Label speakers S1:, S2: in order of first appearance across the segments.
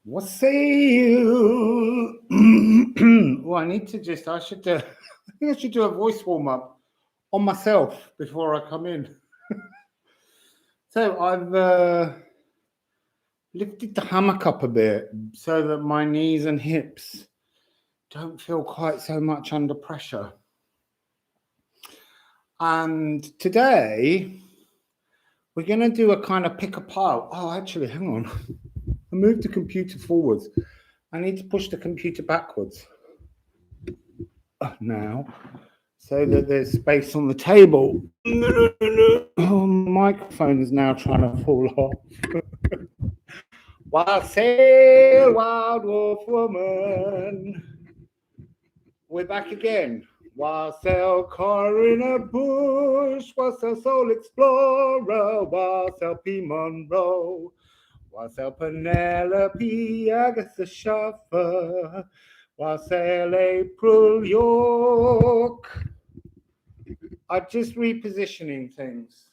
S1: Wassail. Well, I think I should do a voice warm up on myself before I come in. So I've lifted the hammock up a bit so that my knees and hips don't feel quite so much under pressure. And today we're going to do a kind of pick a pile. Oh, actually, hang on. I moved the computer forwards. I need to push the computer backwards now so that there's space on the table. Oh, my microphone is now trying to fall off. Wassail, wild wolf woman. We're back again. Wassail, car in a bush. Wassail, soul explorer. Wassail, P. Monroe. Wassail, Penelope, Agatha Schaffer. Wassail, April York. I'm just repositioning things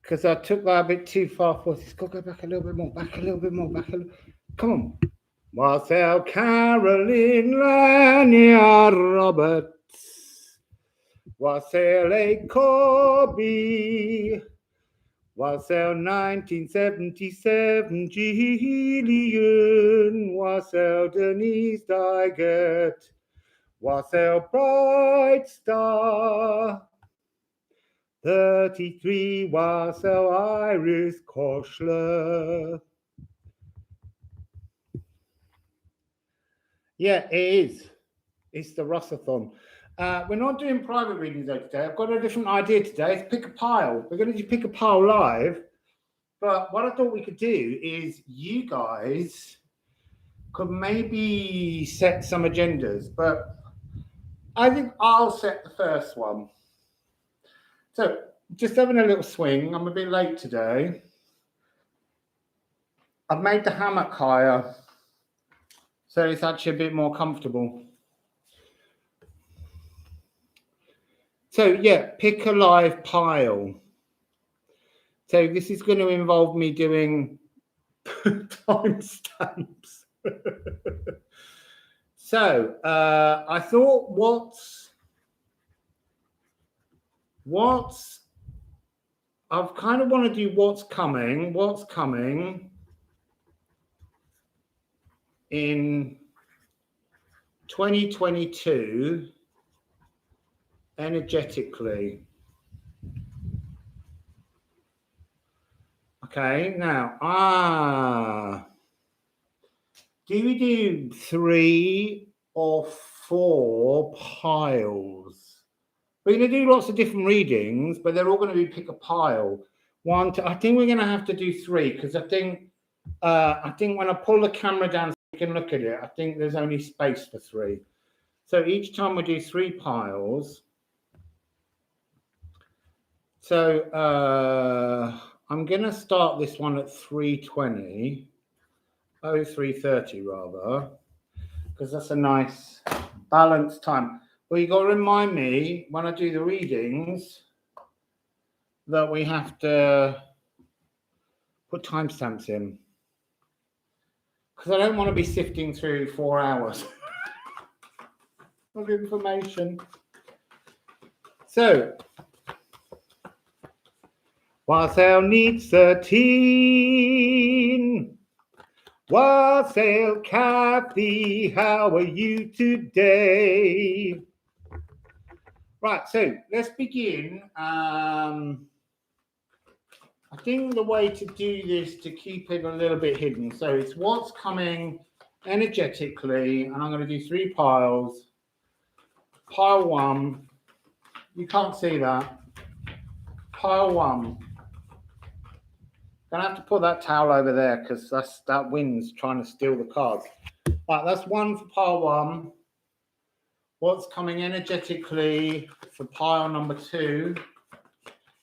S1: because I took that a bit too far forward. It's got to go back a little bit more, back a little bit more, back a little. Come on. Wassail, Caroline, Lania, Roberts. Wassail, A. Corby. Wassail, 1977, Gillian. Wassail, Denise Digert. Wassail, Bright Star. 33, Wassail, Iris Koschler. Yeah, it is. It's the Russathon. We're not doing private readings though today. I've got a different idea today. It's pick a pile. We're going to do pick a pile live. But what I thought we could do is you guys could maybe set some agendas. But I think I'll set the first one. So just having a little swing. I'm a bit late today. I've made the hammock higher, so it's actually a bit more comfortable. So yeah, pick a live pile. So this is going to involve me doing timestamps. So I thought what's I kind of want to do what's coming in 2022 energetically. Okay, now do we do 3 or 4 piles? We're going to do lots of different readings, but they're all going to be pick a pile. I think we're going to have to do 3 because I think when I pull the camera down so you can look at it, I think there's only space for 3. So each time we do 3 piles. So I'm going to start this one at 3:20. 3:30 rather, because that's a nice balanced time. Well, you got to remind me when I do the readings that we have to put timestamps in, because I don't want to be sifting through 4 hours of information. So Wassail needs 13. Wassail, Kathy, how are you today? Right, so let's begin. I think the way to do this to keep it a little bit hidden. So it's what's coming energetically, and I'm going to do 3 piles. Pile 1, you can't see that. Pile 1. Gonna have to put that towel over there because that wind's trying to steal the cards. Right, that's 1 for pile 1. What's coming energetically for pile number 2?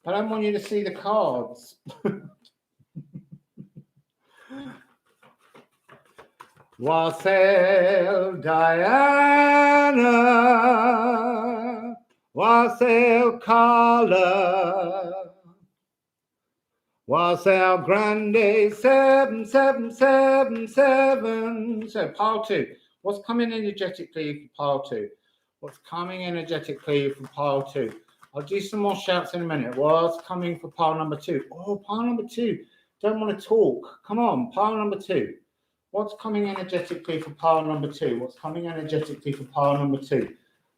S1: I don't want you to see the cards. Wassail, Diana. Wassail, Carla. Wassail Grande 7777. So pile 2. What's coming energetically for pile 2? What's coming energetically for pile 2? I'll do some more shouts in a minute. What's coming for pile number 2? Oh, pile number 2. Don't want to talk. Come on, pile number 2. What's coming energetically for pile number 2? What's coming energetically for pile number 2?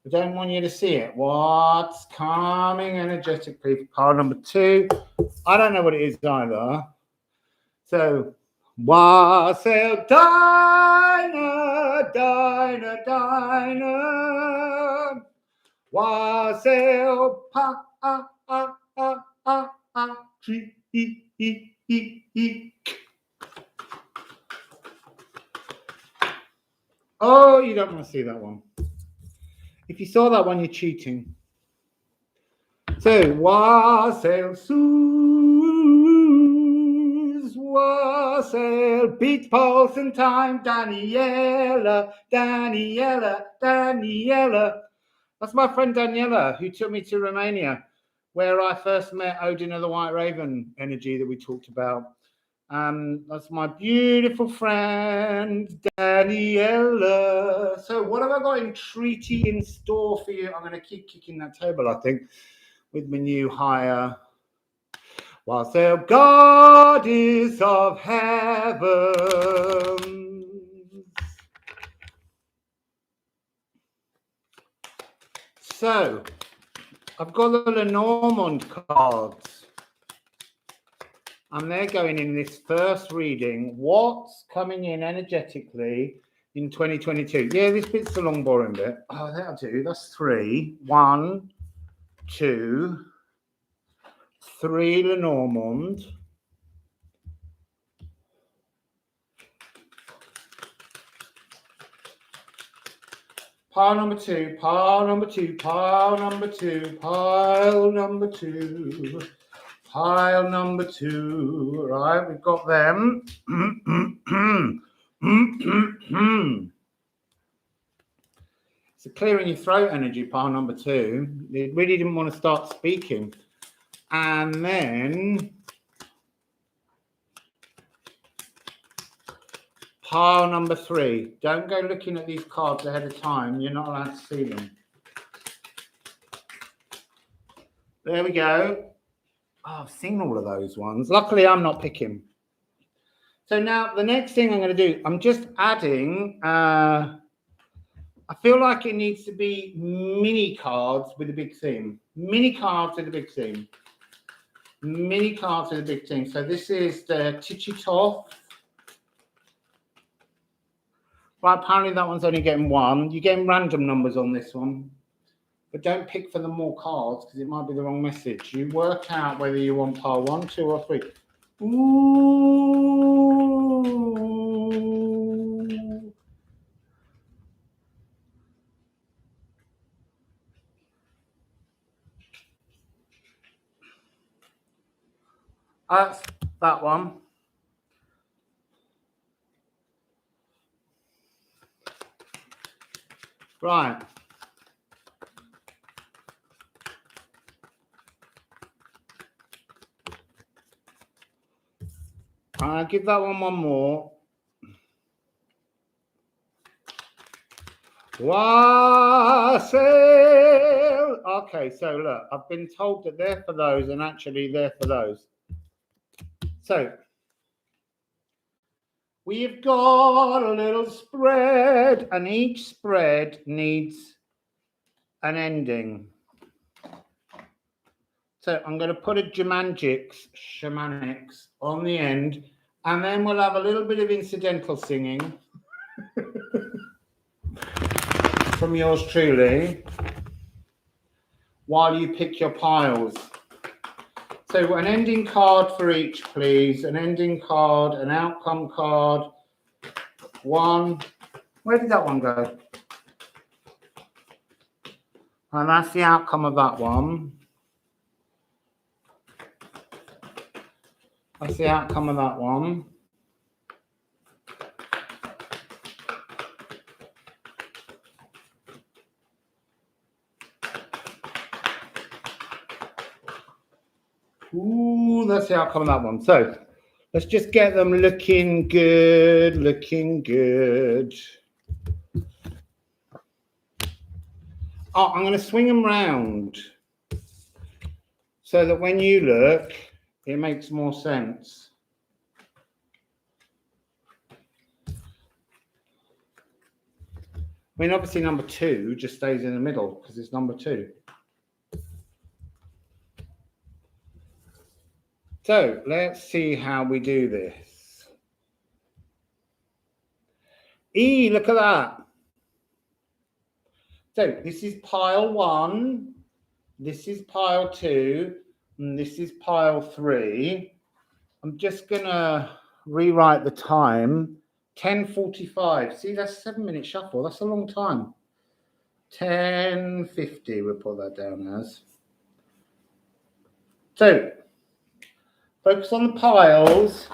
S1: I don't want you to see it. What's coming energetically for pile number 2? I don't know what it is either. So, Wassail Diner, Diner, Diner. Wassail tree. Oh, you don't want to see that one. If you saw that one, you're cheating. So, Wassail soothes, Wassail beat pulse and time, Daniela, Daniela, Daniela. That's my friend Daniela, who took me to Romania, where I first met Odin of the White Raven energy that we talked about. That's my beautiful friend Daniela. So what have I got in treaty in store for you? I'm going to keep kicking that table, I think, with my new hire. Wassail Goddess of Heaven. So I've got the Lenormand cards. And they're going in this first reading. What's coming in energetically in 2022? Yeah, this bit's the long boring bit. Oh, that'll do. That's 3. 1, 2, 3 Lenormand. Pile number 2, pile number 2, pile number 2, pile number 2. Pile number 2, right? We've got them. It's a clearing your throat energy, pile number 2. They really didn't want to start speaking. And then pile number 3. Don't go looking at these cards ahead of time. You're not allowed to see them. There we go. Oh, I've seen all of those ones. Luckily, I'm not picking. So now the next thing I'm going to do, I'm just adding, I feel like it needs to be mini cards with a big theme. Mini cards with a big theme. Mini cards with a big theme. So this is the Thoth. Right, apparently that one's only getting 1. You're getting random numbers on this one. But don't pick for the more cards because it might be the wrong message. You work out whether you want pile 1, 2, or 3. Ooh. That's that one. Right. I'll give that one more. Wassail. Okay, so look, I've been told that they're for those, and actually they're for those. So we've got a little spread, and each spread needs an ending. So I'm going to put a shamanics on the end, and then we'll have a little bit of incidental singing from yours truly while you pick your piles. So an ending card for each, please. An ending card, an outcome card. 1. Where did that one go? And that's the outcome of that one. That's the outcome of that one. Ooh, that's that's the outcome of that one. So let's just get them looking good, looking good. Oh, I'm going to swing them round so that when you look, it makes more sense. I mean, obviously number 2 just stays in the middle because it's number 2. So let's see how we do this. Look at that. So this is pile 1, this is pile 2, and this is pile 3. I'm just going to rewrite the time. 10:45. See, that's a 7-minute shuffle. That's a long time. 10:50, we'll put that down as. So, focus on the piles.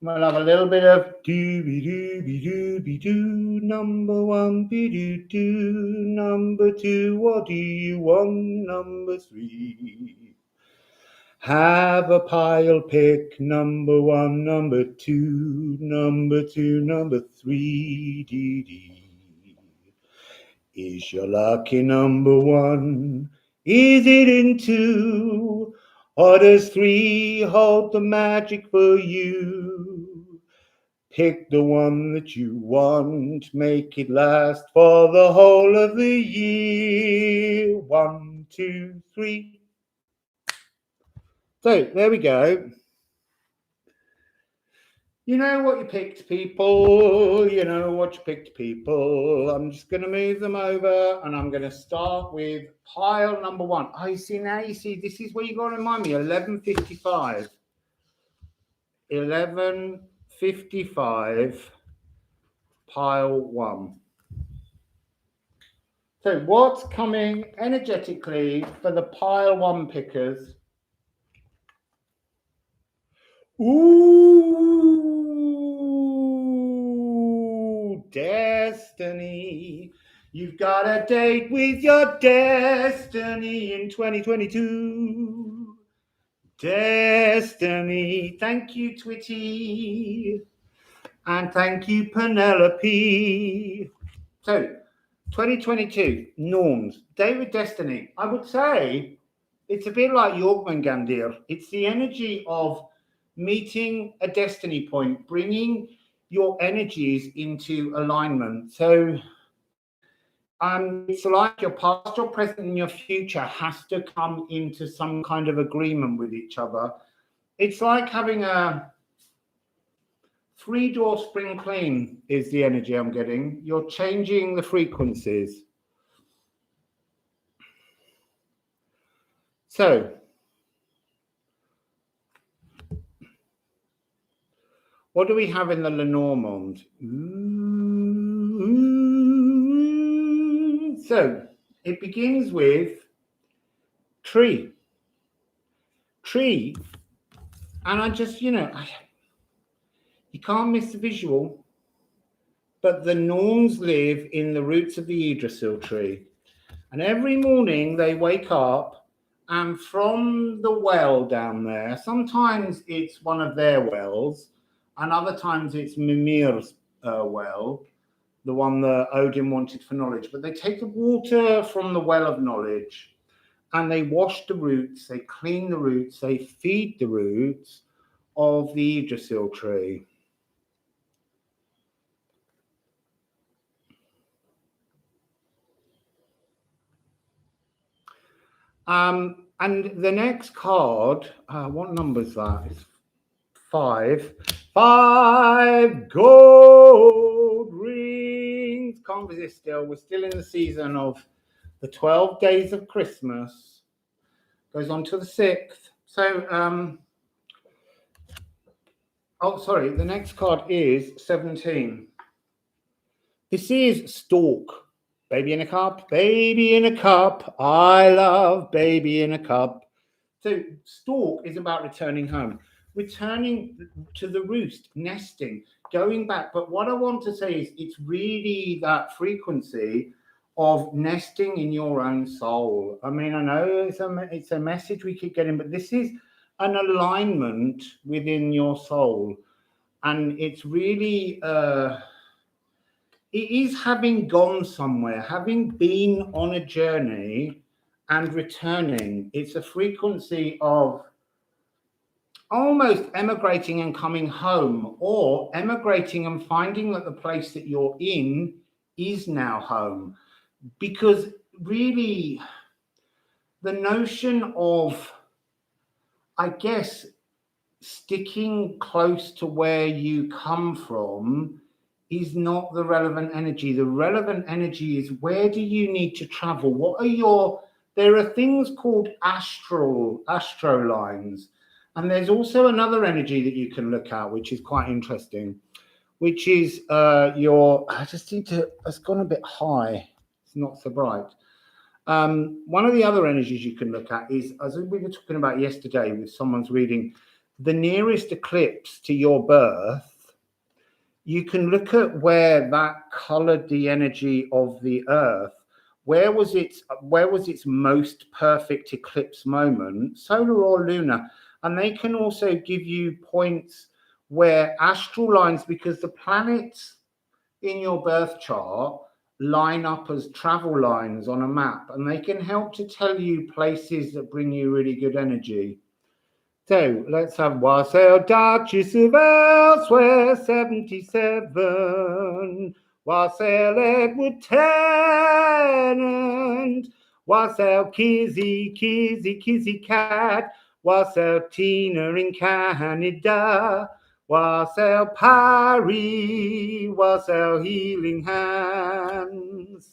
S1: We'll have a little bit of doo-be-doo-be-doo-be-doo, number 1, be-doo-doo, number 2, what do you want, number 3. Have a pile pick, number 1, number 2, number 2, number 3, dee-dee. Is your lucky number 1? Is it in 2? Or does 3 hold the magic for you? Pick the one that you want, make it last for the whole of the year. 1, 2, 3. So there we go. You know what you picked, people. You know what you picked, people. I'm just going to move them over and I'm going to start with pile number 1. Oh, you see, now you see, this is where you got to remind me, 11:55. 11:55, pile 1. So what's coming energetically for the pile 1 pickers? Ooh, destiny. You've got a date with your destiny in 2022. Destiny. Thank you, Twitty. And thank you, Penelope. So, 2022, norms. Day with destiny. I would say it's a bit like Jormungandr. It's the energy of meeting a destiny point, bringing your energies into alignment. So it's like your past, your present, and your future has to come into some kind of agreement with each other. It's like having a 3-door spring clean is the energy I'm getting. You're changing the frequencies. So what do we have in the Lenormand? So it begins with tree. Tree. And I just, you can't miss the visual. But the Norns live in the roots of the Yggdrasil tree. And every morning they wake up, and from the well down there, sometimes it's one of their wells, and other times it's Mimir's well, the one that Odin wanted for knowledge. But they take the water from the well of knowledge, and they wash the roots, they clean the roots, they feed the roots of the Yggdrasil tree. And the next card, what number is that? It's 5. 5 gold rings. Can't resist still. We're still in the season of the 12 days of Christmas. Goes on to the 6th. So, the next card is 17. This is Stork. Baby in a cup, baby in a cup. I love baby in a cup. So Stork is about returning home, returning to the roost, nesting, going back. But what I want to say is it's really that frequency of nesting in your own soul. I mean, I know it's a message we keep getting, but this is an alignment within your soul. And it's really, it is having gone somewhere, having been on a journey and returning. It's a frequency of almost emigrating and coming home, or emigrating and finding that the place that you're in is now home. Because really, the notion of, I guess, sticking close to where you come from is not the relevant energy. The relevant energy is, where do you need to travel? What are your, there are things called astro lines. And there's also another energy that you can look at, which is quite interesting, which is your, I just need to, it's gone a bit high. It's not so bright. One of the other energies you can look at is, as we were talking about yesterday with someone's reading, the nearest eclipse to your birth, you can look at where that colored the energy of the earth. Where was its most perfect eclipse moment, solar or lunar? And they can also give you points where astral lines, because the planets in your birth chart line up as travel lines on a map, and they can help to tell you places that bring you really good energy. So let's have Wassail, Duchess of Elsewhere, 77. Wassail, Edward Tennant. Wassail, Kizzy Cat. Wassail, Tina in Canada. Wassail, Parry. Wassail, Healing Hands.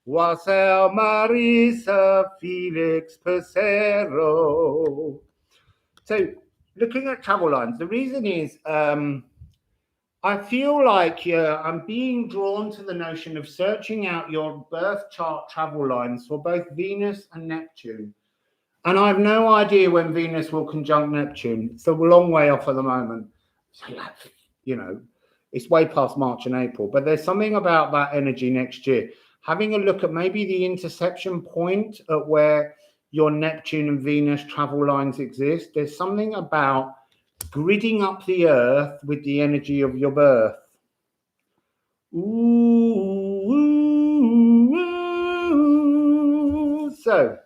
S1: Wassail, Marisa, Felix Pesero. So looking at travel lines, the reason is I feel like I'm being drawn to the notion of searching out your birth chart travel lines for both Venus and Neptune. And I have no idea when Venus will conjunct Neptune. It's a long way off at the moment. So, you know, it's way past March and April. But there's something about that energy next year. Having a look at maybe the interception point at where your Neptune and Venus travel lines exist. There's something about gridding up the earth with the energy of your birth. Ooh, ooh, ooh. So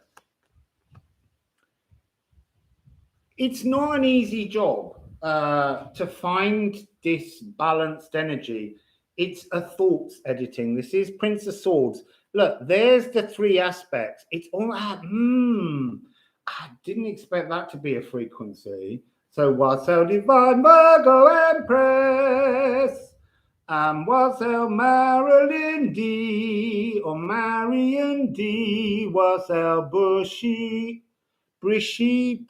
S1: it's not an easy job to find this balanced energy. It's a thoughts editing. This is Prince of Swords. Look, there's the three aspects. It's all that. I didn't expect that to be a frequency. So Wassail Divine Virgo Empress. Wassail Marilyn D. Or Marion D. Wassail Bushy. Brisley.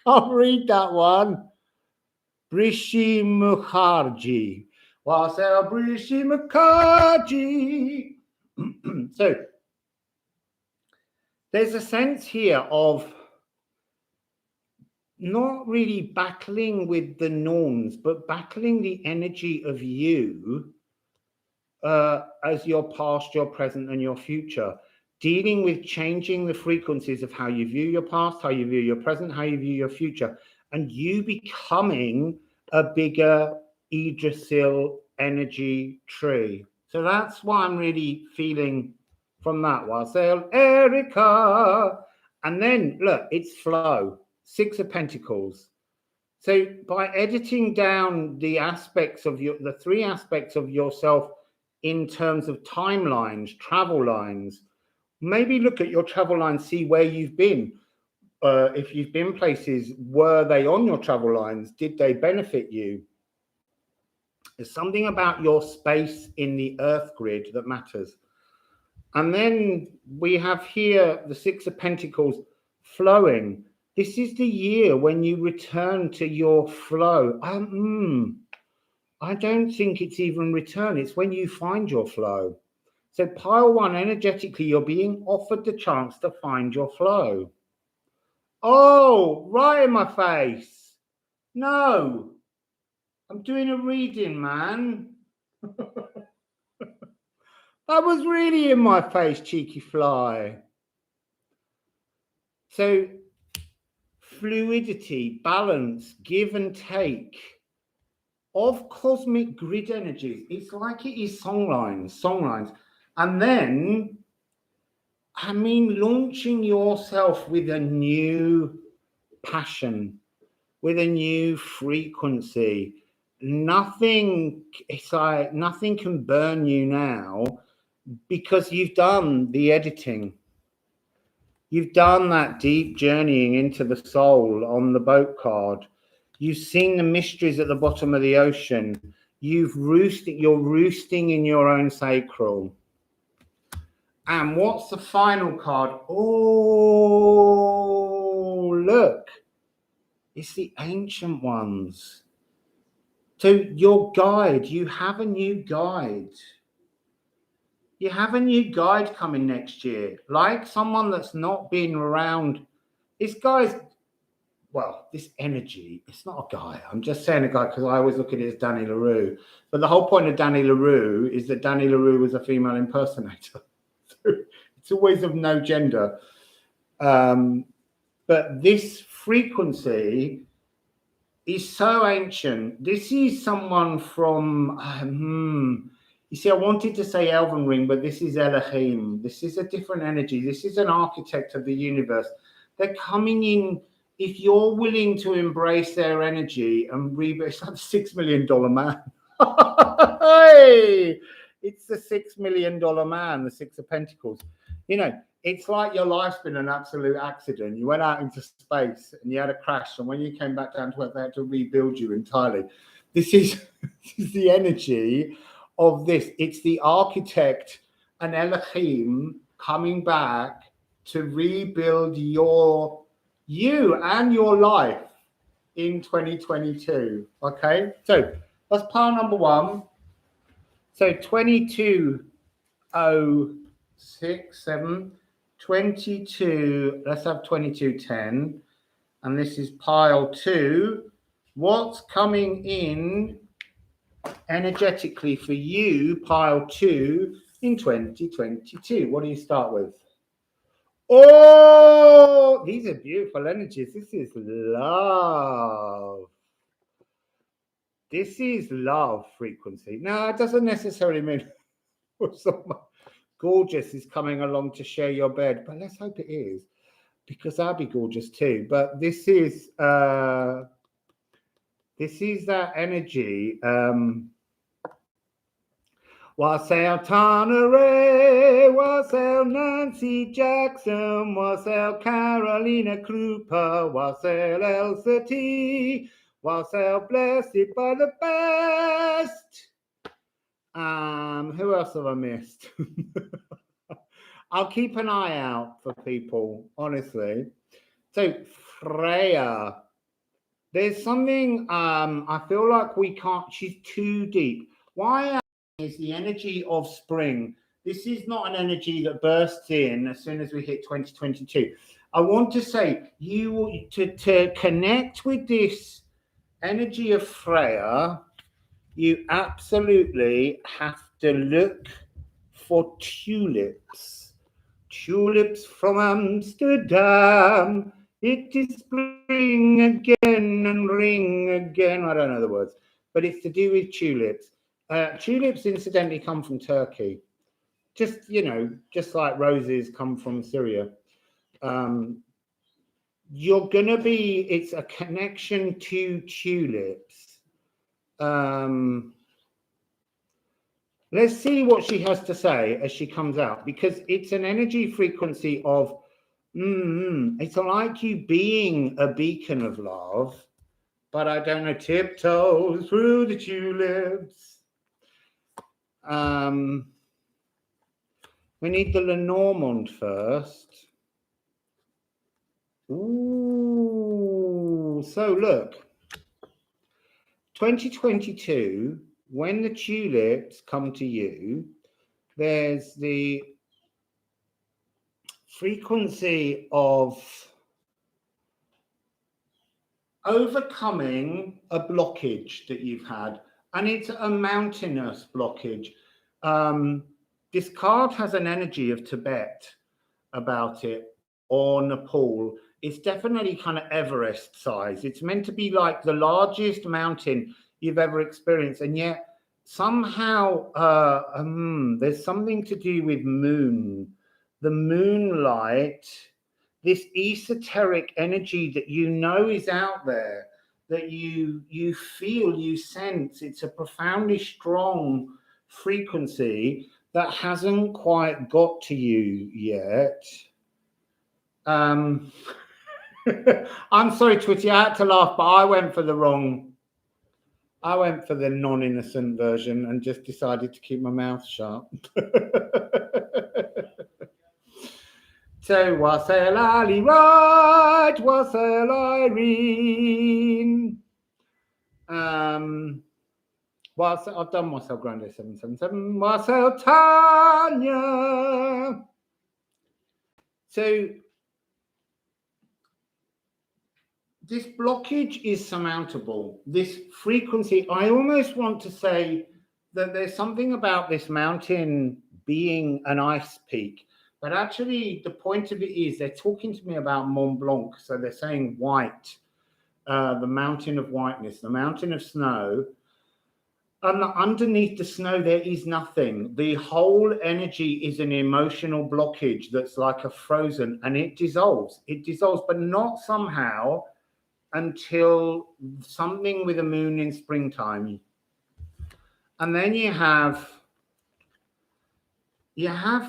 S1: Can't read that one. Brishi Mukherjee. Wassail Brishi Mukherjee. So there's a sense here of not really battling with the norms, but battling the energy of you as your past, your present, and your future. Dealing with changing the frequencies of how you view your past, how you view your present, how you view your future, and you becoming a bigger Yggdrasil energy tree. So that's why I'm really feeling from that. Wassail Erica. And then look, it's flow. 6 of Pentacles. So by editing down the aspects of the 3 aspects of yourself in terms of timelines, travel lines, maybe look at your travel lines, see where you've been. If you've been places, were they on your travel lines? Did they benefit you? There's something about your space in the earth grid that matters. And then we have here the 6 of Pentacles flowing. This is the year when you return to your flow. I don't think it's even return. It's when you find your flow. So pile 1, energetically, you're being offered the chance to find your flow. Oh, right in my face. No, I'm doing a reading, man. That was really in my face, cheeky fly. So fluidity, balance, give and take of cosmic grid energies. It's like it is songlines. And then, I mean, launching yourself with a new passion, with a new frequency. It's like nothing can burn you now because you've done the editing. You've done that deep journeying into the soul on the boat card. You've seen the mysteries at the bottom of the ocean. You're roosting in your own sacral. And what's the final card? Oh, look. It's the ancient ones. So your guide, you have a new guide. You have a new guide coming next year. Like someone that's not been around. This energy, it's not a guy. I'm just saying a guy because I always look at it as Danny LaRue. But the whole point of Danny LaRue is that Danny LaRue was a female impersonator. So it's always of no gender. But this frequency is so ancient. This is someone from, you see, I wanted to say Elven Ring, but this is Elohim. This is a different energy. This is an architect of the universe. They're coming in. If you're willing to embrace their energy and it's like the $6 million man. Hey, it's the $6 million man, the Six of Pentacles. You know, it's like your life's been an absolute accident. You went out into space and you had a crash, and when you came back down to earth, they had to rebuild you entirely. This is the energy of this. It's the architect and Elohim coming back to rebuild you and your life in 2022. Okay, so that's pile number one. So 2206.7, 22. Let's have 2210, and this is pile two. What's coming in energetically for you, pile two, in 2022? What do you start with? Oh, these are beautiful energies. This is love. This is love frequency. Now, it doesn't necessarily mean someone gorgeous is coming along to share your bed, but let's hope it is, because I'll be gorgeous too. But this is that energy. Wassail Tanneray, Wassail Nancy Jackson, Wassail Carolina Krupa, Wassail Elsa T, Wassail Blessed by the Best. Who else have I missed? I'll keep an eye out for people, honestly. So Freya, there's something I feel like we can't, she's too deep. Why is the energy of spring? This is not an energy that bursts in as soon as we hit 2022. I want to say to connect with this energy of Freya, you absolutely have to look for tulips. Tulips from Amsterdam. It is spring again and ring again. I don't know the words, but it's to do with tulips. Tulips, incidentally, come from Turkey. Just like roses come from Syria. It's a connection to tulips. Let's see what she has to say as she comes out, because it's an energy frequency of, it's like you being a beacon of love, but I don't know, tiptoe through the tulips. We need the Lenormand first. Ooh, so look, 2022, when the tulips come to you, there's the frequency of overcoming a blockage that you've had, and it's a mountainous blockage. This card has an energy of Tibet about it, or Nepal. It's definitely kind of Everest size. It's meant to be like the largest mountain you've ever experienced, and yet somehow there's something to do with the moonlight, this esoteric energy that you know is out there, that you feel, you sense. It's a profoundly strong frequency that hasn't quite got to you yet. I'm sorry, Twitty, I had to laugh, but I went for the non-innocent version and just decided to keep my mouth shut. So, Wassail Ali right, Wassail Irene. Wassail, I've done Wassail Grande 777. Wassail Tanya. So, this blockage is surmountable. This frequency, I almost want to say that there's something about this mountain being an ice peak. But actually, the point of it is they're talking to me about Mont Blanc. So they're saying white, the mountain of whiteness, the mountain of snow. And underneath the snow, there is nothing. The whole energy is an emotional blockage that's like a frozen, and it dissolves. It dissolves, but not somehow until something with a moon in springtime. And then you have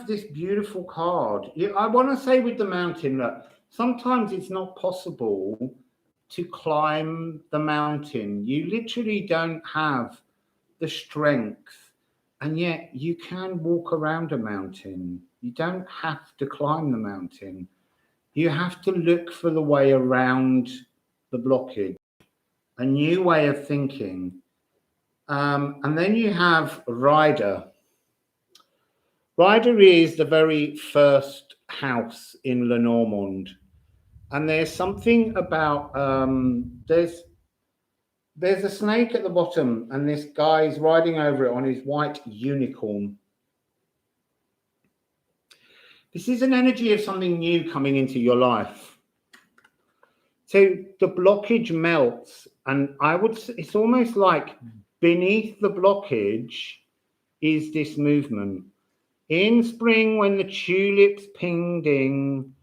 S1: this beautiful card. I want to say with the mountain that sometimes it's not possible to climb the mountain. You literally don't have the strength, and yet you can walk around a mountain. You don't have to climb the mountain. You have to look for the way around the blockage, a new way of thinking. And then you have Freida. Freida is the very first house in Lenormand, and there's something about there's a snake at the bottom, and this guy's riding over it on his white unicorn. This is an energy of something new coming into your life. So the blockage melts, and it's almost like beneath the blockage is this movement. In spring, when the tulips ping-ding,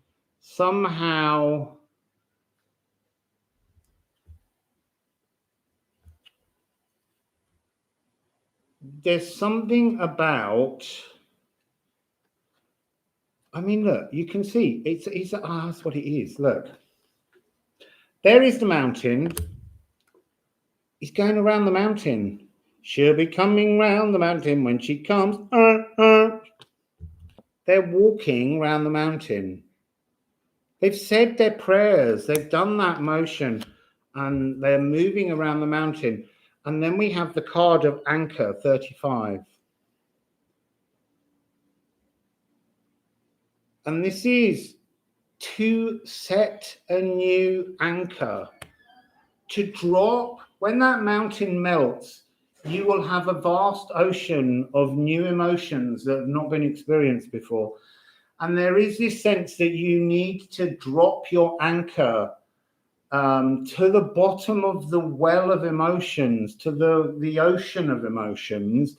S1: somehow there's something about, I mean, look, you can see, that's what it is, look. There is the mountain. He's going around the mountain. She'll be coming round the mountain when she comes. They're walking around the mountain. They've said their prayers. They've done that motion, and they're moving around the mountain. And then we have the card of Anchor 35. And this is to set a new anchor, to drop. When that mountain melts, you will have a vast ocean of new emotions that have not been experienced before. And there is this sense that you need to drop your anchor to the bottom of the well of emotions, to the ocean of emotions.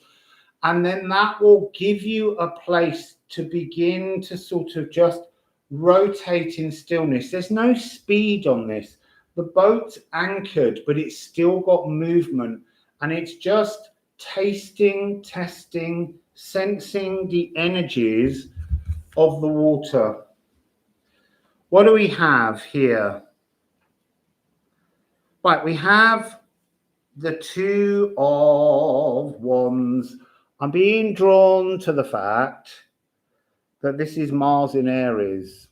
S1: And then that will give you a place to begin to sort of just rotate in stillness. There's no speed on this. The boat's anchored, but it's still got movement. And it's just tasting, testing, sensing the energies of the water. What do we have here? Right, we have the Two of Wands. I'm being drawn to the fact that this is Mars in Aries.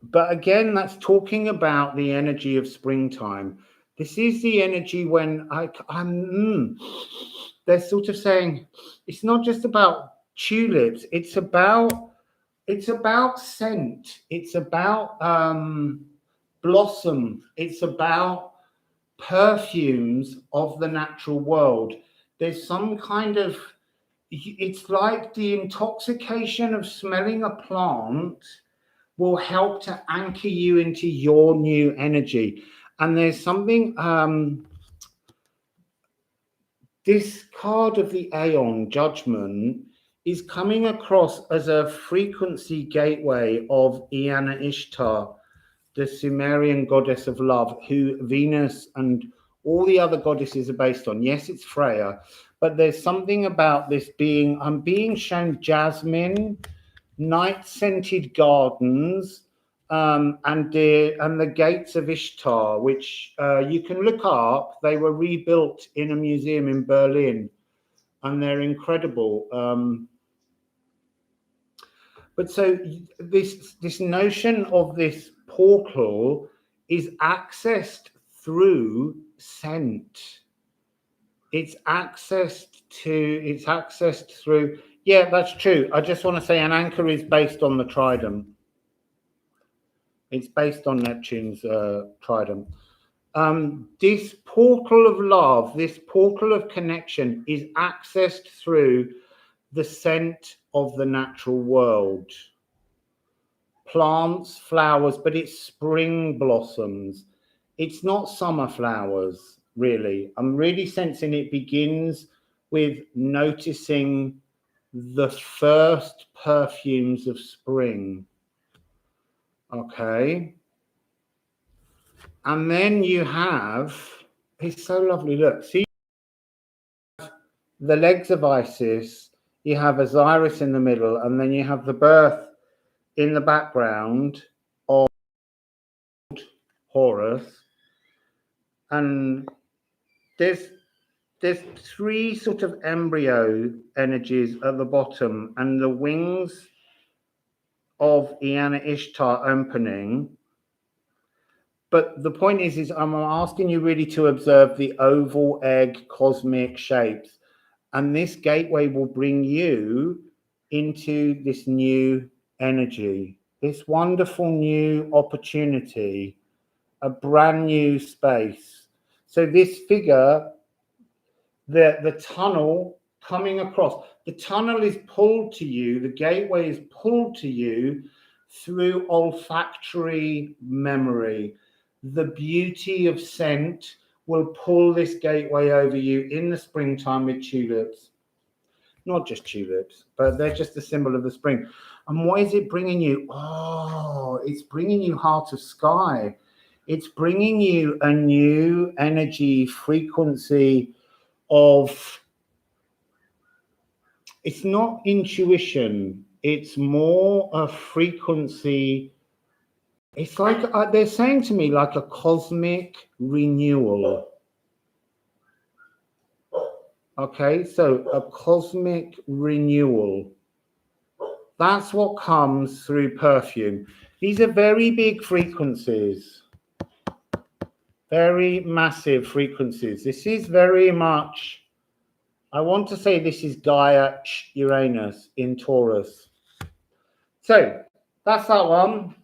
S1: But again, that's talking about the energy of springtime. This is the energy when they're sort of saying it's not just about tulips. It's about scent. It's about blossom. It's about perfumes of the natural world. There's some kind of, it's like the intoxication of smelling a plant will help to anchor you into your new energy. And there's something, this card of the Aeon, Judgment, is coming across as a frequency gateway of Iana Ishtar, the Sumerian goddess of love, who Venus and all the other goddesses are based on. Yes, it's Freya, but there's something about this being, I'm being shown jasmine, night-scented gardens, and the gates of Ishtar, which you can look up. They were rebuilt in a museum in Berlin, and they're incredible. But so this notion of this portal is accessed through scent. It's accessed through, yeah, that's true. I just want to say an anchor is based on the trident. It's based on Neptune's trident. This portal of love, this portal of connection is accessed through the scent of the natural world. Plants, flowers, but it's spring blossoms. It's not summer flowers, really. I'm really sensing it begins with noticing the first perfumes of spring. Okay. And then you have, it's so lovely. Look, see the legs of Isis, you have Osiris in the middle, and then you have the birth in the background of Horus. And there's three sort of embryo energies at the bottom, and the wings of Iana Ishtar opening. But the point is I'm asking you really to observe the oval egg cosmic shapes. And this gateway will bring you into this new energy, this wonderful new opportunity, a brand new space. So this figure, the tunnel coming across, the tunnel is pulled to you, the gateway is pulled to you through olfactory memory. The beauty of scent will pull this gateway over you in the springtime with tulips. Not just tulips, but they're just a symbol of the spring. And what is it bringing you? Oh, it's bringing you Heart of Sky. It's bringing you a new energy frequency of, it's not intuition, it's more a frequency. It's like they're saying to me, like a cosmic renewal. Okay, so a cosmic renewal. That's what comes through perfume. These are very big frequencies, very massive frequencies. This is very much, I want to say this is Gaia Uranus in Taurus. So that's that one.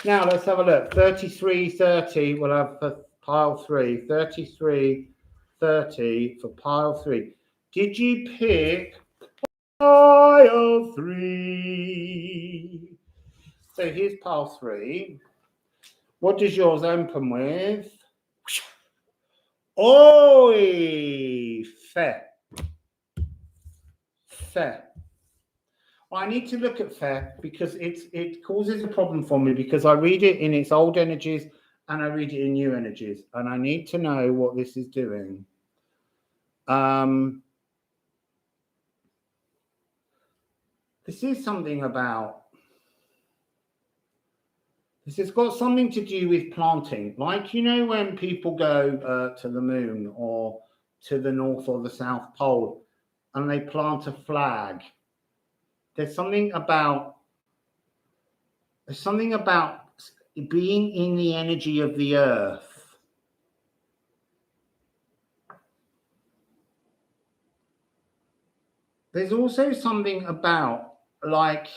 S1: Now let's have a look. 3330, we'll have for pile 3. 3330 for pile 3. Did you pick pile 3? So here's pile 3. What does yours open with? Oi! Fair. Fair. I need to look at fair because it causes a problem for me because I read it in its old energies and I read it in new energies, and I need to know what this is doing. This is something about, this has got something to do with planting. Like, you know, when people go to the moon or to the North or the South Pole and they plant a flag. There's something about being in the energy of the earth. There's also something about like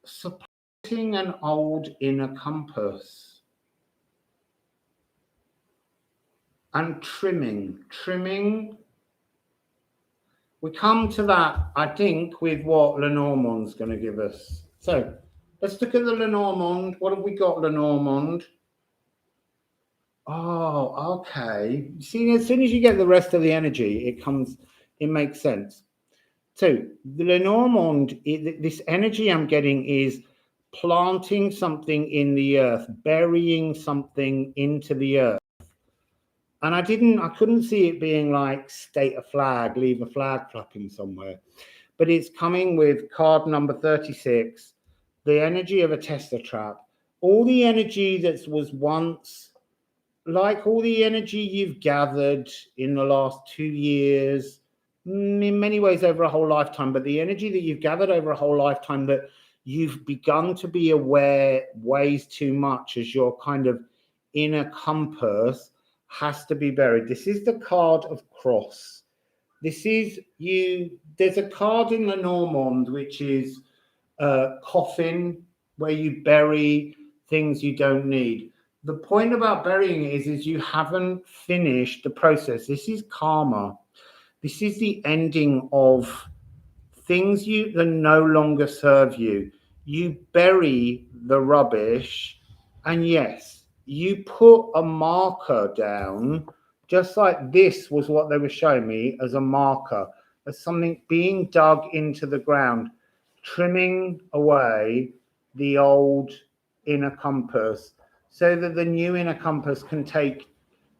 S1: supporting an old inner compass and trimming. We come to that, I think, with what Lenormand's going to give us So let's look at the Lenormand. What have we got, Lenormand? Oh, okay. See, as soon as you get the rest of the energy, it makes sense. So the Lenormand, this energy I'm getting is planting something in the earth, burying something into the earth. And I couldn't see it being like state a flag, leave a flag flapping somewhere. But it's coming with card number 36, the energy of a tester trap. All the energy that was once, like all the energy you've gathered in the last 2 years, in many ways over a whole lifetime, but the energy that you've gathered over a whole lifetime that you've begun to be aware weighs too much as your kind of inner compass has to be buried. This is the card of cross. This is you. There's a card in Lenormand which is coffin, where you bury things you don't need. The point about burying it is you haven't finished the process. This is karma. This is the ending of things that no longer serve you. You bury the rubbish, and yes, you put a marker down, just like this was what they were showing me as a marker, as something being dug into the ground, trimming away the old inner compass so that the new inner compass can take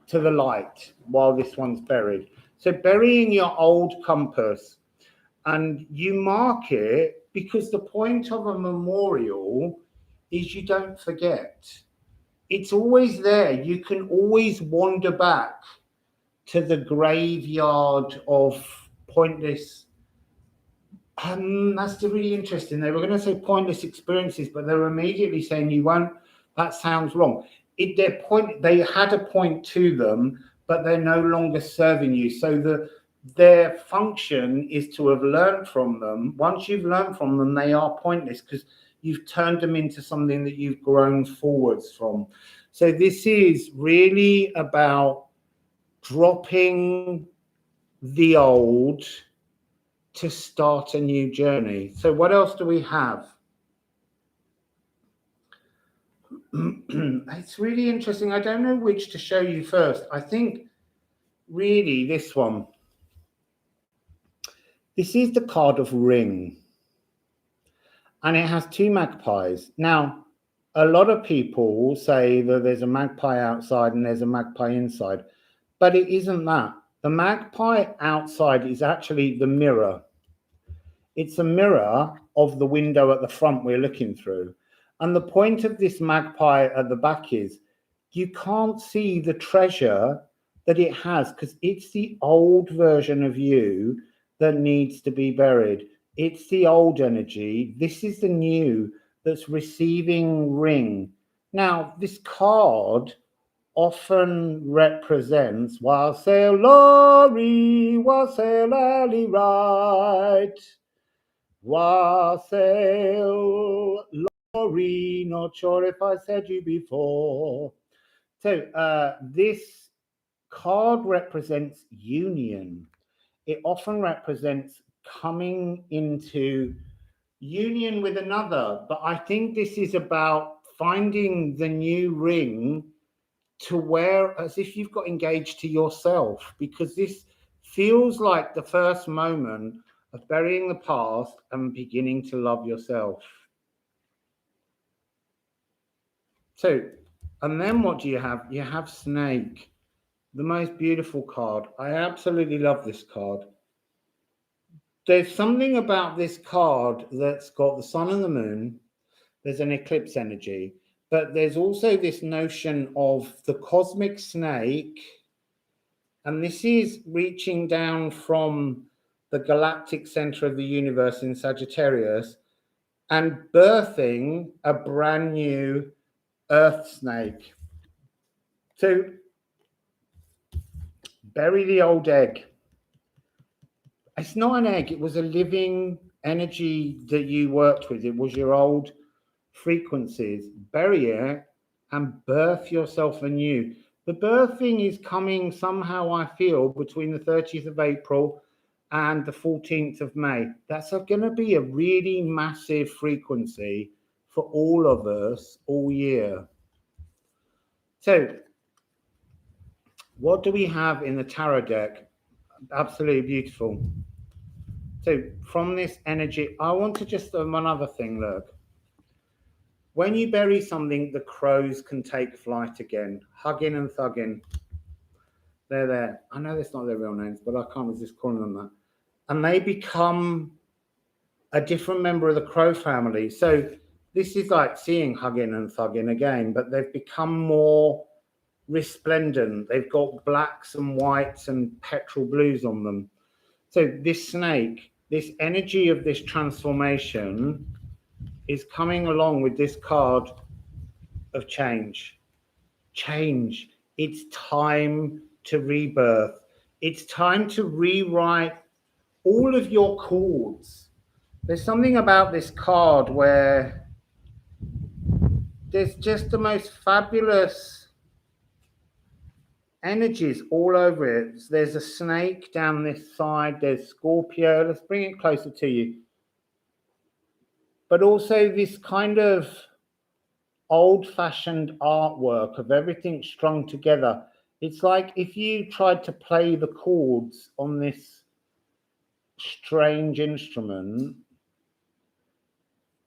S1: to the light while this one's buried. So burying your old compass, and you mark it because the point of a memorial is you don't forget. It's always there. You can always wander back to the graveyard of pointless. That's really interesting. They were going to say pointless experiences, but they were immediately saying you won't. That sounds wrong. They had a point to them, but they're no longer serving you. So their function is to have learned from them. Once you've learned from them, they are pointless because you've turned them into something that you've grown forwards from. So this is really about dropping the old to start a new journey. So what else do we have? It's really interesting. I don't know which to show you first. I think really this one. This is the card of ring. And it has two magpies. Now, a lot of people say that there's a magpie outside and there's a magpie inside, but it isn't that. The magpie outside is actually the mirror. It's a mirror of the window at the front we're looking through. And the point of this magpie at the back is you can't see the treasure that it has because it's the old version of you that needs to be buried. It's the old energy. This is the new that's receiving ring. Now, this card often represents Wassail Lori, Wassail Ali right. Wassail Lori, not sure if I said you before. So this card represents union. It often represents coming into union with another, but I think this is about finding the new ring to wear as if you've got engaged to yourself, because this feels like the first moment of burying the past and beginning to love yourself. So, and then what do you have? You have Snake, the most beautiful card. I absolutely love this card. There's something about this card that's got the sun and the moon. There's an eclipse energy, but there's also this notion of the cosmic snake. And this is reaching down from the galactic center of the universe in Sagittarius and birthing a brand new earth snake. So bury the old egg. It's not an egg. It was a living energy that you worked with. It was your old frequencies. Bury it and birth yourself anew. The birthing is coming somehow, I feel, between the 30th of April and the 14th of May. That's going to be a really massive frequency for all of us all year. So what do we have in the tarot deck? Absolutely beautiful. So from this energy, I want to just one other thing, look. When you bury something, the crows can take flight again. Hugging and thugging. They're there. I know that's not their real names, but I can't resist calling them that. And they become a different member of the crow family. So this is like seeing hugging and thugging again, but they've become more resplendent. They've got blacks and whites and petrol blues on them. So this snake, this energy of this transformation is coming along with this card of change. Change. It's time to rebirth. It's time to rewrite all of your chords. There's something about this card where there's just the most fabulous energies all over it. There's a snake down this side. There's Scorpio. Let's bring it closer to you. But also this kind of old-fashioned artwork of everything strung together. It's like if you tried to play the chords on this strange instrument,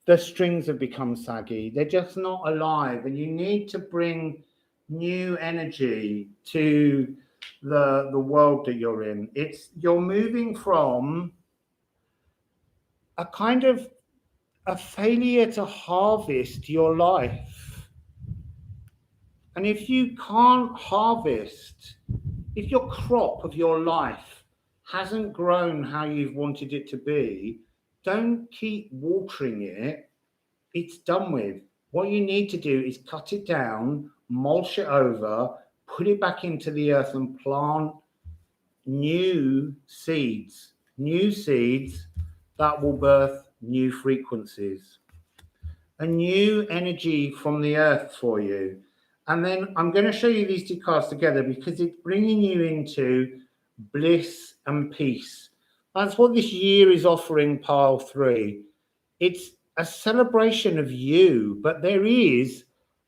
S1: the strings have become saggy. They're just not alive, and you need to bring new energy to the world that you're in. You're moving from a kind of a failure to harvest your life. And if you can't harvest, if your crop of your life hasn't grown how you've wanted it to be, don't keep watering it. It's done with. What you need to do is cut it down, mulch it over, put it back into the earth and plant new seeds that will birth new frequencies, a new energy from the earth for you. And then I'm going to show you these two cards together because it's bringing you into bliss and peace. That's what this year is offering, pile 3. It's a celebration of you, but there is,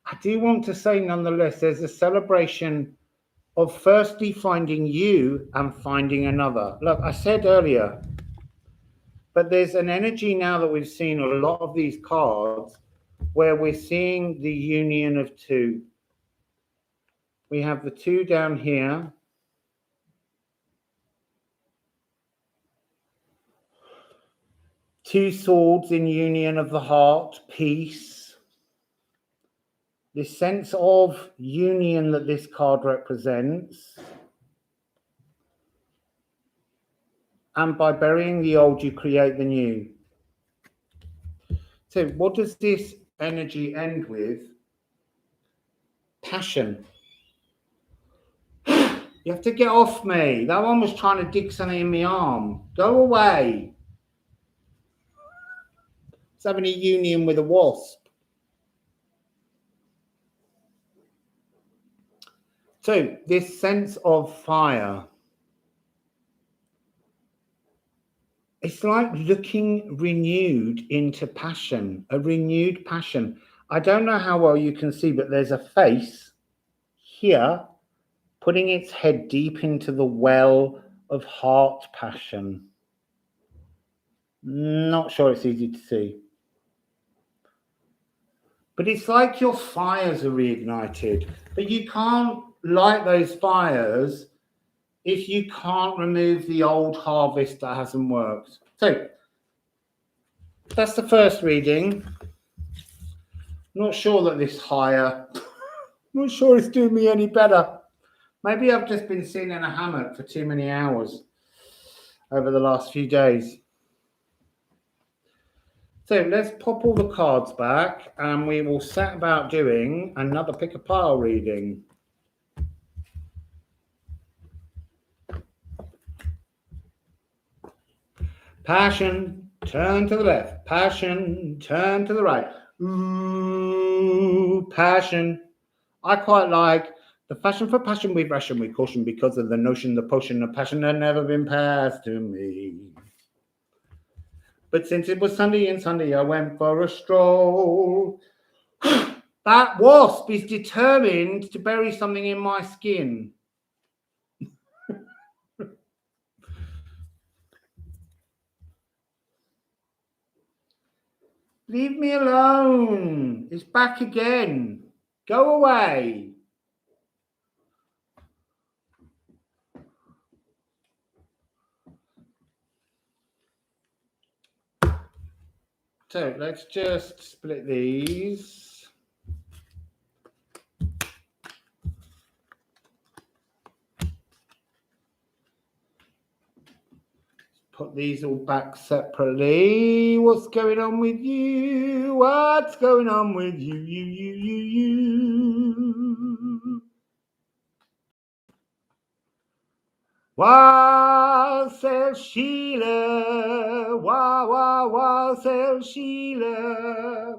S1: I do want to say nonetheless, there's a celebration of firstly finding you and finding another. Look, I said earlier, but there's an energy now that we've seen a lot of these cards where we're seeing the union of two. We have the 2 down here. Two swords in union of the heart, peace. This sense of union that this card represents. And by burying the old, you create the new. So what does this energy end with? Passion. You have to get off me. That one was trying to dig something in my arm. Go away. It's having a union with a wasp. So this sense of fire. It's like looking renewed into passion, a renewed passion. I don't know how well you can see, but there's a face here putting its head deep into the well of heart passion. Not sure it's easy to see. But it's like your fires are reignited. But you can't light those fires if you can't remove the old harvest that hasn't worked. So that's the first reading. Not sure that this higher, not sure it's doing me any better. Maybe I've just been sitting in a hammock for too many hours over the last few days. So let's pop all the cards back and we will set about doing another pick a pile reading. Passion, turn to the left. Passion, turn to the right. Ooh, passion. I quite like the The fashion for passion with ration with caution, because of the notion, the potion of passion had never been passed to me. But since it was Sunday and Sunday, I went for a stroll. That wasp is determined to bury something in my skin. Leave me alone. It's back again. Go away. So let's just split these. Put these all back separately. What's going on with you? What's going on with you? Wassail Sheila, Wassail Sheila.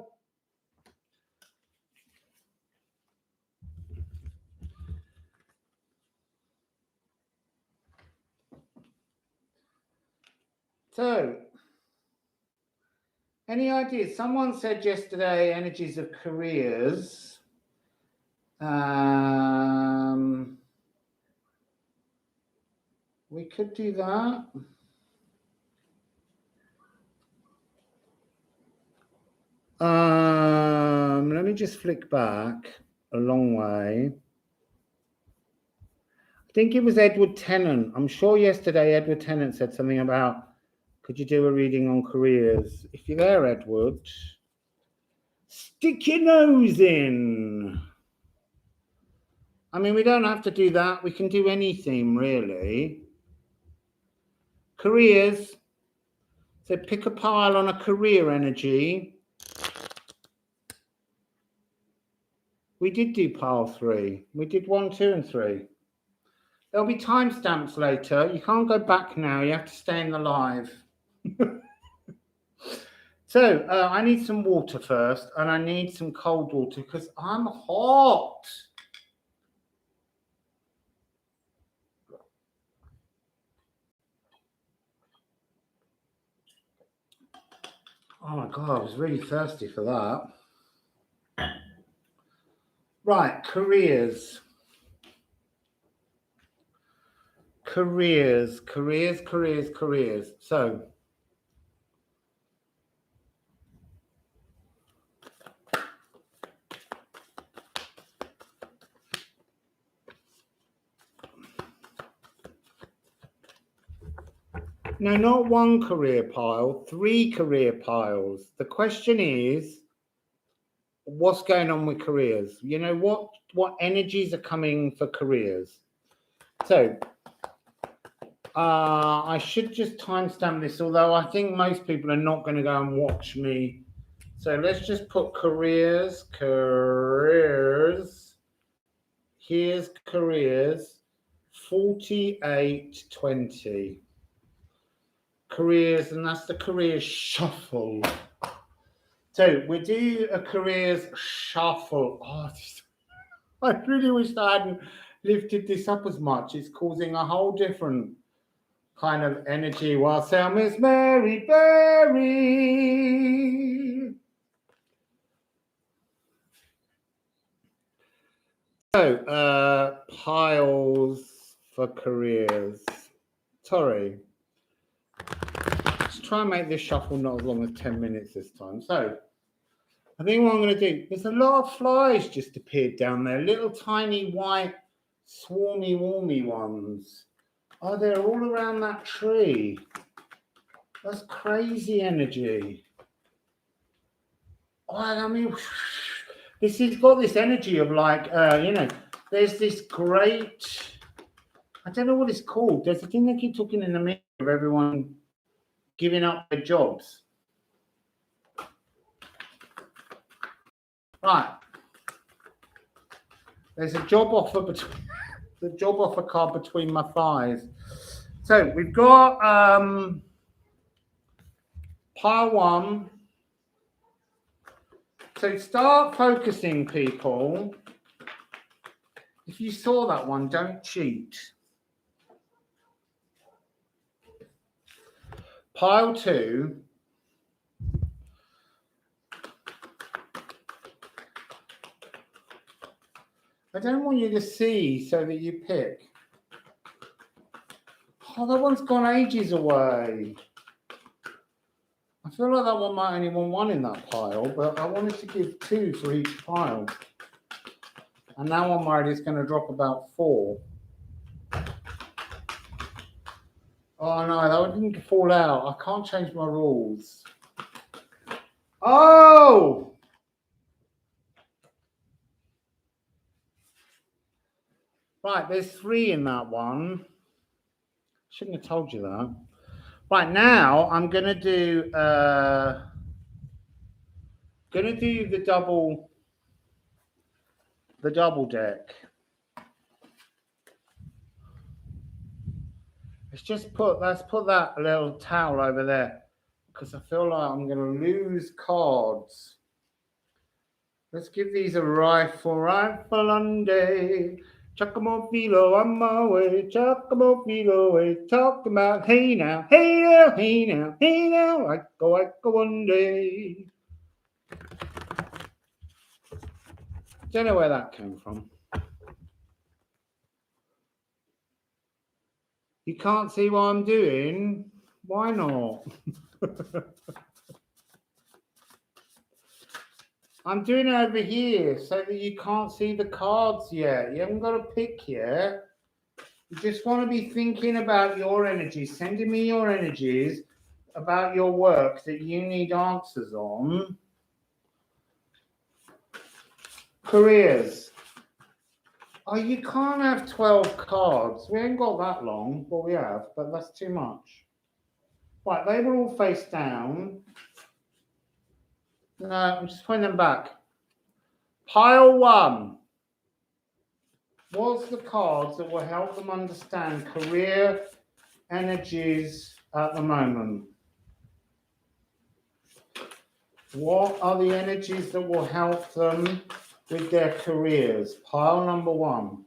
S1: So, any ideas? Someone said yesterday, energies of careers. We could do that. Let me just flick back a long way. I think it was Edward Tennant. I'm sure yesterday Edward Tennant said something about, could you do a reading on careers? If you're there, Edward, stick your nose in. I mean, we don't have to do that. We can do any theme, really. Careers. So pick a pile on a career energy. We did do pile 3. We did 1, 2, and 3. There'll be timestamps later. You can't go back now. You have to stay in the live. So I need some water first, and I need some cold water because I'm hot. Oh my God, I was really thirsty for that. Right, careers. Careers. So, no, not 1 career pile, 3 career piles. The question is, what's going on with careers? You know, what energies are coming for careers? So, I should just timestamp this, although I think most people are not going to go and watch me. So let's just put careers. Here's careers, 4820. Careers, and that's the careers shuffle. So we do a careers shuffle. Oh, I really wish I hadn't lifted this up as much. It's causing a whole different kind of energy. Wassail Miss Mary Berry. So piles for careers. Sorry. Let's try and make this shuffle not as long as 10 minutes this time. So I think what I'm going to do, there's a lot of flies just appeared down there, little tiny white swarmy warmy ones. Oh, they're all around that tree. That's crazy energy. Oh, I mean, this has got this energy of like, you know, there's this great, I don't know what it's called. There's a thing they keep talking in the middle of everyone giving up their jobs. Right. There's a job offer between the job offer card between my thighs. So we've got pile 1. So start focusing, people. If you saw that one, don't cheat. Pile 2. I don't want you to see so that you pick. Oh, that one's gone ages away. I feel like that one might only want 1 in that pile, but I wanted to give 2 for each pile. And now I'm worried it's going to drop about 4. Oh no, that one didn't fall out. I can't change my rules. Oh! Right, there's 3 in that one. Shouldn't have told you that. Right, now I'm going to do the double deck. Let's put that little towel over there because I feel like I'm going to lose cards. Let's give these a rifle on day. Chuckamo Vilo on my way, Chuckamo Vilo way, talk about hey now, hey now, hey now, hey now, I go one day. Don't know where that came from. You can't see what I'm doing? Why not? I'm doing it over here so that you can't see the cards yet. You haven't got a pick yet. You just want to be thinking about your energies, sending me your energies about your work that you need answers on. Careers. Oh, you can't have 12 cards. We ain't got that long. Well, we have, but that's too much. Right, they were all face down. No, I'm just putting them back. Pile 1. What's the cards that will help them understand career energies at the moment? What are the energies that will help them with their careers? Pile number 1.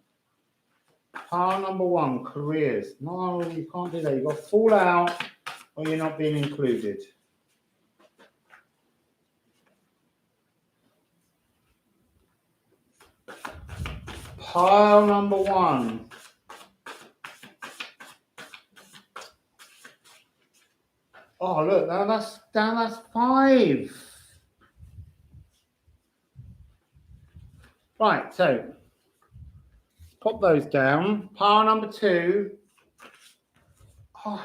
S1: Pile number 1, careers. No, you can't do that. You've got to fall out or you're not being included. Pile number 1. Oh, look, now that's 5. Right, so pop those down. Pile number 2. Oh,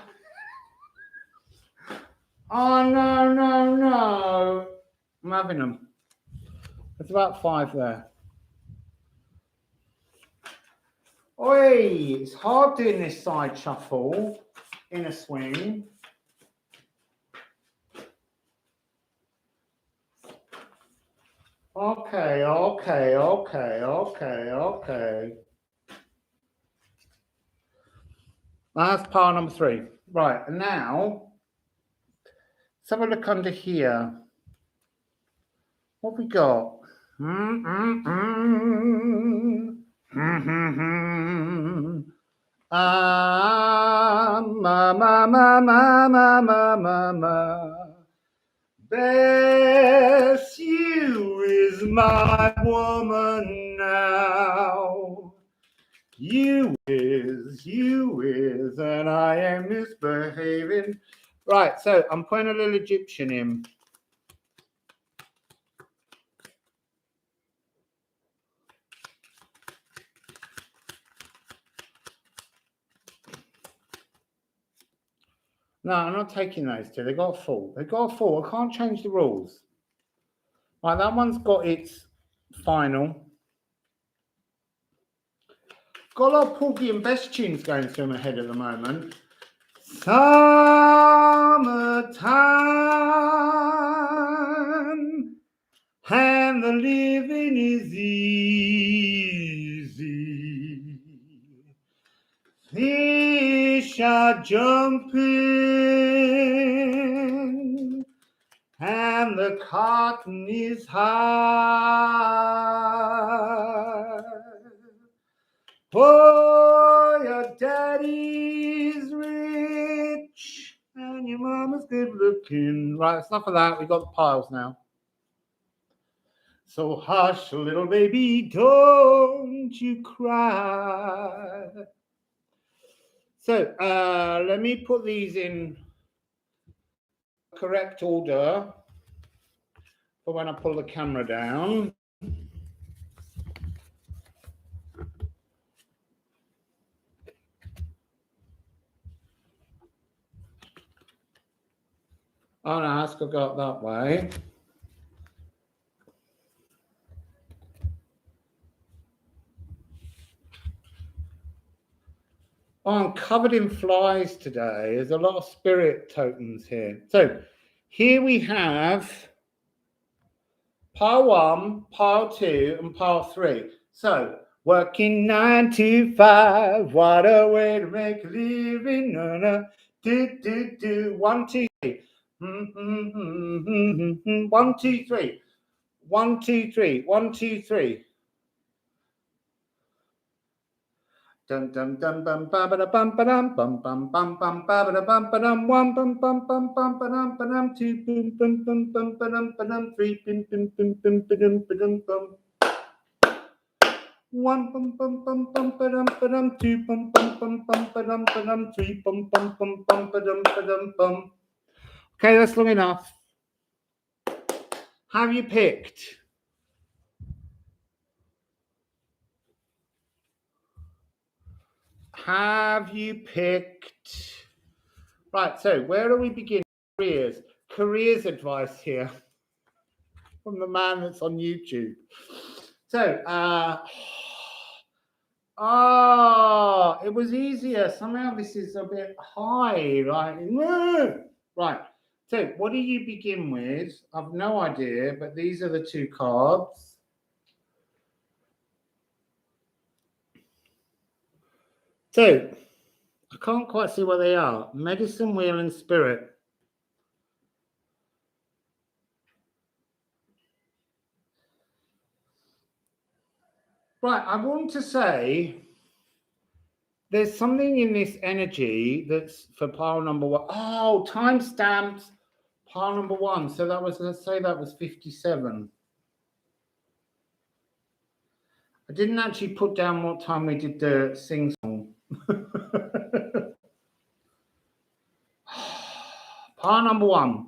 S1: no. I'm having them. There's about 5 there. Oi, it's hard doing this side shuffle in a swing. Okay. That's pile number 3. Right, and now let's have a look under here. What have we got? Bess, you is my woman now. You is, and I am misbehaving. Right, so I'm putting a little Egyptian in. No, I'm not taking those 2. They got a full. I can't change the rules. Right, that one's got its final. Got a lot of Porgy and Bess tunes going through my head at the moment. Summertime, and the living is easy. Fish are jumping, and the cotton is high. Oh, your daddy's rich and your mama's good looking. Right, enough of that. We've got the piles now. So hush, little baby, don't you cry. So let me put these in correct order for when I pull the camera down. Oh no, I still got that way. Oh, I'm covered in flies today. There's a lot of spirit tokens here. So here we have pile 1, pile 2, and pile 3. So working 9 to 5, what a way to make a living. Do, do, do. 1, 2, 3. 1, 2, 3. 1, 2, 3. 1, 2, 3. Dum dum dum bum ba ba da bum ba dum bum bum bum bum ba ba da bum ba dum 1 bum bum bum bum ba dum 2 bum bum bum bum ba dum 3 bum bum bum bum ba dum 1 bum bum bum bum ba dum 2 bum bum bum bum ba dum 3 bum bum bum bum ba dum. Okay, that's long enough. Have you picked? Have you picked? Right, so where do we begin? Careers advice here from the man that's on YouTube. So, it was easier. Somehow this is a bit high, right? Right. So, what do you begin with? I've no idea, but these are the 2 cards. So, I can't quite see what they are. Medicine, Wheel, and Spirit. Right, I want to say there's something in this energy that's for pile number 1. Oh, timestamps, pile number 1. So that was, let's say that was 57. I didn't actually put down what time we did the sing song. Pile number 1.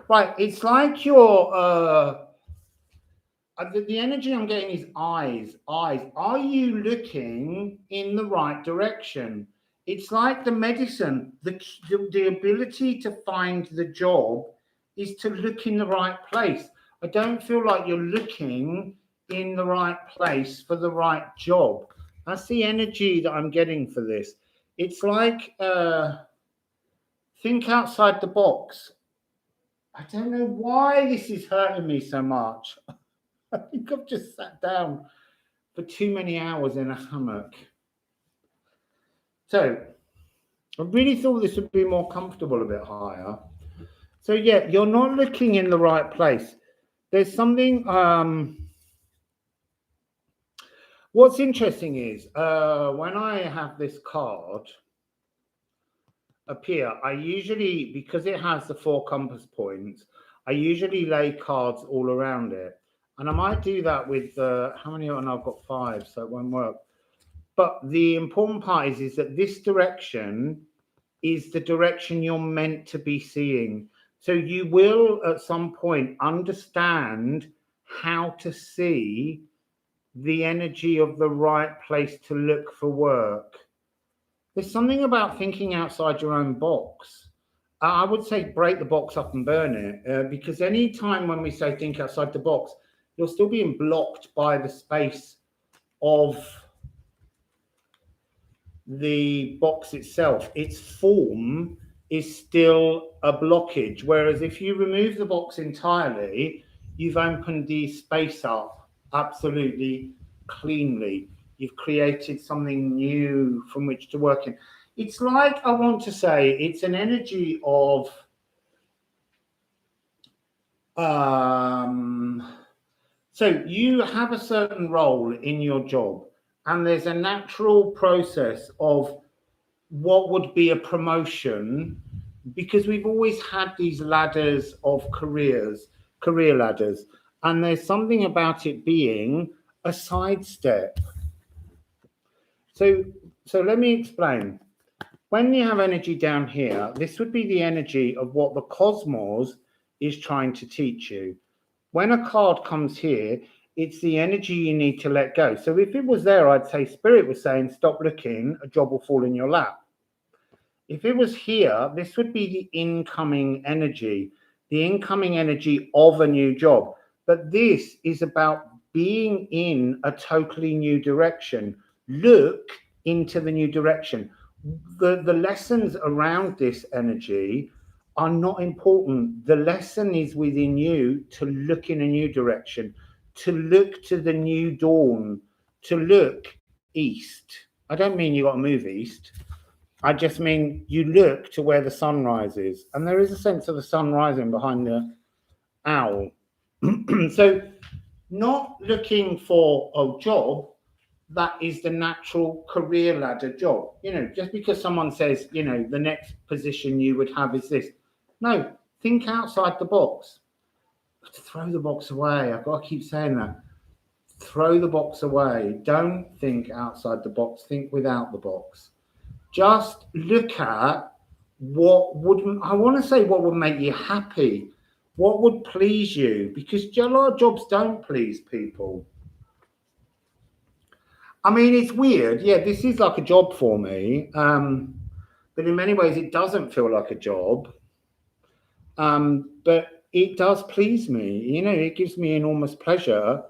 S1: Right, it's like your the energy I'm getting is eyes. Are you looking in the right direction? It's like the medicine, the ability to find the job is to look in the right place. I don't feel like you're looking in the right place for the right job. That's the energy that I'm getting for this. It's like think outside the box. I don't know why this is hurting me so much. I think I've just sat down for too many hours in a hammock. So I really thought this would be more comfortable, a bit higher. So yeah, you're not looking in the right place. There's something, what's interesting is when I have this card appear, I usually, because it has the 4 compass points, I usually lay cards all around it. And I might do that with, how many? And I've got 5, so it won't work. But the important part is that this direction is the direction you're meant to be seeing. So you will at some point understand how to see the energy of the right place to look for work. There's something about thinking outside your own box. I would say break the box up and burn it, because any time when we say think outside the box, you're still being blocked by the space of the box itself. Its form is still a blockage, whereas if you remove the box entirely, you've opened the space up absolutely cleanly. You've created something new from which to work in. It's like, I want to say, it's an energy of so you have a certain role in your job, and there's a natural process of what would be a promotion, because we've always had these ladders of career ladders, and there's something about it being a sidestep. So let me explain. When you have energy down here, this would be the energy of what the cosmos is trying to teach you. When a card comes here, it's the energy you need to let go. So if it was there, I'd say Spirit was saying, stop looking, a job will fall in your lap. If it was here, this would be the incoming energy of a new job. But this is about being in a totally new direction. Look into the new direction. The lessons around this energy are not important. The lesson is within you to look in a new direction, to look to the new dawn, to look east. I don't mean you got to move east. I just mean you look to where the sun rises, and there is a sense of the sun rising behind the owl. So not looking for a job that is the natural career ladder job. You know, just because someone says, you know, the next position you would have is this. No, think outside the box. Throw the box away. I've got to keep saying that. Throw the box away. Don't think outside the box. Think without the box. Just look at what would make you happy, what would please you, because a lot of jobs don't please people. I mean, it's weird. Yeah, this is like a job for me, but in many ways it doesn't feel like a job, but it does please me. You know, it gives me enormous pleasure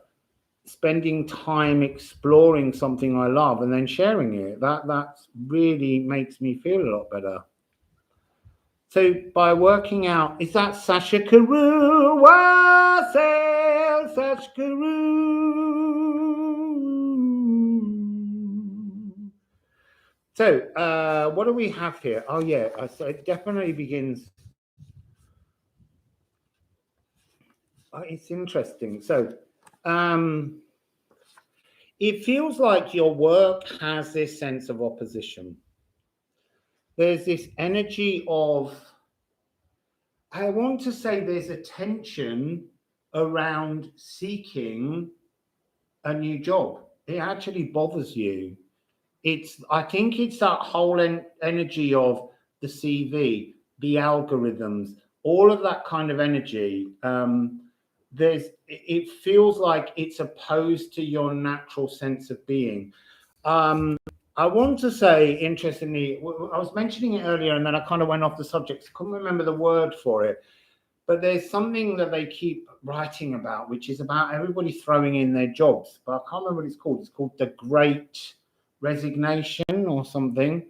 S1: spending time exploring something I love and then sharing it. That really makes me feel a lot better. So by working out, is that Sasha Carew? Wassail, Sasha Carew. So what do we have here? Oh yeah, so it definitely begins. Oh, it's interesting. So it feels like your work has this sense of opposition. There's this energy of, I want to say there's a tension around seeking a new job. It actually bothers you. I think it's that whole energy of the CV, the algorithms, all of that kind of energy. It feels like it's opposed to your natural sense of being. I want to say, interestingly, I was mentioning it earlier and then I kind of went off the subject. I couldn't remember the word for it, but there's something that they keep writing about, which is about everybody throwing in their jobs, but I can't remember what it's called. It's called the Great Resignation or something.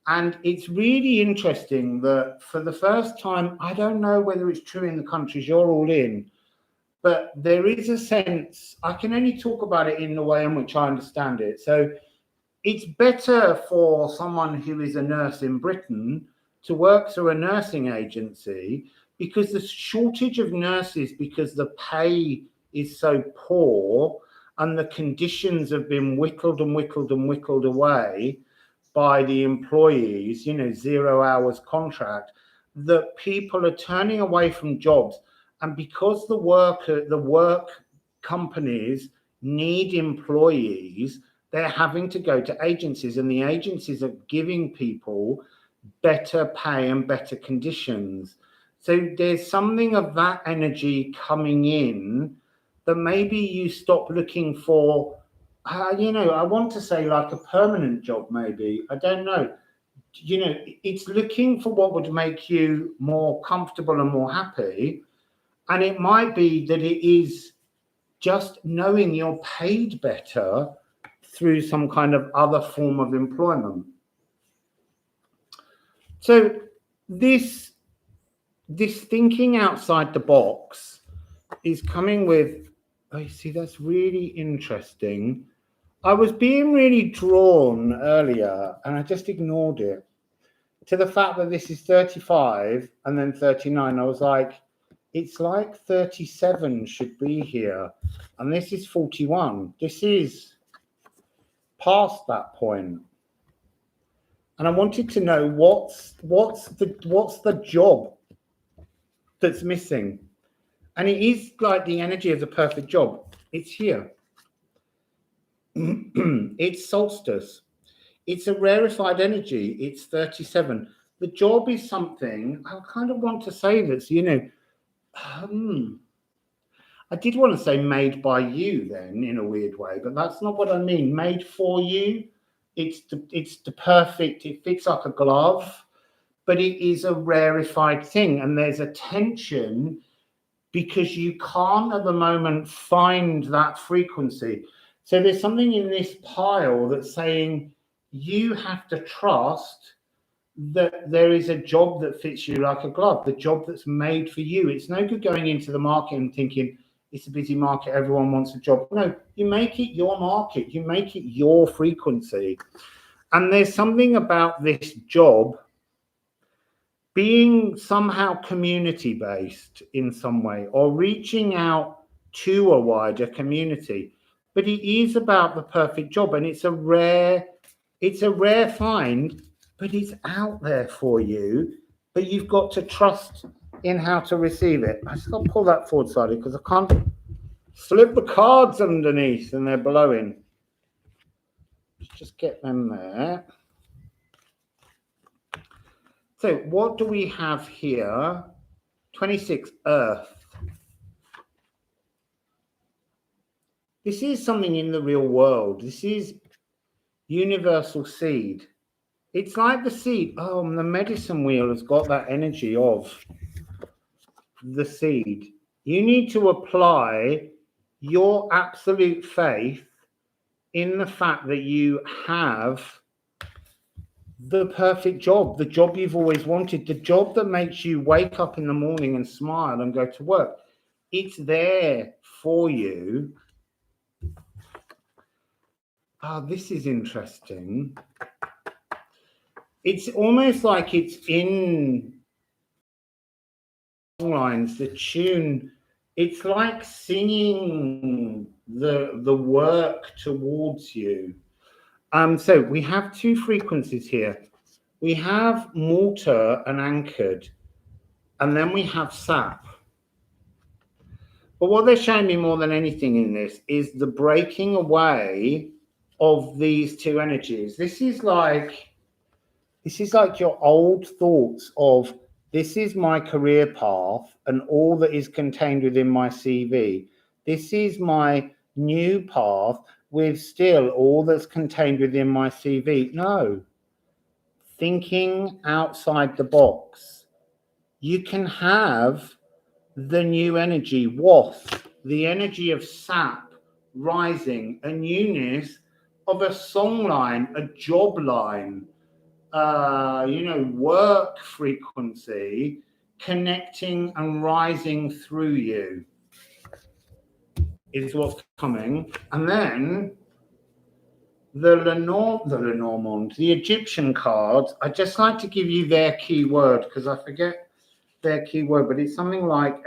S1: And it's really interesting that for the first time, I don't know whether it's true in the countries you're all in, but there is a sense, I can only talk about it in the way in which I understand it. So it's better for someone who is a nurse in Britain to work through a nursing agency, because the shortage of nurses, because the pay is so poor and the conditions have been whittled and whittled and whittled away by the employees, you know, 0 hours contract, that people are turning away from jobs. And because the work companies need employees, they're having to go to agencies, and the agencies are giving people better pay and better conditions. So there's something of that energy coming in that maybe you stop looking for, you know, I want to say like a permanent job, maybe. I don't know. You know, it's looking for what would make you more comfortable and more happy. And it might be that it is just knowing you're paid better through some kind of other form of employment. So this thinking outside the box is coming with, oh, see, that's really interesting. I was being really drawn earlier and I just ignored it, to the fact that this is 35 and then 39. I was like, it's like 37 should be here. And this is 41. This is past that point. And I wanted to know what's the job that's missing. And it is like the energy of the perfect job. It's here. It's solstice. It's a rarefied energy. It's 37. The job is something I kind of want to say that's, you know, I did want to say made by you then in a weird way, but that's not what I mean. Made for you. It's the perfect, it fits like a glove, but it is a rarefied thing. And there's a tension because you can't at the moment find that frequency. So there's something in this pile that's saying you have to trust that there is a job that fits you like a glove, the job that's made for you. It's no good going into the market and thinking it's a busy market, everyone wants a job. No, you make it your market, you make it your frequency. And there's something about this job being somehow community-based in some way or reaching out to a wider community. But it is about the perfect job, and it's a rare find, but it's out there for you. But you've got to trust in how to receive it. I just got to pull that forward slightly because I can't slip the cards underneath and they're blowing. Just get them there. So what do we have here? 26, Earth. This is something in the real world. This is universal seed. It's like the seed. Oh, the medicine wheel has got that energy of the seed. You need to apply your absolute faith in the fact that you have the perfect job, the job you've always wanted, the job that makes you wake up in the morning and smile and go to work. It's there for you. Oh, this is interesting. It's almost like it's in lines, the tune. It's like singing the work towards you. So we have two frequencies here. We have mortar and anchored, and then we have sap. But what they're showing me more than anything in this is the breaking away of these two energies. This is like your old thoughts of this is my career path and all that is contained within my CV. This is my new path with still all that's contained within my CV. No. Thinking outside the box. You can have the new energy, wasp, the energy of sap rising, a newness of a song line, a job line, work frequency connecting and rising through you is what's coming. And then the Lenormand, the Egyptian cards, I just like to give you their key word because I forget their key word, but it's something like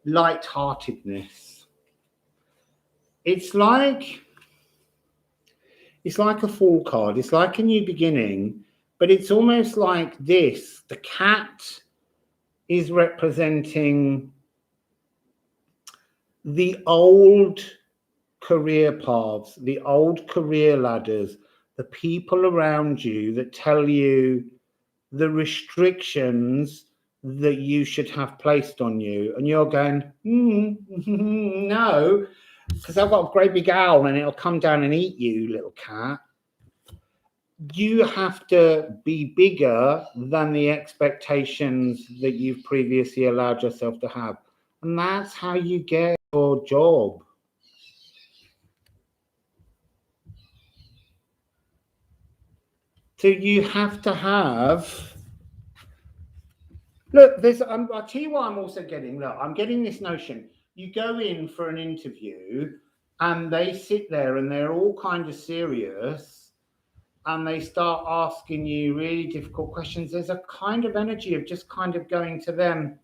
S1: lightheartedness. It's like a fall card. It's like a new beginning, but it's almost like this. The cat is representing the old career paths, the old career ladders, the people around you that tell you the restrictions that you should have placed on you. And you're going, no, because I've got a great big owl and it'll come down and eat you, little cat. You have to be bigger than the expectations that you've previously allowed yourself to have. And that's how you get your job. So you have to have... Look, I'll tell you what I'm also getting. Look, I'm getting this notion. You go in for an interview and they sit there and they're all kind of serious and they start asking you really difficult questions. There's a kind of energy of just kind of going to them,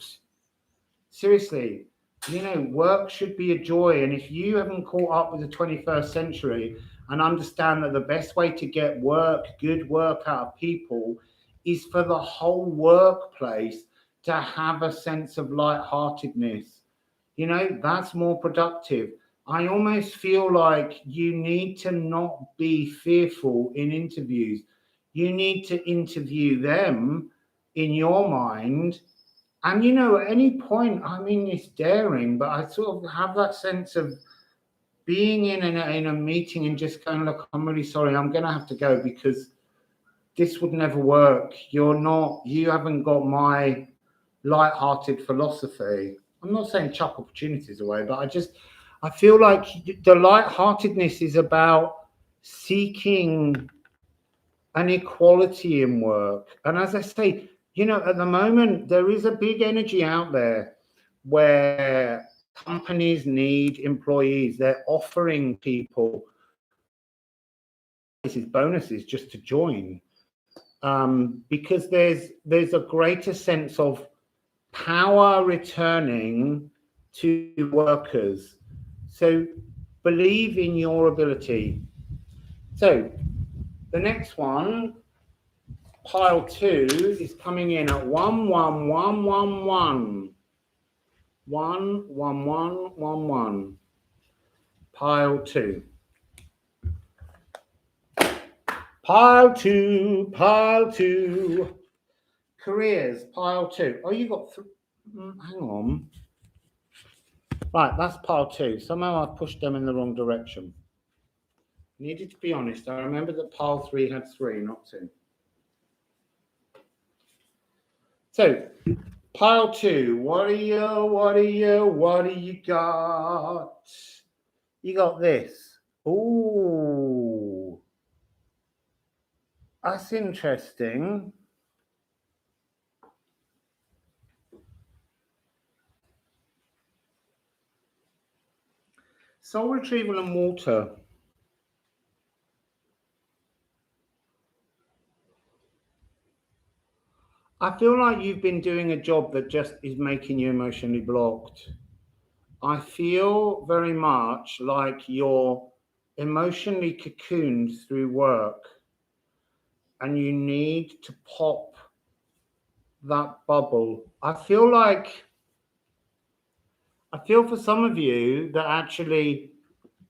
S1: seriously, You know, work should be a joy. And if you haven't caught up with the 21st century and understand that the best way to get work, good work out of people is for the whole workplace to have a sense of lightheartedness, you know, that's more productive. I almost feel like you need to not be fearful in interviews. You need to interview them in your mind. And, you know, at any point, I mean, it's daring, but I sort of have that sense of being in a meeting and just going, look, I'm really sorry, I'm going to have to go because this would never work. You haven't got my light-hearted philosophy. I'm not saying chuck opportunities away, but I feel like the light-heartedness is about seeking an equality in work. And as I say, you know, at the moment, there is a big energy out there where companies need employees. They're offering people bonuses just to join, because there's a greater sense of power returning to workers. So believe in your ability. So the next one, pile 2, is coming in at 11111. 11111. Pile 2. Pile 2, pile 2. Careers, pile 2. Oh, you got hang on. Right, that's pile 2. Somehow I pushed them in the wrong direction. Needed to be honest. I remember that pile 3 had 3, not 2. So, pile 2. What do you got? You got this. Ooh. That's interesting. Soul retrieval and water. I feel like you've been doing a job that just is making you emotionally blocked. I feel very much like you're emotionally cocooned through work and you need to pop that bubble. I feel for some of you that actually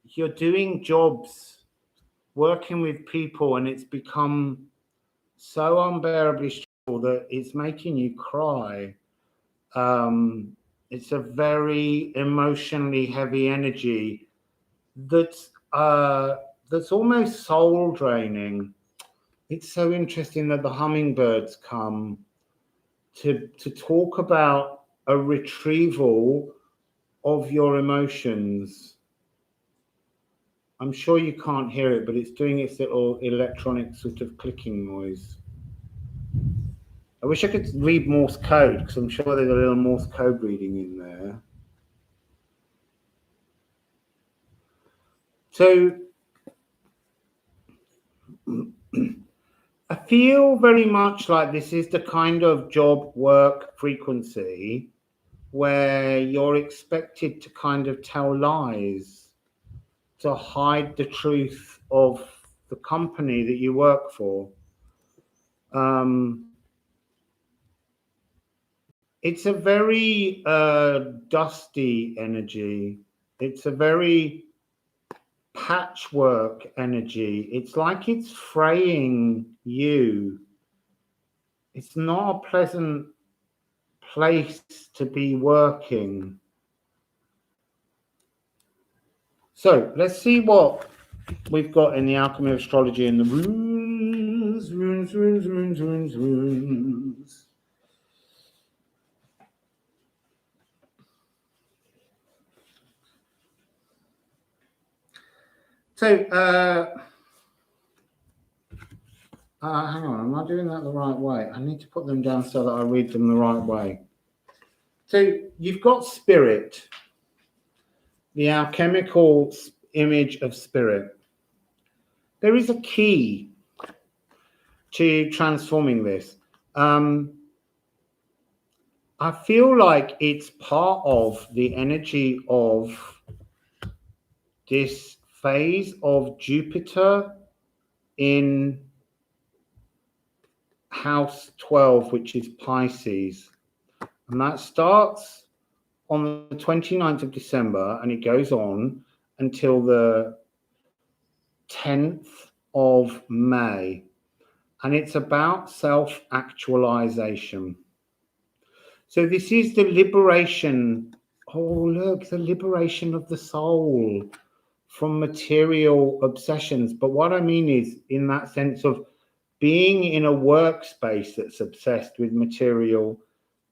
S1: you're doing jobs, working with people, and it's become so unbearably stressful that it's making you cry. It's a very emotionally heavy energy that's almost soul draining. It's so interesting that the hummingbirds come to talk about a retrieval of your emotions. I'm sure you can't hear it, but it's doing its little electronic sort of clicking noise. I wish I could read Morse code, because I'm sure there's a little Morse code reading in there. So I feel very much like this is the kind of job work frequency where you're expected to kind of tell lies, to hide the truth of the company that you work for. It's a very dusty energy. It's a very patchwork energy. It's like it's fraying you. It's not a pleasant place to be working. So let's see what we've got in the Alchemy of Astrology in the runes. So, hang on, am I doing that the right way? I need to put them down so that I read them the right way. So, you've got spirit, the alchemical image of spirit. There is a key to transforming this. I feel like it's part of the energy of this phase of Jupiter in house 12, which is Pisces. And that starts on the 29th of December and it goes on until the 10th of May. And it's about self-actualization. So this is the liberation. Oh, look, the liberation of the soul from material obsessions. But what I mean is in that sense of being in a workspace that's obsessed with material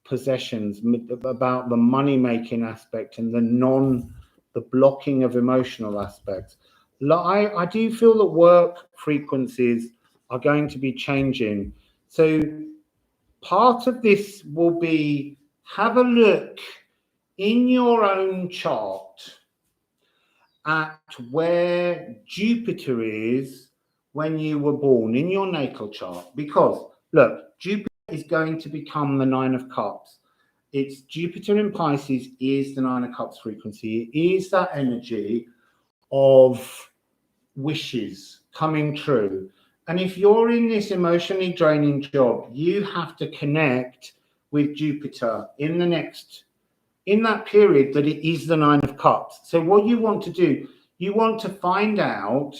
S1: possessions, about the money-making aspect and the blocking of emotional aspects. I do feel that work frequencies are going to be changing. So part of this will be, have a look in your own chart at where Jupiter is when you were born in your natal chart. Because, look, Jupiter is going to become the Nine of Cups. It's Jupiter in Pisces is the Nine of Cups frequency. It is that energy of wishes coming true. And if you're in this emotionally draining job, you have to connect with Jupiter in that period that it is the Nine of Cups. So what you want to do, you want to find out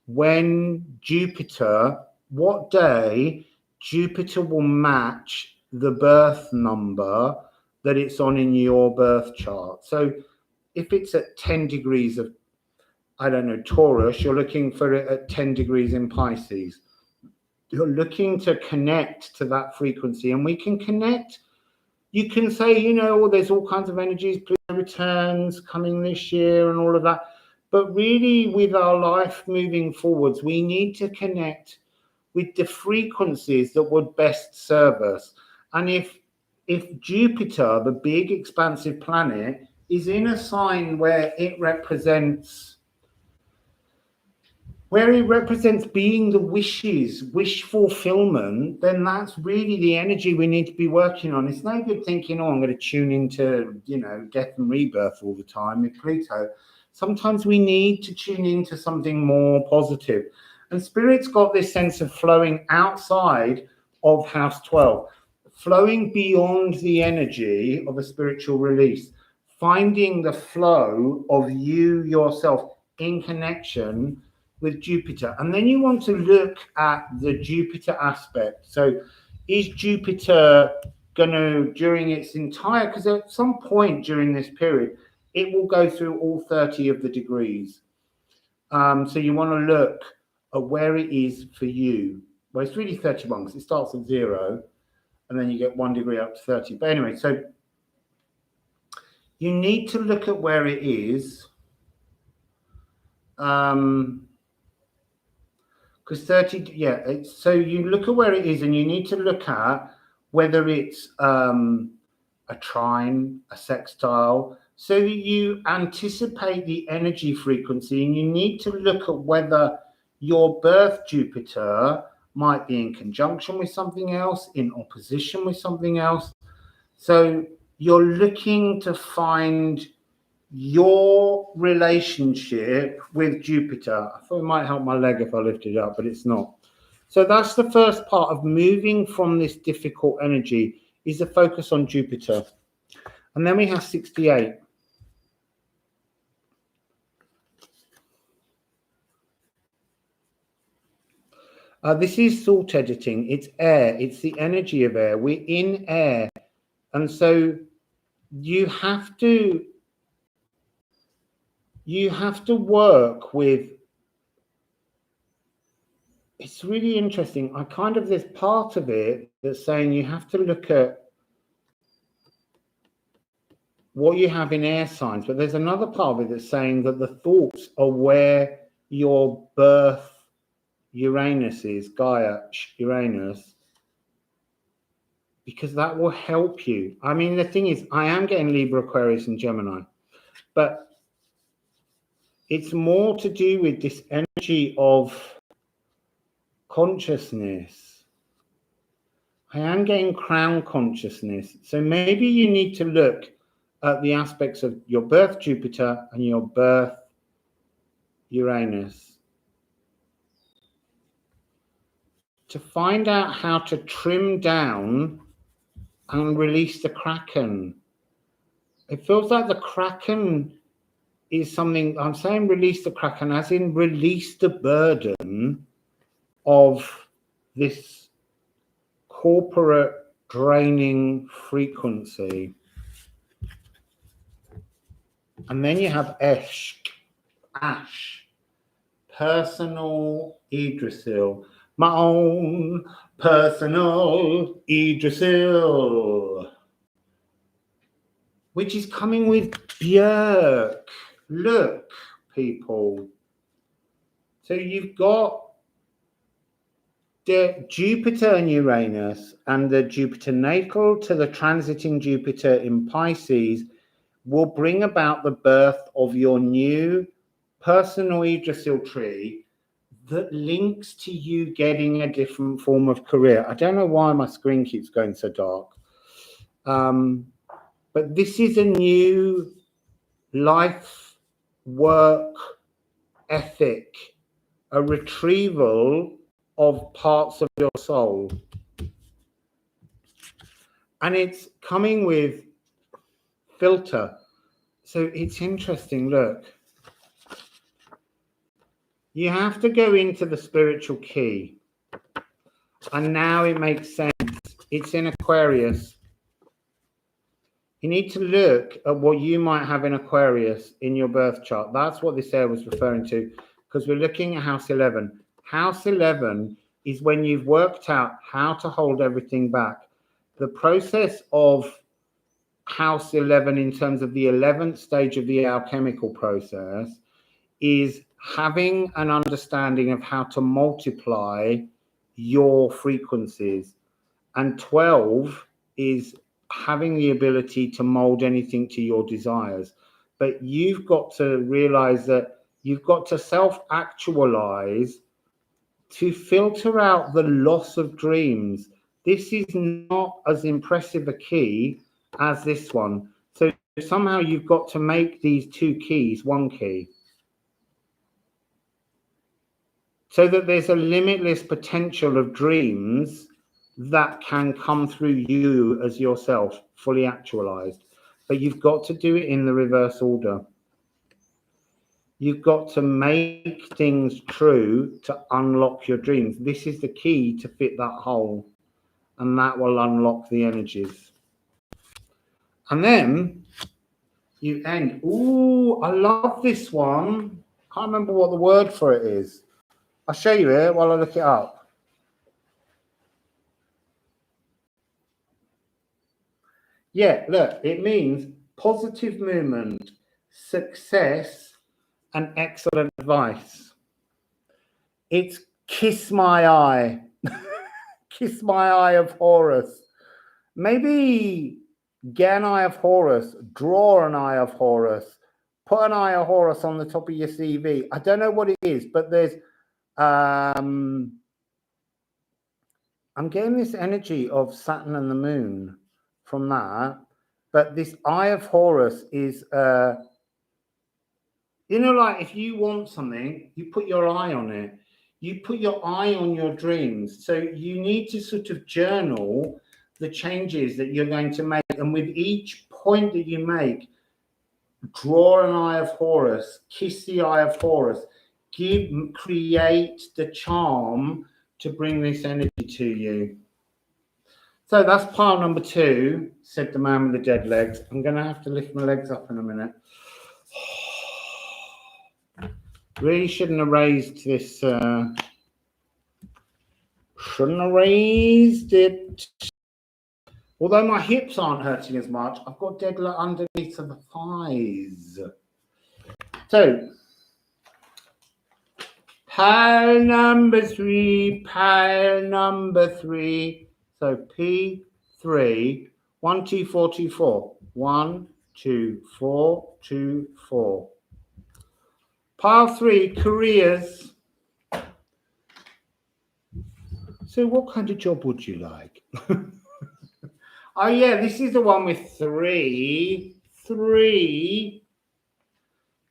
S1: when Jupiter, what day Jupiter will match the birth number that it's on in your birth chart. So if it's at 10 degrees of, I don't know, Taurus, you're looking for it at 10 degrees in Pisces. You're looking to connect to that frequency, and we can connect. You can say, you know, there's all kinds of energies, Pluto returns coming this year and all of that. But really, with our life moving forwards, we need to connect with the frequencies that would best serve us. And if Jupiter, the big expansive planet, is in a sign where it represents being the wish fulfillment, then that's really the energy we need to be working on. It's no good thinking, oh, I'm going to tune into, you know, death and rebirth all the time with Pluto. Sometimes we need to tune into something more positive. And Spirit's got this sense of flowing outside of House 12, flowing beyond the energy of a spiritual release, finding the flow of you yourself in connection with Jupiter. And then you want to look at the Jupiter aspect. So is Jupiter going to, during its entire, because at some point during this period, it will go through all 30 of the degrees. So you want to look at where it is for you. Well, it's really 31 because it starts at 0 and then you get 1 degree up to 30. But anyway, so you need to look at where it is. Because 30, yeah, so you look at where it is and you need to look at whether it's a trine, a sextile, so that you anticipate the energy frequency, and you need to look at whether your birth Jupiter might be in conjunction with something else, in opposition with something else. So you're looking to find your relationship with Jupiter. I thought it might help my leg if I lifted it up, but it's not. So that's the first part of moving from this difficult energy, is a focus on Jupiter. And then we have 68. This is thought editing. It's air. It's the energy of air. We're in air. And so you have to work with, it's really interesting. There's part of it that's saying you have to look at what you have in air signs, but there's another part of it that's saying that the thoughts are where your birth Uranus is, Gaia, Uranus, because that will help you. I mean, the thing is, I am getting Libra, Aquarius, and Gemini, but it's more to do with this energy of consciousness. I am getting crown consciousness. So maybe you need to look at the aspects of your birth Jupiter and your birth Uranus to find out how to trim down and release the Kraken. It feels like the Kraken is something, I'm saying release the Kraken as in release the burden of this corporate draining frequency. And then you have Ash, personal Yggdrasil, my own personal Yggdrasil, which is coming with Björk. Look, people. So you've got the Jupiter and Uranus, and the Jupiter natal to the transiting Jupiter in Pisces will bring about the birth of your new personal Yggdrasil tree that links to you getting a different form of career. I don't know why my screen keeps going so dark. But this is a new life, work, ethic, a retrieval of parts of your soul. And it's coming with filter. So it's interesting, look. You have to go into the spiritual key. And now it makes sense. It's in Aquarius. You need to look at what you might have in Aquarius in your birth chart. That's what this air was referring to, because we're looking at house 11. House 11 is when you've worked out how to hold everything back. The process of house 11 in terms of the 11th stage of the alchemical process is having an understanding of how to multiply your frequencies. And 12 is having the ability to mold anything to your desires. But you've got to realize that you've got to self-actualize to filter out the loss of dreams. This is not as impressive a key as this one. So somehow you've got to make these two keys one key, so that there's a limitless potential of dreams that can come through you as yourself, fully actualized. But you've got to do it in the reverse order. You've got to make things true to unlock your dreams. This is the key to fit that hole, and that will unlock the energies. And then you end. Ooh, I love this one. Can't remember what the word for it is. I'll show you it while I look it up. Yeah, look, it means positive movement, success, and excellent advice. It's kiss my eye. Kiss my eye of Horus. Maybe get an eye of Horus, draw an eye of Horus, put an eye of Horus on the top of your CV. I don't know what it is, but there's I'm getting this energy of Saturn and the moon from that, but this eye of Horus is you know, like if you want something, you put your eye on it. You put your eye on your dreams. So you need to sort of journal the changes that you're going to make. And with each point that you make, draw an eye of Horus, kiss the eye of Horus, create the charm to bring this energy to you. So that's pile number 2, said the man with the dead legs. I'm going to have to lift my legs up in a minute. Really shouldn't have raised this. Shouldn't have raised it. Although my hips aren't hurting as much, I've got Della underneath of the thighs. So, pile number 3, pile number 3. So P3, 1, 2, 4, 2, 4. 1, 2, 4, 2, 4. Pile 3, careers. So what kind of job would you like? Oh yeah, this is the one with three.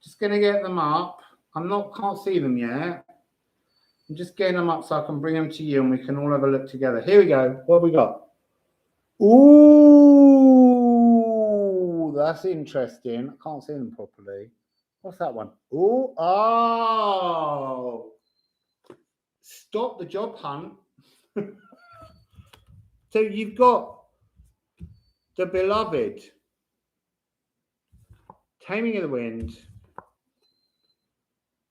S1: Just gonna get them up. Can't see them yet. I'm just getting them up so I can bring them to you and we can all have a look together. Here we go. What have we got? Ooh, that's interesting. I can't see them properly. What's that one? Ooh, oh. Stop the job hunt. So you've got the beloved, Taming of the Wind,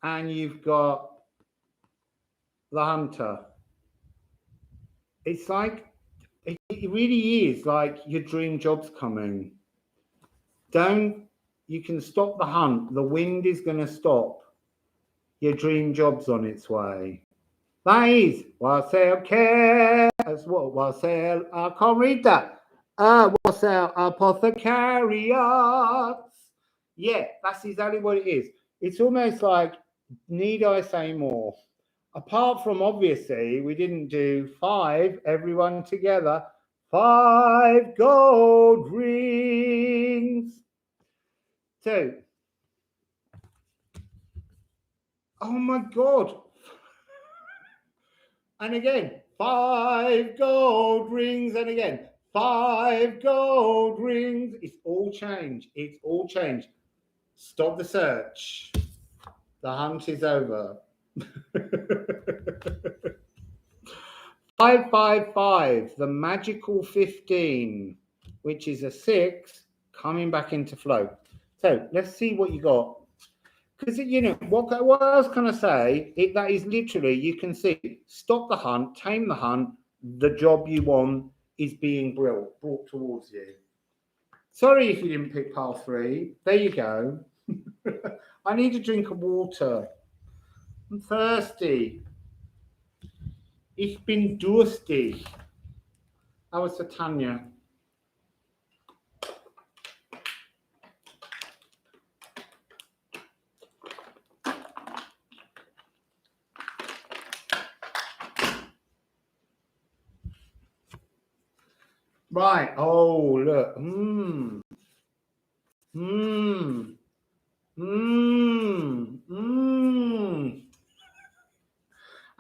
S1: and you've got the hunter. It's like, it really is like your dream job's coming. You can stop the hunt. The wind is going to stop. Your dream job's on its way. That is Wassail care as well. Wassail corrida. Wassail apothecariats. Yeah, that's exactly what it is. It's almost like, need I say more? Apart from, obviously, we didn't do 5, everyone together, 5 gold rings. So, oh my God. And again, 5 gold rings. And again, 5 gold rings. It's all changed. It's all changed. Stop the search. The hunt is over. 555, the magical 15, which is a 6, coming back into flow. So let's see what you got. Because, you know, what else can I say? That is literally, you can see, stop the hunt, tame the hunt, the job you want is being brought towards you. Sorry if you didn't pick pile 3. There you go. I need a drink of water. I'm thirsty. Ich bin durstig. How was Tanya? Right. Oh, look.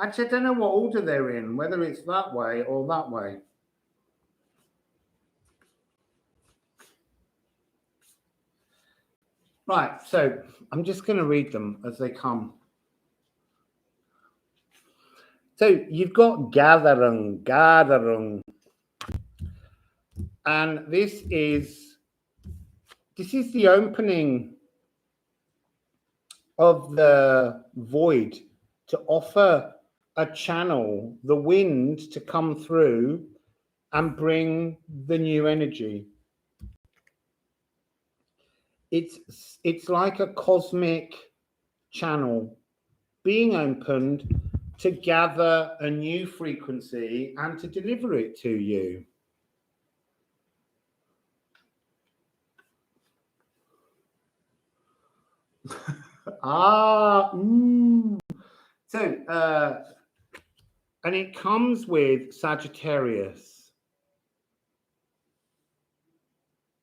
S1: Actually, I don't know what order they're in, whether it's that way or that way. Right, so I'm just going to read them as they come. So you've got gathering. And this is the opening of the void to offer a channel, the wind to come through and bring the new energy. It's like a cosmic channel being opened to gather a new frequency and to deliver it to you. So, and it comes with Sagittarius.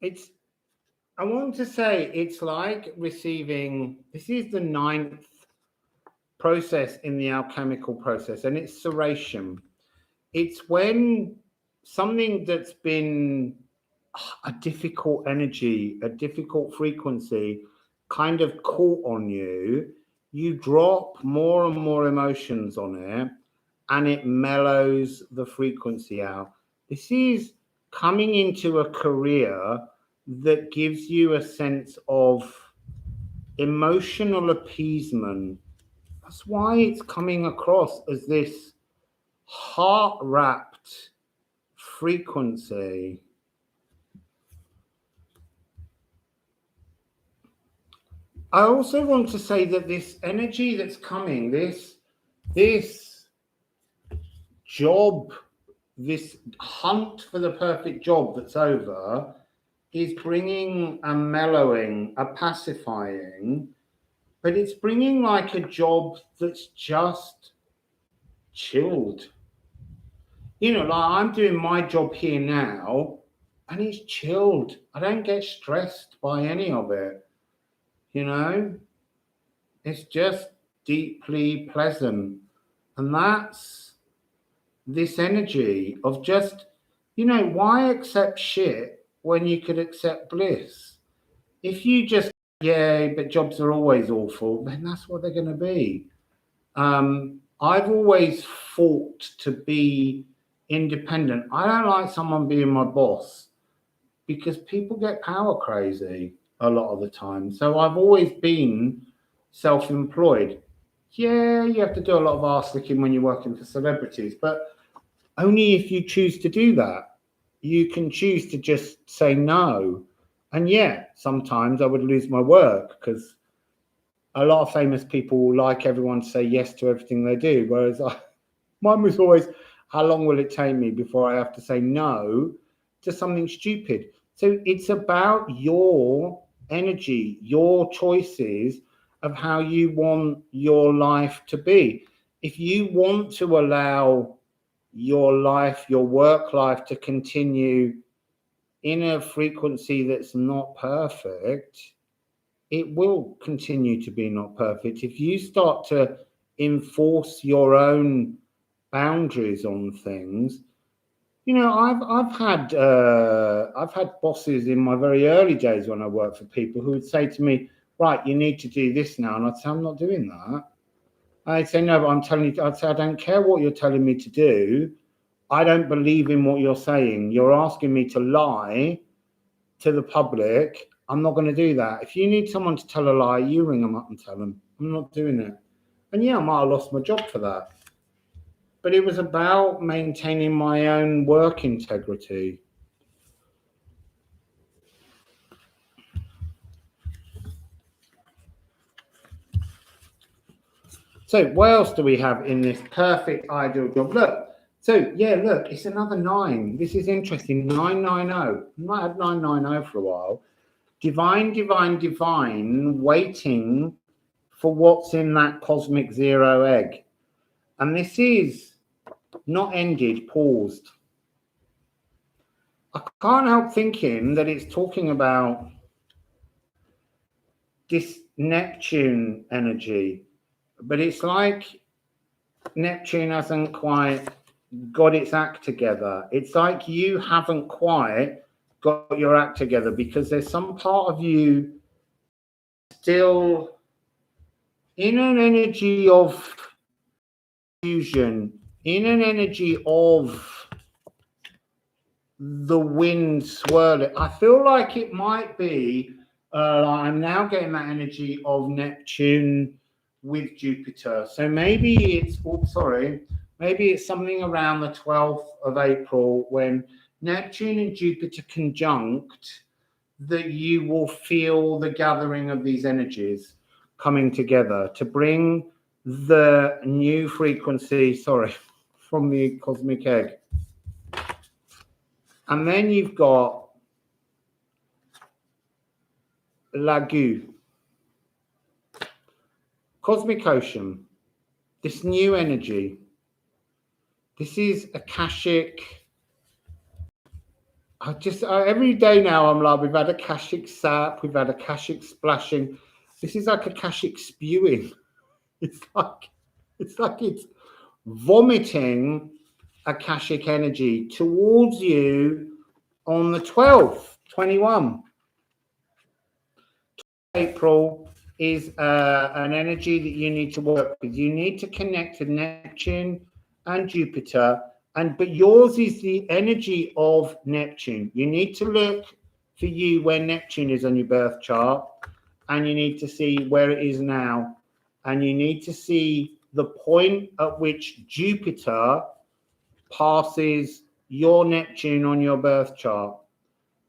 S1: I want to say it's like receiving, this is the 9th process in the alchemical process, and it's serration. It's when something that's been a difficult energy, a difficult frequency kind of caught on you, you drop more and more emotions on it and it mellows the frequency out. This is coming into a career that gives you a sense of emotional appeasement. That's why it's coming across as this heart-wrapped frequency. I also want to say that this energy that's coming, this job, this hunt for the perfect job that's over, is bringing a mellowing, a pacifying, but it's bringing like a job that's just chilled. You know, like I'm doing my job here now, and it's chilled. I don't get stressed by any of it. You know, it's just deeply pleasant. And that's this energy of just, you know, why accept shit when you could accept bliss? If you just, yeah, but jobs are always awful, then that's what they're going to be. I've always fought to be independent. I don't like someone being my boss because people get power crazy a lot of the time. So I've always been self-employed. Yeah, you have to do a lot of arse licking when you're working for celebrities, but only if you choose to do that. You can choose to just say no. And yeah, sometimes I would lose my work because a lot of famous people like everyone to say yes to everything they do. Whereas mine was always, how long will it take me before I have to say no to something stupid? So it's about your energy, your choices of how you want your life to be. If you want to allow your life, your work life to continue in a frequency that's not perfect, it will continue to be not perfect. If you start to enforce your own boundaries on things, you know, I've had bosses in my very early days when I worked for people who would say to me, right, you need to do this now, and I'd say, I'm not doing that. I'd say, no, but I'm telling you, I'd say, I don't care what you're telling me to do. I don't believe in what you're saying. You're asking me to lie to the public. I'm not going to do that. If you need someone to tell a lie, you ring them up and tell them. I'm not doing it. And yeah, I might have lost my job for that. But it was about maintaining my own work integrity. So what else do we have in this perfect ideal job? Look, so yeah, look, it's another 9. This is interesting. 990. I might have 990 for a while. Divine, divine, divine, waiting for what's in that cosmic zero egg. And this is not ended, paused. I can't help thinking that it's talking about this Neptune energy, but it's like Neptune hasn't quite got its act together. It's like you haven't quite got your act together because there's some part of you still in an energy of fusion, in an energy of the wind swirling. I feel like it might be, I'm now getting that energy of Neptune with Jupiter. So maybe it's, maybe it's something around the 12th of April when Neptune and Jupiter conjunct that you will feel the gathering of these energies coming together to bring the new frequency, from the cosmic egg. And then you've got Lagu, cosmic ocean, this new energy. This is Akashic. Every day now I'm like, we've had Akashic sap, we've had Akashic splashing. This is like Akashic spewing. It's like it's vomiting Akashic energy towards you on the 12th, 21. April is an energy that you need to work with. You need to connect to Neptune and Jupiter, but yours is the energy of Neptune. You need to look for you where Neptune is on your birth chart, and you need to see where it is now, and you need to see the point at which Jupiter passes your Neptune on your birth chart,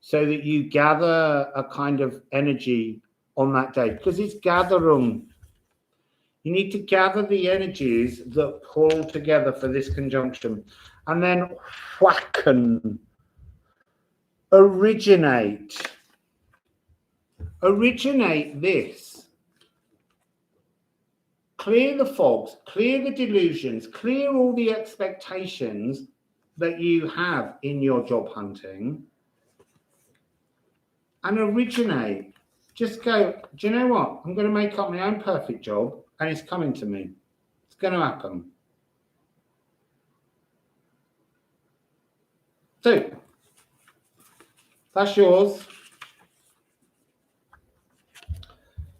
S1: so that you gather a kind of energy on that day, because it's gathering. You need to gather the energies that pull together for this conjunction, and then whacken, originate this. Clear the fogs, clear the delusions, clear all the expectations, that you have in your job hunting and originate. Just go, do you know what? I'm going to make up my own perfect job and it's coming to me. It's going to happen. So, that's yours.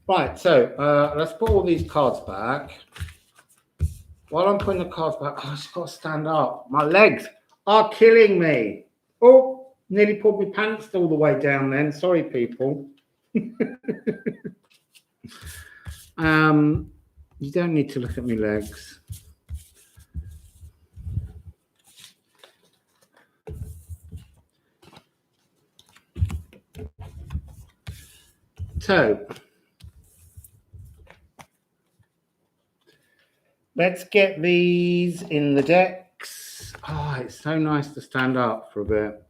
S1: Right, so let's put all these cards back. While I'm putting the cards back, I've just got to stand up. My legs are killing me. Oh, nearly pulled my pants all the way down then. Sorry, people. You don't need to look at my legs. So, let's get these in the decks. Oh, it's so nice to stand up for a bit.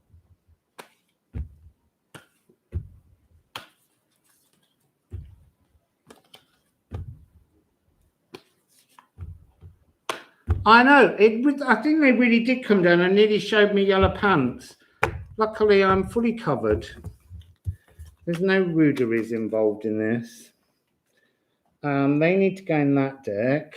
S1: I know, I think they really did come down and nearly showed me yellow pants. Luckily, I'm fully covered. There's no ruderies involved in this. They need to go in that deck.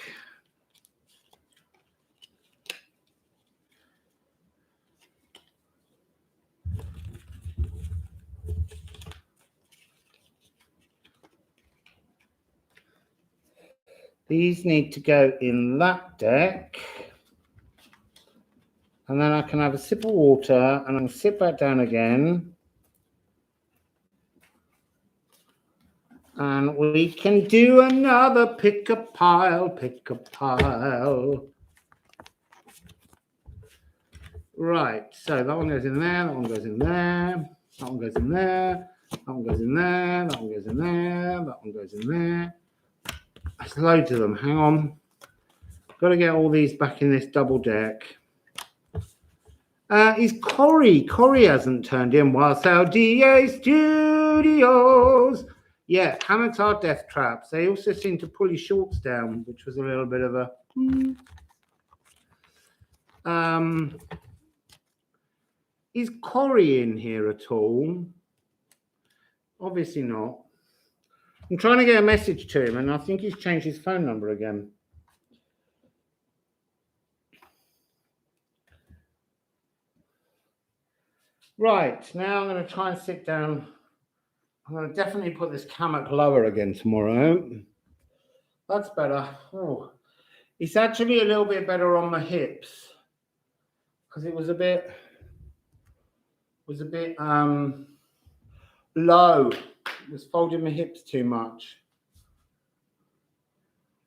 S1: These need to go in that deck. And then I can have a sip of water and I'll sit back down again. And we can do another pick a pile. Right, so that one goes in there, that one goes in there, that one goes in there, that one goes in there, that one goes in there, that one goes in there. There's loads of them, hang on. Got to get all these back in this double deck. Is Corey? Corey hasn't turned in. Wassail DA Studios. Yeah, hammocks are death traps. They also seem to pull your shorts down, which was a little bit of a... Is Corey in here at all? Obviously not. I'm trying to get a message to him, and I think he's changed his phone number again. Right, now I'm going to try and sit down. I'm going to definitely put this hammock lower again tomorrow. That's better. Oh, it's actually a little bit better on my hips because it was a bit low. It was folding my hips too much.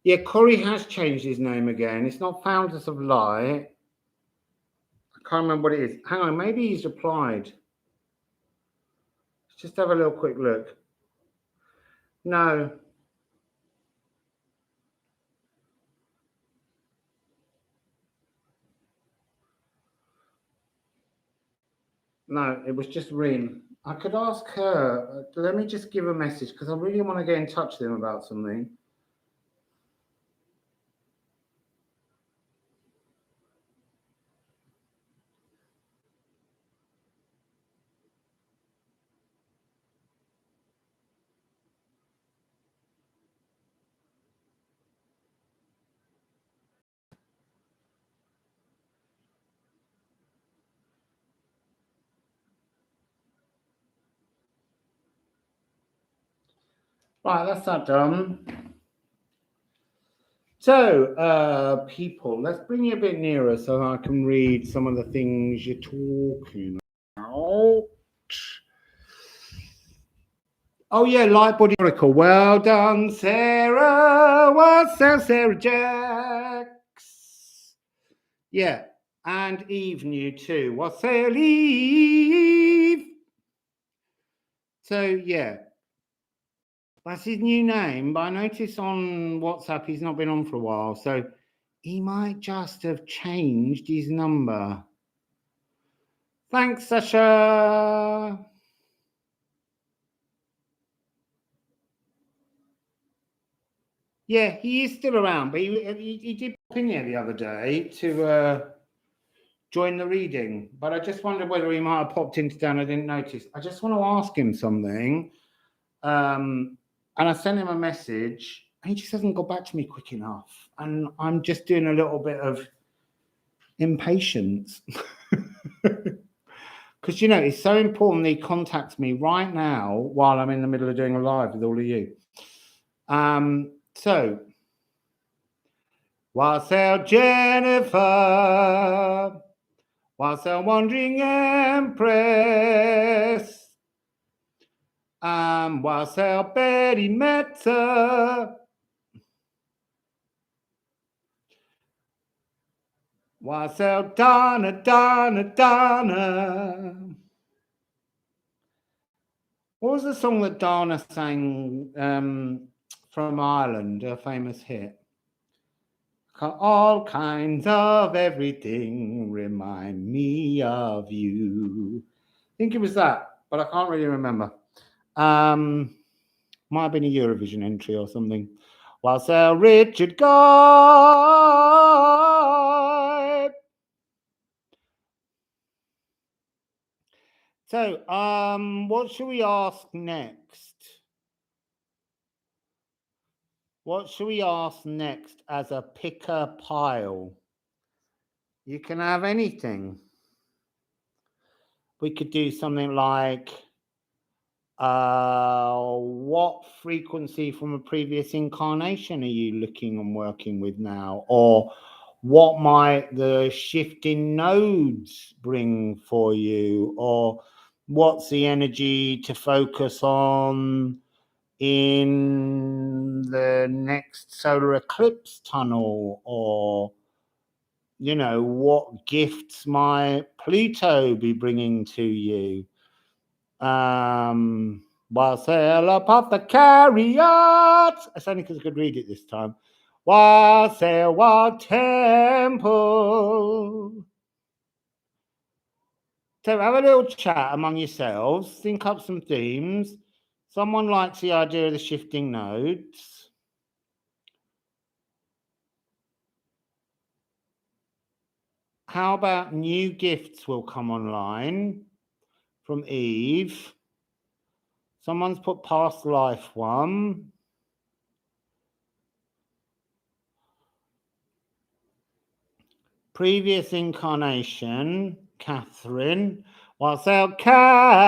S1: Yeah, Corey has changed his name again. It's not Founders of Light. I can't remember what it is. Hang on, maybe he's replied. Let's just have a little quick look. No. No, it was just Rin. I could ask her. Let me just give a message because I really want to get in touch with him about something. Right, that's that done. So, people, let's bring you a bit nearer so I can read some of the things you're talking about. Oh, yeah, Light Body Oracle. Well done, Sarah. Wassail, Sarah Jax. Yeah, and Eve knew too. Wassail, Eve. So, yeah. That's his new name, but I noticed on WhatsApp he's not been on for a while, so he might just have changed his number. Thanks, Sasha. Yeah, he is still around, but he did pop in here the other day join the reading, but I just wondered whether he might have popped into town. I didn't notice. I just want to ask him something. And I sent him a message, and he just hasn't got back to me quick enough. And I'm just doing a little bit of impatience. Because, you know, it's so important that he contacts me right now while I'm in the middle of doing a live with all of you. So, Wassail Jennifer, Wassail Wandering Empress, Wassail Betty Metzer, Wassail Donna. What was the song that Donna sang from Ireland, a famous hit? All kinds of everything remind me of you. I think it was that, but I can't really remember. Might have been a Eurovision entry or something. Wassail Richard Guy. So, what should we ask next? What should we ask next as a picker pile? You can have anything. We could do something like, what frequency from a previous incarnation are you looking and working with now? Or what might the shifting nodes bring for you? Or what's the energy to focus on in the next solar eclipse tunnel? Or, you know, what gifts might Pluto be bringing to you? Wassail Apothecariat. It's only because I could read it this time. Wassail Wild Temple. So have a little chat among yourselves, think up some themes. Someone likes the idea of the shifting nodes. How about new gifts will come online from Eve? Someone's put past life one. Previous incarnation, Catherine. Wassail Catherine.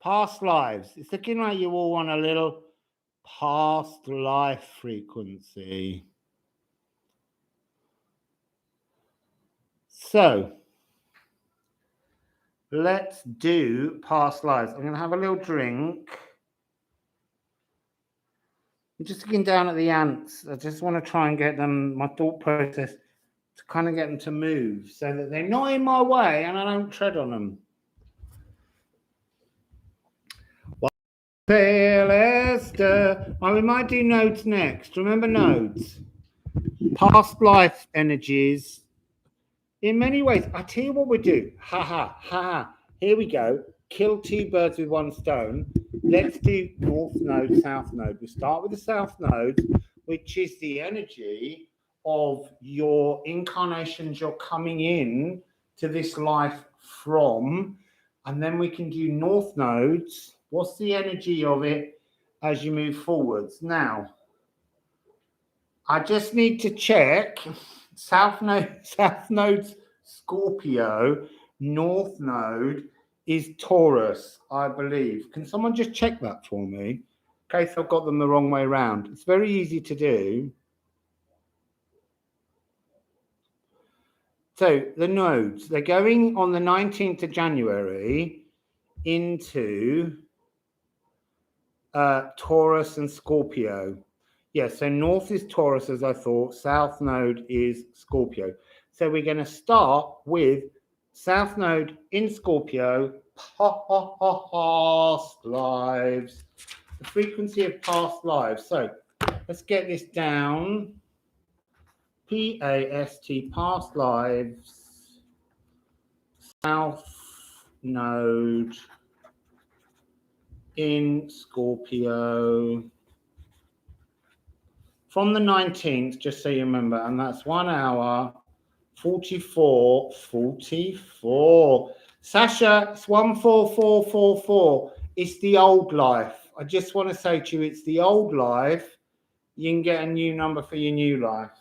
S1: Past lives. It's looking like you all want a little past life frequency. So, let's do past lives. I'm going to have a little drink. I'm just looking down at the ants. I just want to try and get them, my thought process, to kind of get them to move so that they're not in my way and I don't tread on them. Aleister. We might do nodes next. Remember nodes? Past life energies. In many ways, I tell you what we do. Here we go. Kill two birds with one stone. Let's do north node, south node. We start with the south node, which is the energy of your incarnations you're coming in to this life from. And then we can do north nodes. What's the energy of it as you move forwards? Now, I just need to check. South node's Scorpio, north node is Taurus, I believe. Can someone just check that for me in case I've got them the wrong way around? It's very easy to do. So the nodes, they're going on the 19th of January into Taurus and Scorpio. Yeah, so north is Taurus, as I thought. South node is Scorpio. So we're going to start with south node in Scorpio, past lives, the frequency of past lives. So let's get this down. P-A-S-T, past lives, south node in Scorpio. from the 19th, just so you remember, and that's 1 hour 44. Sasha, it's 14444. It's the old life. I just want to say to you, it's the old life. You can get a new number for your new life.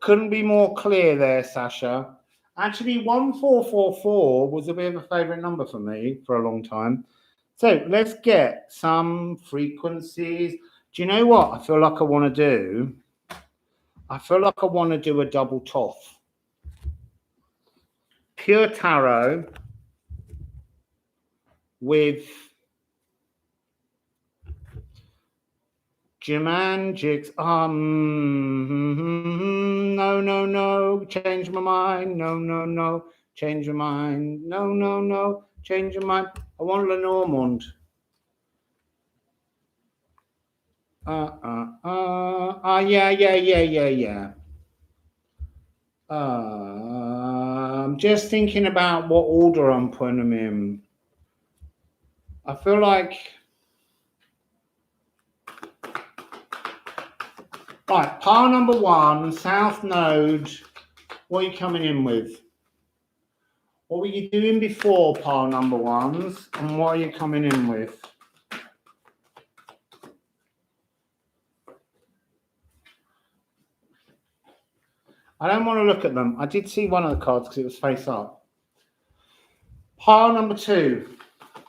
S1: Couldn't be more clear there, Sasha. Actually, 1444 was a bit of a favorite number for me for a long time. So let's get some frequencies. Do you know what I feel like I want to do? I feel like I want to do a double Thoth. Pure tarot with Shaman jigs. No, change my mind. No, change your mind. No, change your mind. I want Lenormand. Yeah. I'm just thinking about what order I'm putting them in. I feel like, right, pile number 1, South Node. What are you coming in with? What were you doing before pile number 1s, and what are you coming in with? I don't want to look at them. I did see one of the cards because it was face up. Pile number 2.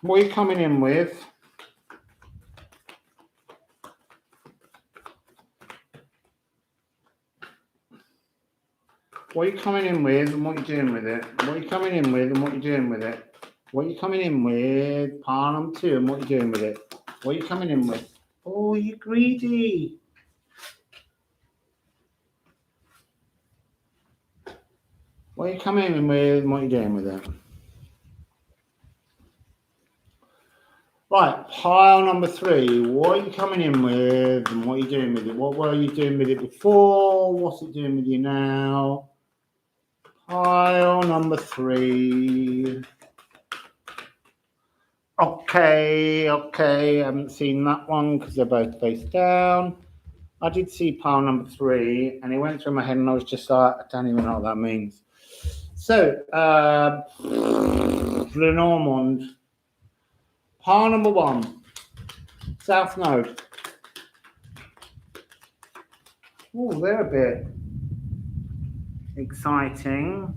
S1: What are you coming in with? What are you coming in with and what are you doing with it? What are you coming in with and what are you doing with it? What are you coming in with? Pile number 2 and what are you doing with it? What are you coming in with? Oh, you greedy. What are you coming in with and what are you doing with it? Right, pile number 3. What are you coming in with and what are you doing with it? What were you doing with it before? What's it doing with you now? Pile number 3. Okay. I haven't seen that one because they're both face down. I did see pile number 3 and it went through my head and I was just like, I don't even know what that means. So, Lenormand. Pile number 1, South Node. Oh, they're a bit exciting.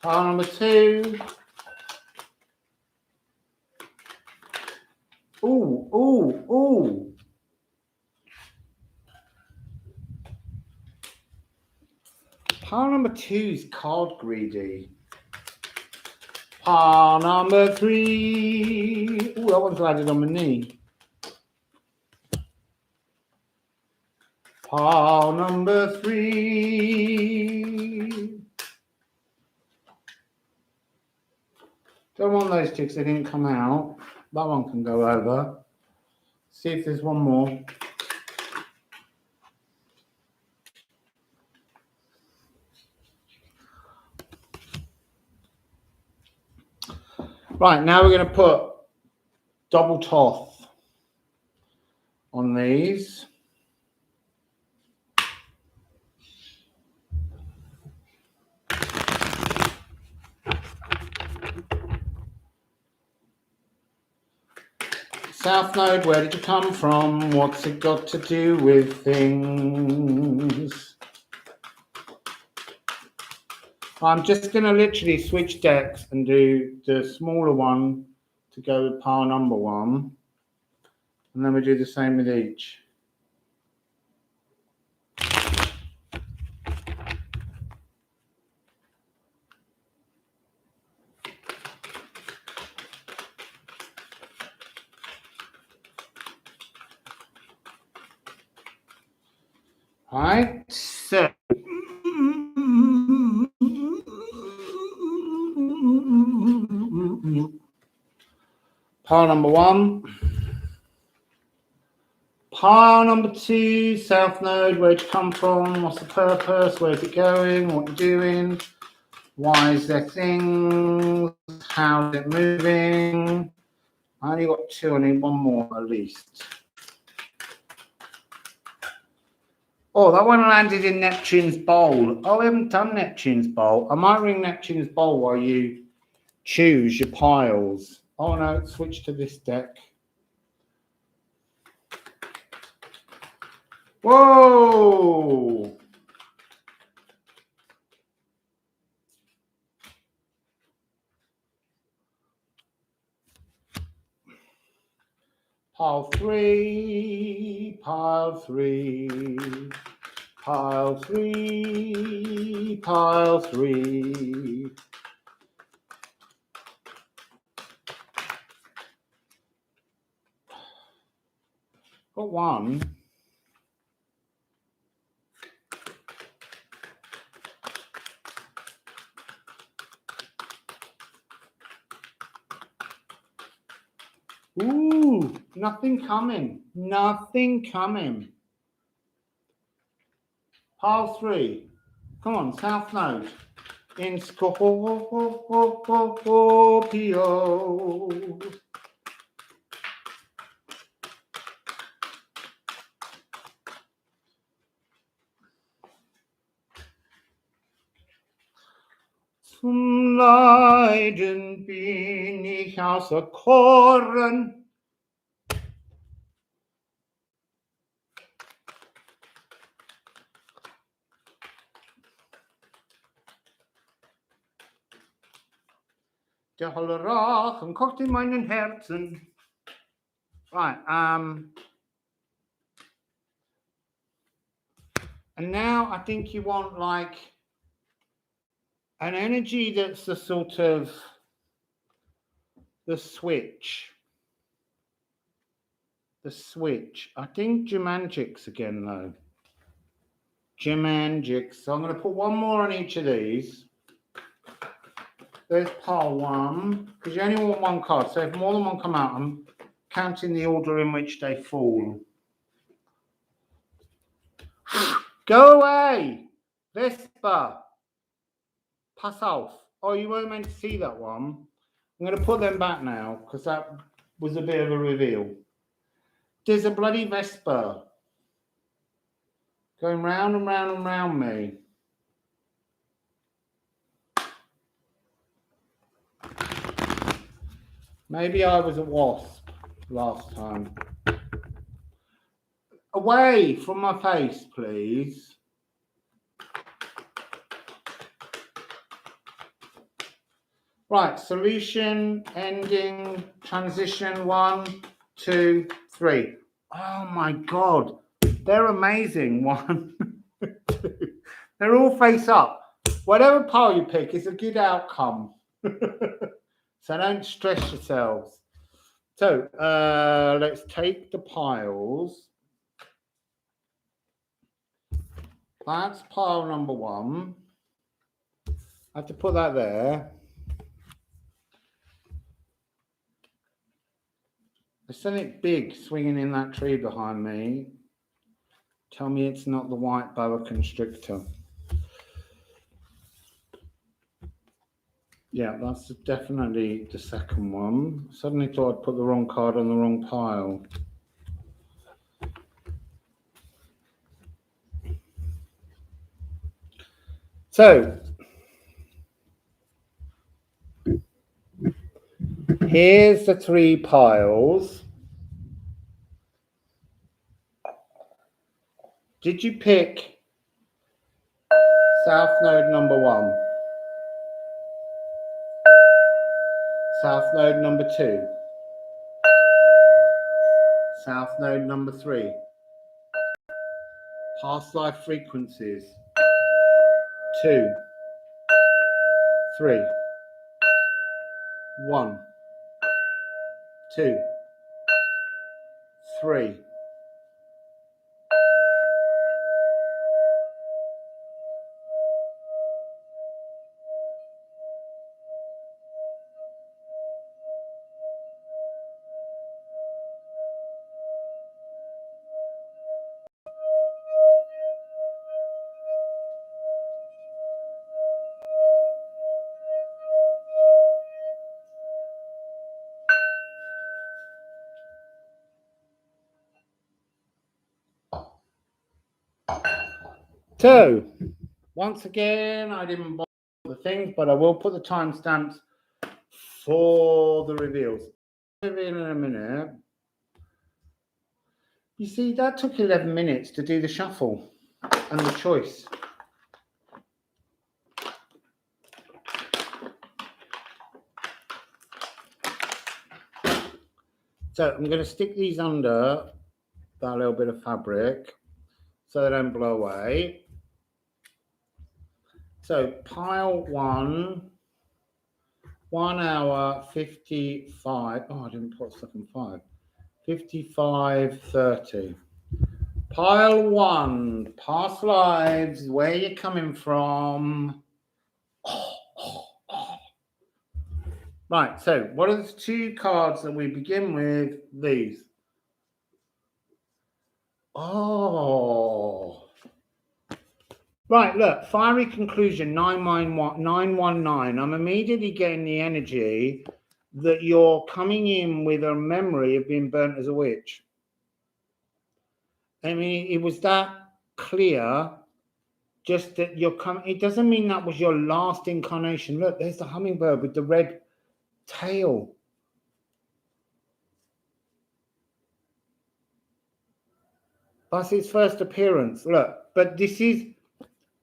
S1: Pile number 2. Ooh. Pile number 2 is card greedy. Pile number 3. Oh, that one's landed on my knee. Pile number 3. Don't want those two because they didn't come out. That one can go over. See if there's one more. Right, now we're going to put double Thoth on these. South Node, where did you come from? What's it got to do with things? I'm just going to literally switch decks and do the smaller one to go with pile number 1. And then we do the same with each. Right, so pile number 1, Pile number 2, South Node, where'd you come from? What's the purpose? Where's it going? What you doing? Why is there things? How's it moving? I only got 2, I need 1 more at least. Oh, that one landed in Neptune's bowl. Oh, we haven't done Neptune's bowl. I might ring Neptune's bowl while you choose your piles. Oh no, switch to this deck. Whoa! Pile 3, pile 3, pile 3, pile 3. Got 1. Ooh, nothing coming. Nothing coming. Pile 3. Come on, South Node. In Scorpio. Zum Leiden bin ich auserkoren. Der holle Rachen kocht in meinen Herzen. Right, and now I think you want like an energy that's the sort of the switch. The switch. I think Jumanjics again though. Jumanjics. So I'm going to put 1 more on each of these. There's pile 1, because you only want 1 card. So if more than 1 come out, I'm counting the order in which they fall. Go away! Vespa! Pass off. Oh, you weren't meant to see that one. I'm going to put them back now, because that was a bit of a reveal. There's a bloody Vespa going round and round and round me. Maybe I was a wasp last time. Away from my face, please. Right, solution, ending, transition, 1, 2, 3. Oh my God, they're amazing. 1, 2. They're all face up. Whatever pile you pick is a good outcome. So don't stress yourselves. So let's take the piles. That's pile number 1. I have to put that there. There's something big swinging in that tree behind me. Tell me it's not the white boa constrictor. Yeah, that's definitely the second one. Suddenly thought I'd put the wrong card on the wrong pile. So, here's the 3 piles. Did you pick South Node number 1? South Node number 2? South Node number 3? Past life frequencies. 2, 3, 1, 2, 3. So, once again, I didn't bother the things, but I will put the timestamps for the reveals. In a minute. You see, that took 11 minutes to do the shuffle and the choice. So I'm going to stick these under that little bit of fabric so they don't blow away. So pile 1 hour 55. Oh, I didn't put stuff in 5. 55:30. Pile 1, past lives, where you're coming from. Right, so what are the 2 cards that we begin with? These. Oh. Right, look, fiery conclusion 919. I'm immediately getting the energy that you're coming in with a memory of being burnt as a witch. I mean, it was that clear, just that you're coming. It doesn't mean that was your last incarnation. Look, there's the hummingbird with the red tail. That's its first appearance. Look, but this is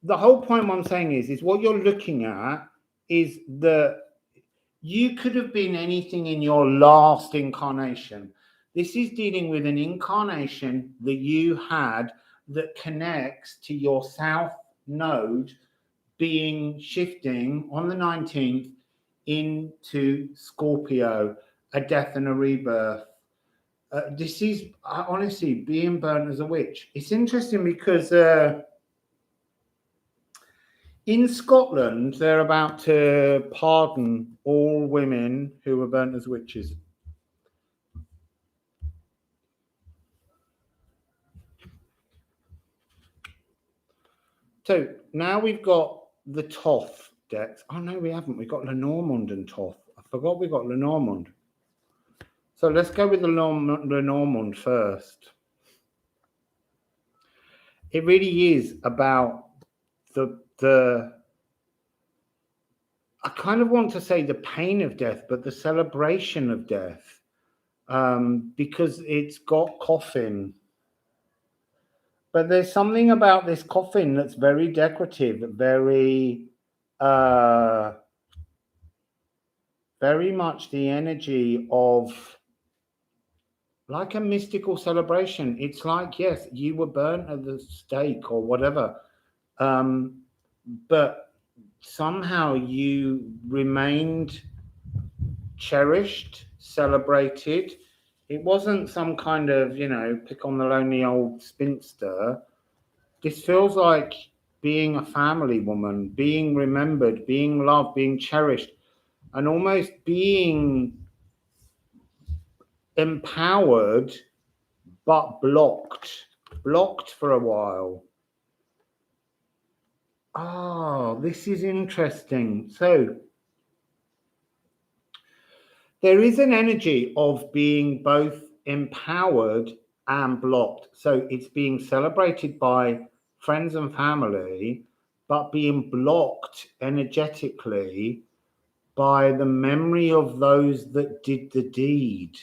S1: the whole point. What I'm saying is what you're looking at is that you could have been anything in your last incarnation. This is dealing with an incarnation that you had that connects to your south node being shifting on the 19th into Scorpio, a death and a rebirth. This is honestly being burnt as a witch. It's interesting because in Scotland, they're about to pardon all women who were burnt as witches. So now we've got the Thoth decks. Oh, no, we haven't. We've got Lenormand and Thoth. I forgot we got Lenormand. So let's go with the Lenormand first. It really is about the I kind of want to say the pain of death, but the celebration of death, because it's got coffin. But there's something about this coffin that's very decorative, very much the energy of like a mystical celebration. It's like, yes, you were burnt at the stake or whatever, but somehow you remained cherished, celebrated. It wasn't some kind of, pick on the lonely old spinster. This feels like being a family woman, being remembered, being loved, being cherished, and almost being empowered, but blocked for a while. Oh, this is interesting. So there is an energy of being both empowered and blocked. So it's being celebrated by friends and family, but being blocked energetically by the memory of those that did the deed.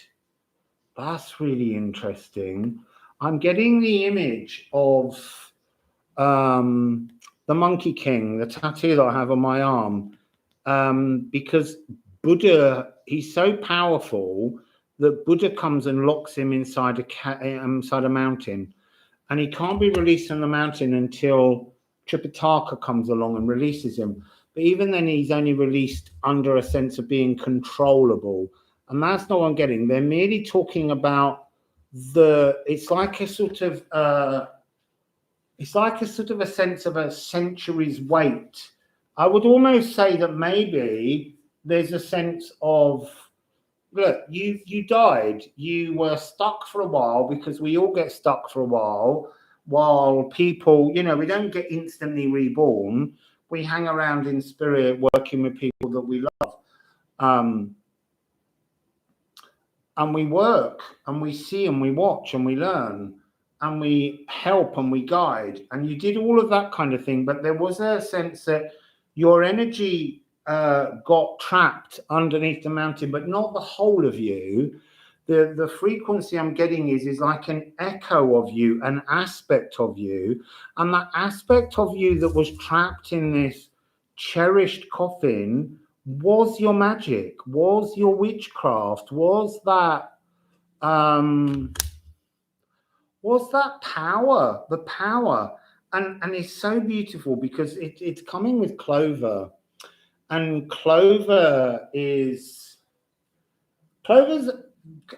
S1: That's really interesting. I'm getting the image of the Monkey King, the tattoo that I have on my arm, because Buddha, he's so powerful that Buddha comes and locks him inside a mountain, and he can't be released from the mountain until Tripitaka comes along and releases him. But even then, he's only released under a sense of being controllable, and that's not what I'm getting. They're merely talking about it's like a sort of a sense of a century's weight. I would almost say that maybe there's a sense of, look, you died. You were stuck for a while, because we all get stuck for a while people, we don't get instantly reborn. We hang around in spirit working with people that we love. And we work and we see and we watch and we learn. and we help and we guide, and you did all of that kind of thing, but there was a sense that your energy got trapped underneath the mountain, but not the whole of you. The frequency I'm getting is like an echo of you, an aspect of you, and that aspect of you that was trapped in this cherished coffin was your magic, was your witchcraft, was that power, the power. And it's so beautiful because it's coming with Clover, and Clover's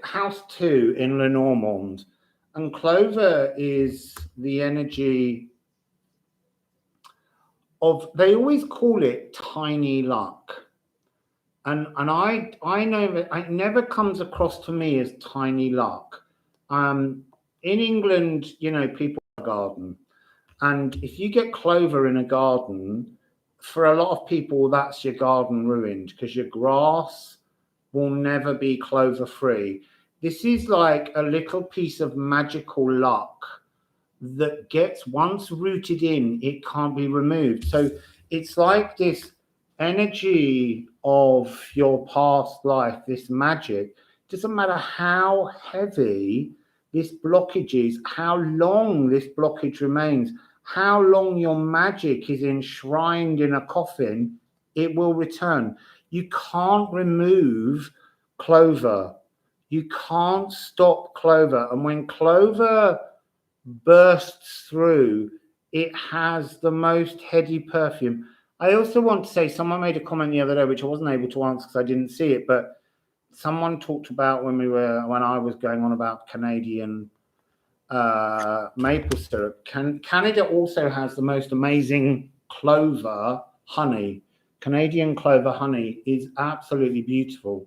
S1: house 2 in Lenormand, and Clover is the energy of, they always call it tiny luck, and I know that it never comes across to me as tiny luck. In England, you know, people have a garden, and if you get clover in a garden, for a lot of people that's your garden ruined, because your grass will never be clover free. This is like a little piece of magical luck that gets, once rooted in, it can't be removed. So it's like this energy of your past life, this magic. Doesn't matter how heavy this blockage is, how long this blockage remains, how long your magic is enshrined in a coffin, it will return. You can't remove Clover. You can't stop Clover. And when Clover bursts through, it has the most heady perfume. I also want to say, someone made a comment the other day, which I wasn't able to answer because I didn't see it, but someone talked about when I was going on about Canadian maple syrup. Canada also has the most amazing clover honey. Canadian clover honey is absolutely beautiful.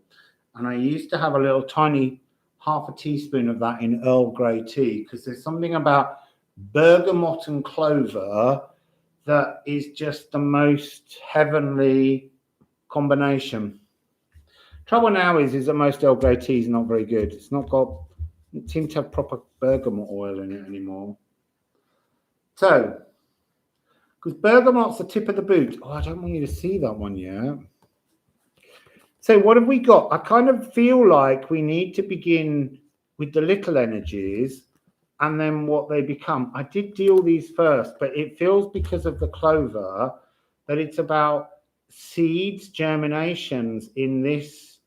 S1: And I used to have a little tiny half a teaspoon of that in Earl Grey tea, because there's something about bergamot and clover that is just the most heavenly combination. Trouble now is that most Earl Grey tea is not very good. It's not got, it seems to have proper bergamot oil in it anymore. So, because bergamot's the tip of the boot. Oh, I don't want you to see that one yet. So what have we got? I kind of feel like we need to begin with the little energies and then what they become. I did deal these first, but it feels, because of the clover, that it's about seeds, germinations in this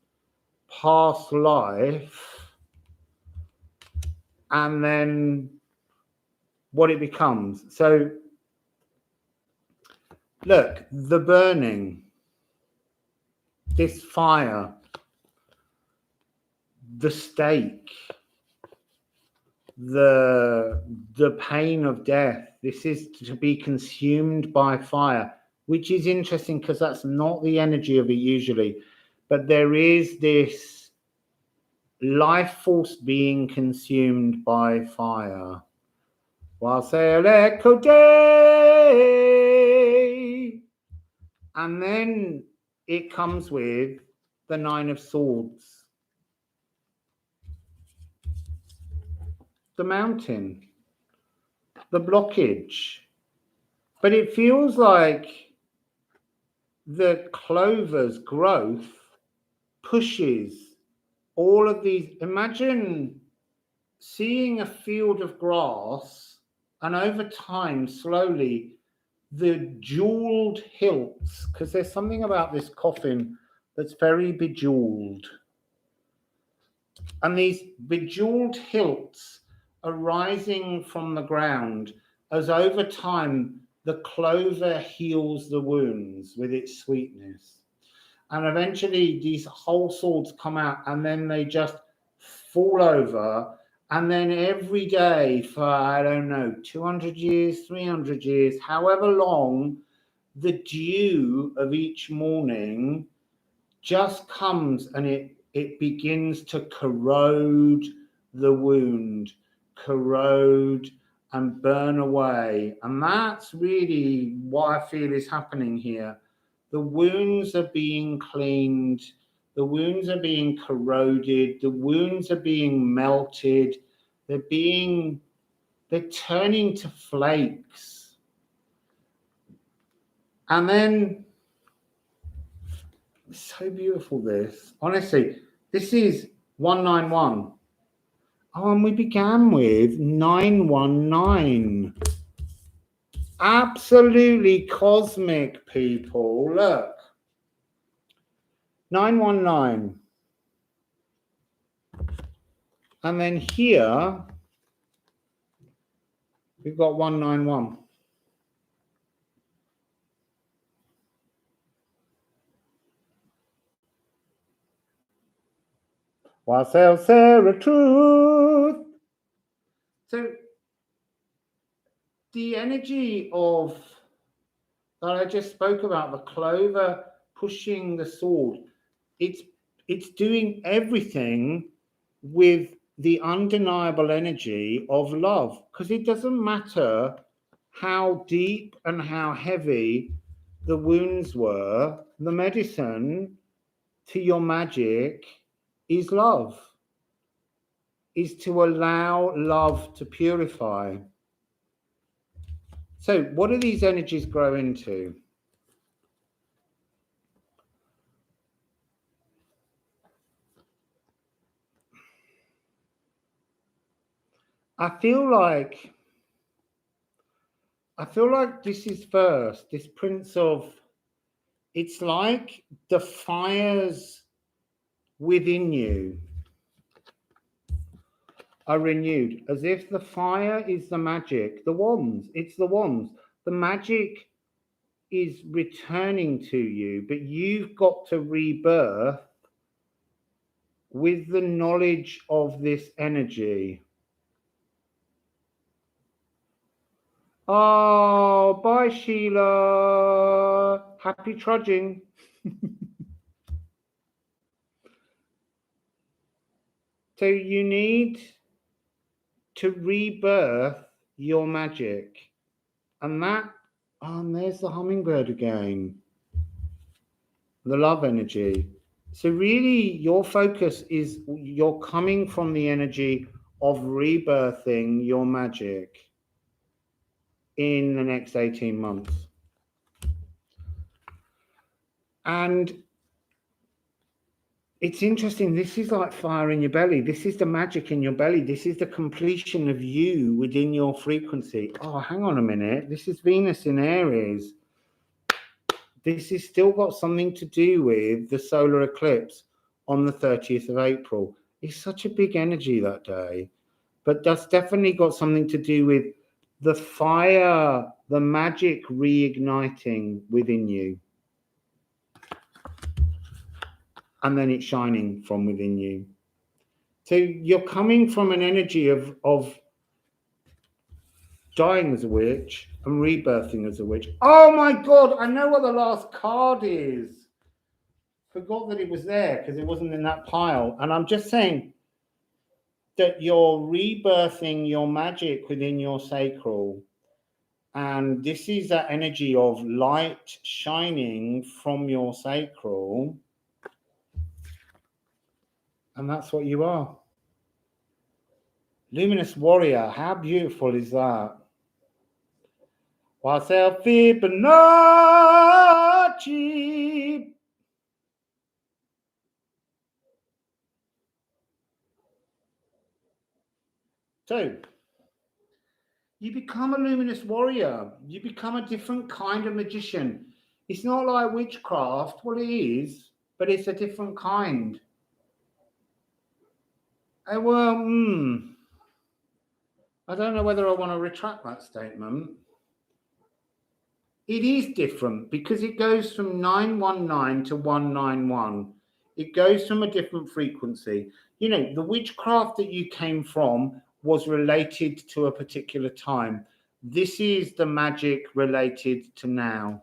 S1: past life, and then what it becomes. So look, the burning, this fire, the stake, the pain of death. This is to be consumed by fire, which is interesting because that's not the energy of it usually. But there is this life force being consumed by fire. Wassail echo day. And then it comes with the 9 of Swords, the mountain, the blockage. But it feels like the clover's growth pushes all of these. Imagine seeing a field of grass, and over time, slowly, the jeweled hilts, because there's something about this coffin that's very bejeweled. And these bejeweled hilts are rising from the ground as over time the clover heals the wounds with its sweetness. And eventually these whole swords come out, and then they just fall over. And then every day for, I don't know, 200 years, 300 years, however long, the dew of each morning just comes, and it begins to corrode the wound, corrode and burn away. And that's really what I feel is happening here. The wounds are being cleaned, the wounds are being corroded, the wounds are being melted, they're being they're turning to flakes. And then, it's so beautiful, this. Honestly, this is 191. Oh, and we began with 919. Absolutely cosmic, people. Look. 919. And then here, we've got 191. Wassail, Sarah, truth. So, the energy of that I just spoke about, the clover pushing the sword, it's doing everything with the undeniable energy of love, because it doesn't matter how deep and how heavy the wounds were, the medicine to your magic is love, is to allow love to purify. So what do these energies grow into? I feel like this is first, this Prince of, it's like the fires within you are renewed, as if the fire is the magic, the wands, it's the wands. The magic is returning to you, but you've got to rebirth with the knowledge of this energy. Oh, bye, Sheila. Happy trudging. So you need to rebirth your magic. And that, and there's the hummingbird again. The love energy. So really your focus is, you're coming from the energy of rebirthing your magic in the next 18 months. And it's interesting, this is like fire in your belly. This is the magic in your belly. This is the completion of you within your frequency. Oh, hang on a minute. This is Venus in Aries. This has still got something to do with the solar eclipse on the 30th of April. It's such a big energy that day. But that's definitely got something to do with the fire, the magic reigniting within you. And then it's shining from within you. So you're coming from an energy of dying as a witch and rebirthing as a witch. Oh my God, I know what the last card is. Forgot that it was there because it wasn't in that pile. And I'm just saying that you're rebirthing your magic within your sacral. And this is that energy of light shining from your sacral. And that's what you are. Luminous warrior, how beautiful is that? Wassail Fibonacci. So, you become a luminous warrior. You become a different kind of magician. It's not like witchcraft. Well, it is, but it's a different kind. I don't know whether I want to retract that statement. It is different because it goes from 919 to 191. It goes from a different frequency. You know, the witchcraft that you came from was related to a particular time. This is the magic related to now.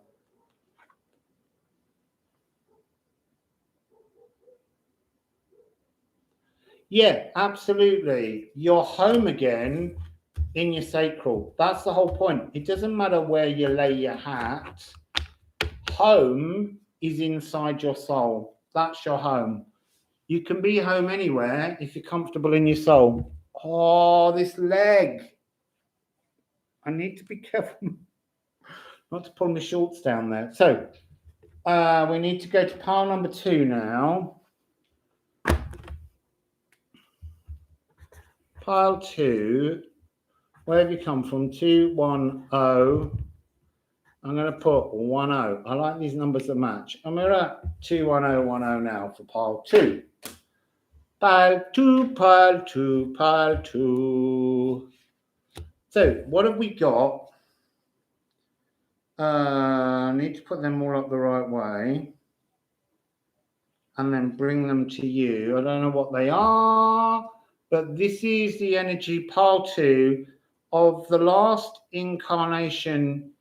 S1: Yeah, absolutely. You're home again in your sacral. That's the whole point. It doesn't matter where you lay your hat. Home is inside your soul. That's your home. You can be home anywhere if you're comfortable in your soul. Oh, this leg. I need to be careful not to pull my shorts down there. So we need to go to pile number 2 now. Pile 2. Where have you come from? 2, 1, 0. I'm going to put 1, 0. I like these numbers that match. And we're at 2, 1, 0, 1, 0 now for pile 2. Pile 2, pile 2, pile 2. So what have we got? I need to put them all up the right way. And then bring them to you. I don't know what they are, but this is the energy pile 2 of the last incarnation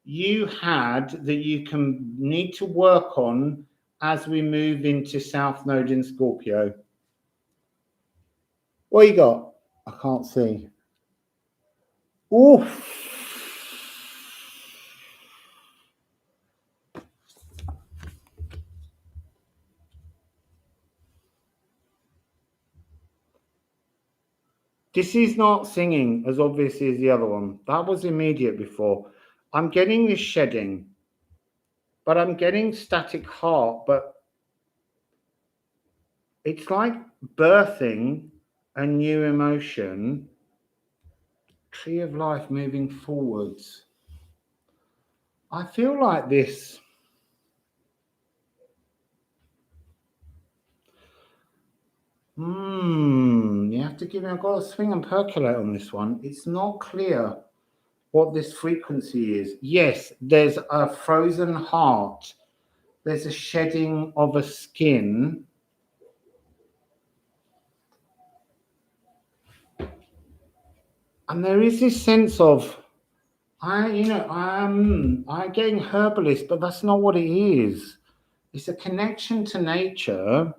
S1: you had that you can need to work on as we move into South Node in Scorpio. What you got? I can't see. Oof. This is not singing as obviously as the other one. That was immediate before. I'm getting this shedding, but I'm getting static heart, but it's like birthing a new emotion. Tree of life moving forwards. I feel like this. You have to give me, I've got to swing and percolate on this one. It's not clear what this frequency is. Yes, there's a frozen heart. There's a shedding of a skin. And there is this sense of, I'm getting herbalist, but that's not what it is. It's a connection to nature.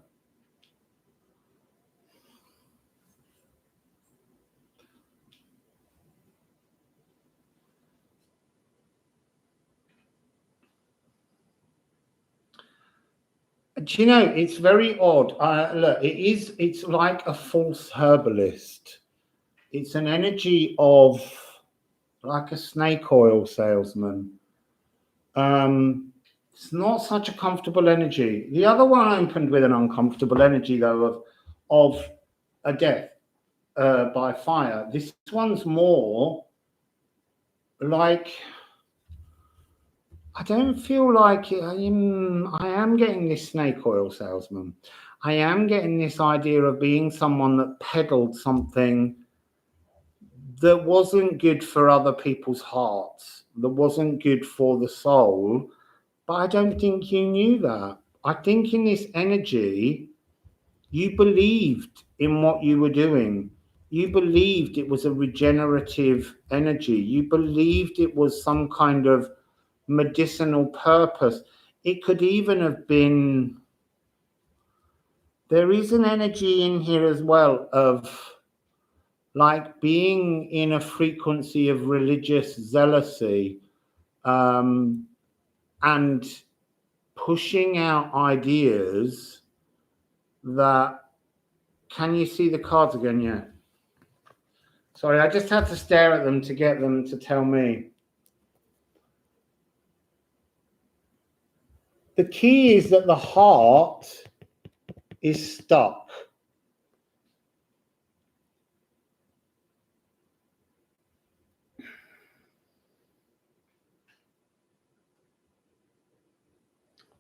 S1: Do you know, it's very odd. Look, it's like a false herbalist. It's an energy of like a snake oil salesman. It's not such a comfortable energy. The other one opened with an uncomfortable energy, though, of a death by fire. This one's more like, I don't feel like I am getting this snake oil salesman. I am getting this idea of being someone that peddled something that wasn't good for other people's hearts, that wasn't good for the soul. But I don't think you knew that. I think in this energy, you believed in what you were doing. You believed it was a regenerative energy. You believed it was some kind of medicinal purpose. It could even have been, there is an energy in here as well of like being in a frequency of religious zealousy, and pushing out ideas that, can you see the cards again? Yeah. Sorry, I just had to stare at them to get them to tell me. The key is that the heart is stuck.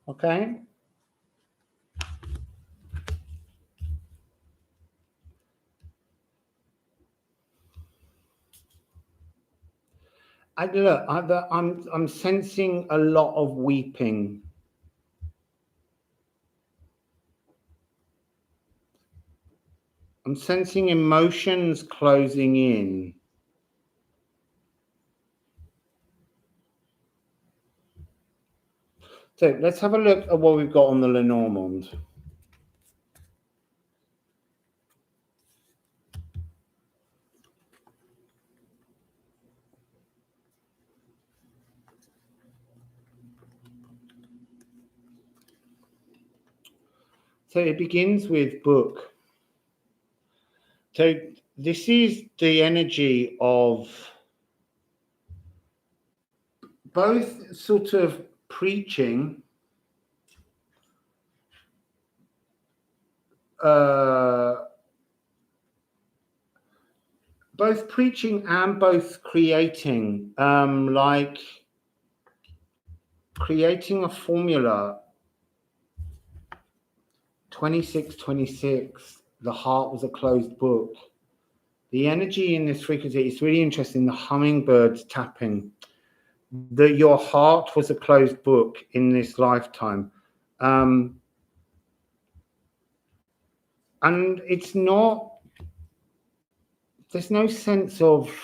S1: Okay? I'm sensing a lot of weeping. I'm sensing emotions closing in. So let's have a look at what we've got on the Lenormand. So it begins with book. So this is the energy of both sort of preaching both preaching and both creating, like creating a formula. 2626, the heart was a closed book. The energy in this frequency is really interesting. The hummingbirds tapping, that your heart was a closed book in this lifetime. And it's not, there's no sense of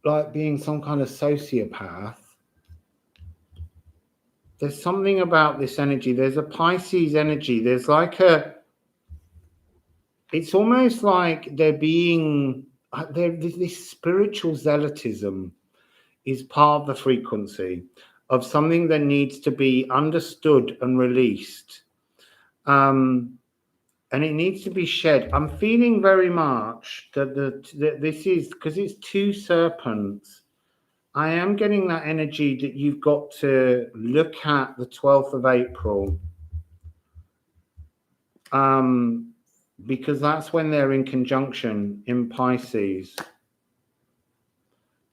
S1: like being some kind of sociopath. There's something about this energy. There's a Pisces energy. There's like a, it's almost like this spiritual zealotism is part of the frequency of something that needs to be understood and released. And it needs to be shed. I'm feeling very much that this is, because it's two serpents, I am getting that energy that you've got to look at the 12th of April. Because that's when they're in conjunction in Pisces,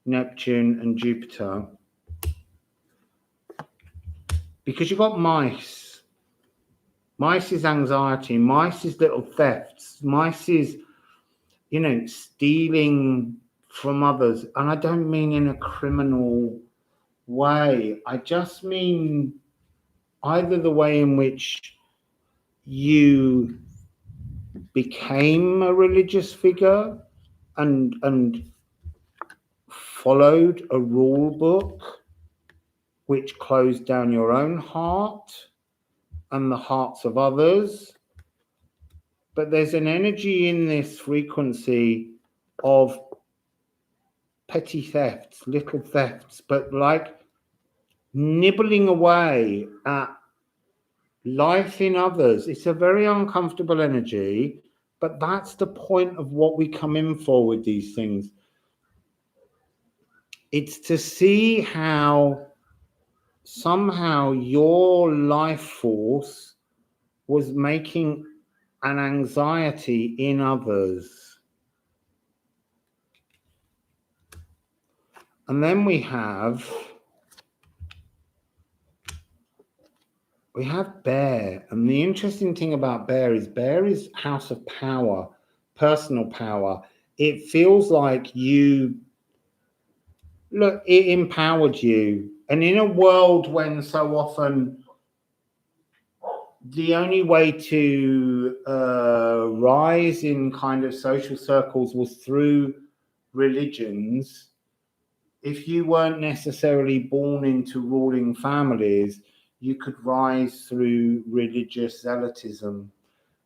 S1: Neptune and Jupiter. Because you've got mice. Mice is anxiety. Mice is little thefts. Mice is, you know, stealing from others. And I don't mean in a criminal way. I just mean either the way in which you became a religious figure and followed a rule book which closed down your own heart and the hearts of others. But there's an energy in this frequency of petty thefts, little thefts, but like nibbling away at life in others. It's a very uncomfortable energy, but that's the point of what we come in for with these things. It's to see how somehow your life force was making an anxiety in others. And then we have Bear. And the interesting thing about Bear is house of power, personal power. It feels like it empowered you. And in a world when so often the only way to rise in kind of social circles was through religions, if you weren't necessarily born into ruling families, you could rise through religious zealotism.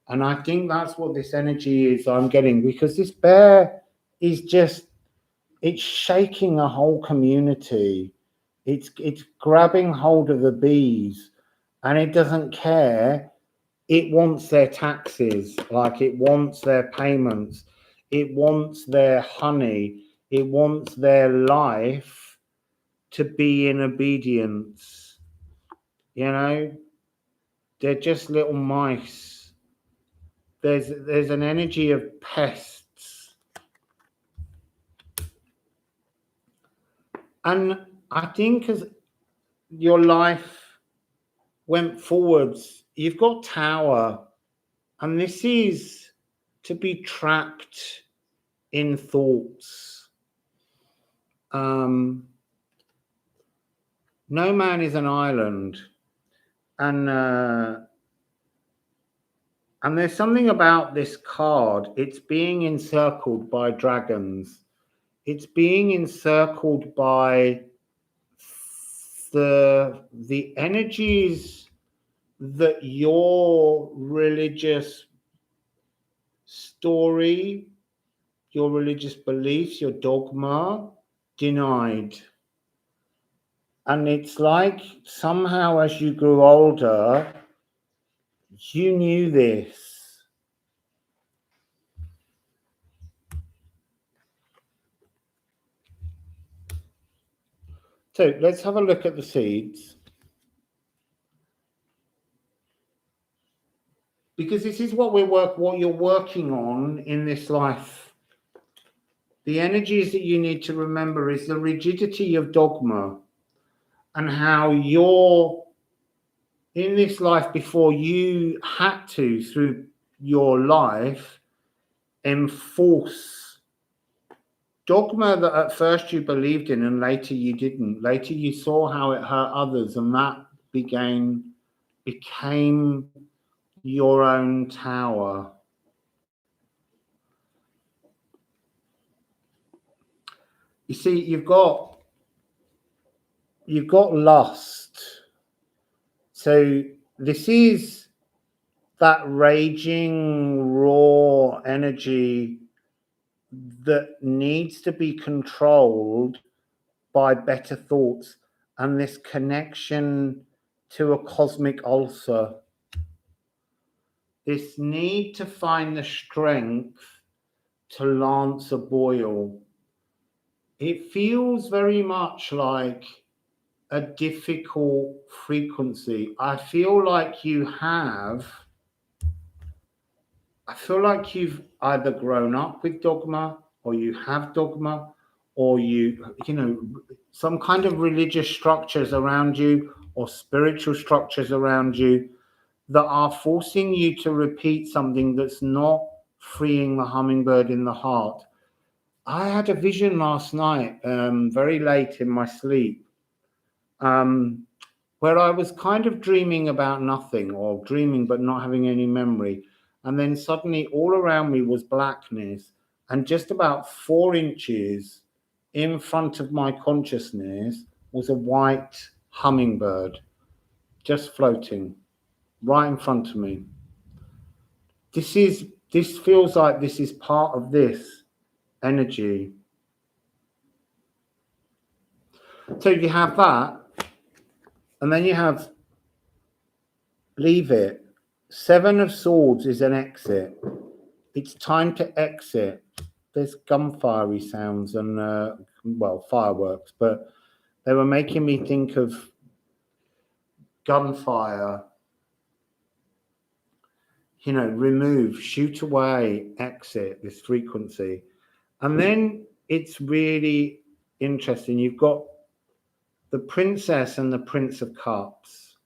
S1: And I think that's what this energy is I'm getting, because this bear is just, it's shaking a whole community. It's grabbing hold of the bees, and it doesn't care. It wants their taxes, like it wants their payments. It wants their honey. It wants their life to be in obedience. You know, they're just little mice. There's an energy of pests. And I think as your life went forwards, you've got Tower, and this is to be trapped in thoughts. No man is an island, and there's something about this card. It's being encircled by dragons. It's being encircled by the energies that your religious story, your religious beliefs, your dogma denied. And it's like somehow as you grew older, you knew this. So let's have a look at the seeds. Because this is what you're working on in this life. The energies that you need to remember is the rigidity of dogma and how you're in this life before you had to, through your life, enforce dogma that at first you believed in and later you didn't. Later you saw how it hurt others, and that became your own tower. You see, you've got lust. So this is that raging, raw energy that needs to be controlled by better thoughts and this connection to a cosmic ulcer. This need to find the strength to lance a boil. It feels very much like a difficult frequency. I feel like you've either grown up with dogma, or you have dogma, or you know, some kind of religious structures around you or spiritual structures around you that are forcing you to repeat something that's not freeing the hummingbird in the heart. I had a vision last night, very late in my sleep, where I was kind of dreaming about nothing, or dreaming but not having any memory. And then suddenly all around me was blackness, and just about 4 inches in front of my consciousness was a white hummingbird just floating right in front of me. This feels like this is part of this energy. So you have that, and then you have leave it. 7 of Swords is an exit. It's time to exit. There's gunfire sounds and fireworks, but they were making me think of gunfire. You know, remove, shoot away, exit, this frequency. And then it's really interesting. You've got the Princess and the Prince of Cups.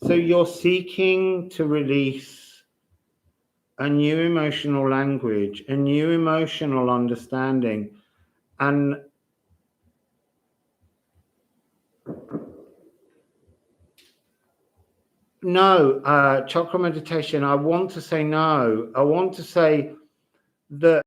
S1: So you're seeking to release a new emotional language, a new emotional understanding. And no, chakra meditation, I want to say no. I want to say that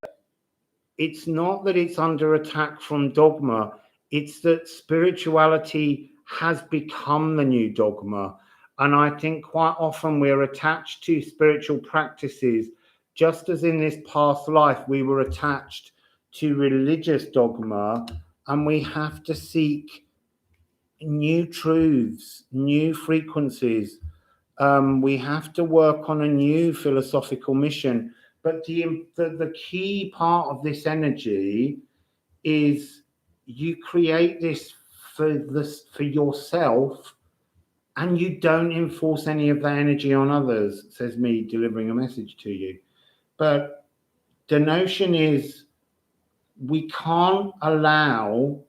S1: it's not that it's under attack from dogma. It's that spirituality has become the new dogma. And I think quite often we're attached to spiritual practices, just as in this past life we were attached to religious dogma, and we have to seek new truths, new frequencies. We have to work on a new philosophical mission. But the key part of this energy is you create this for yourself, and you don't enforce any of that energy on others, says me delivering a message to you. But the notion is we can't allow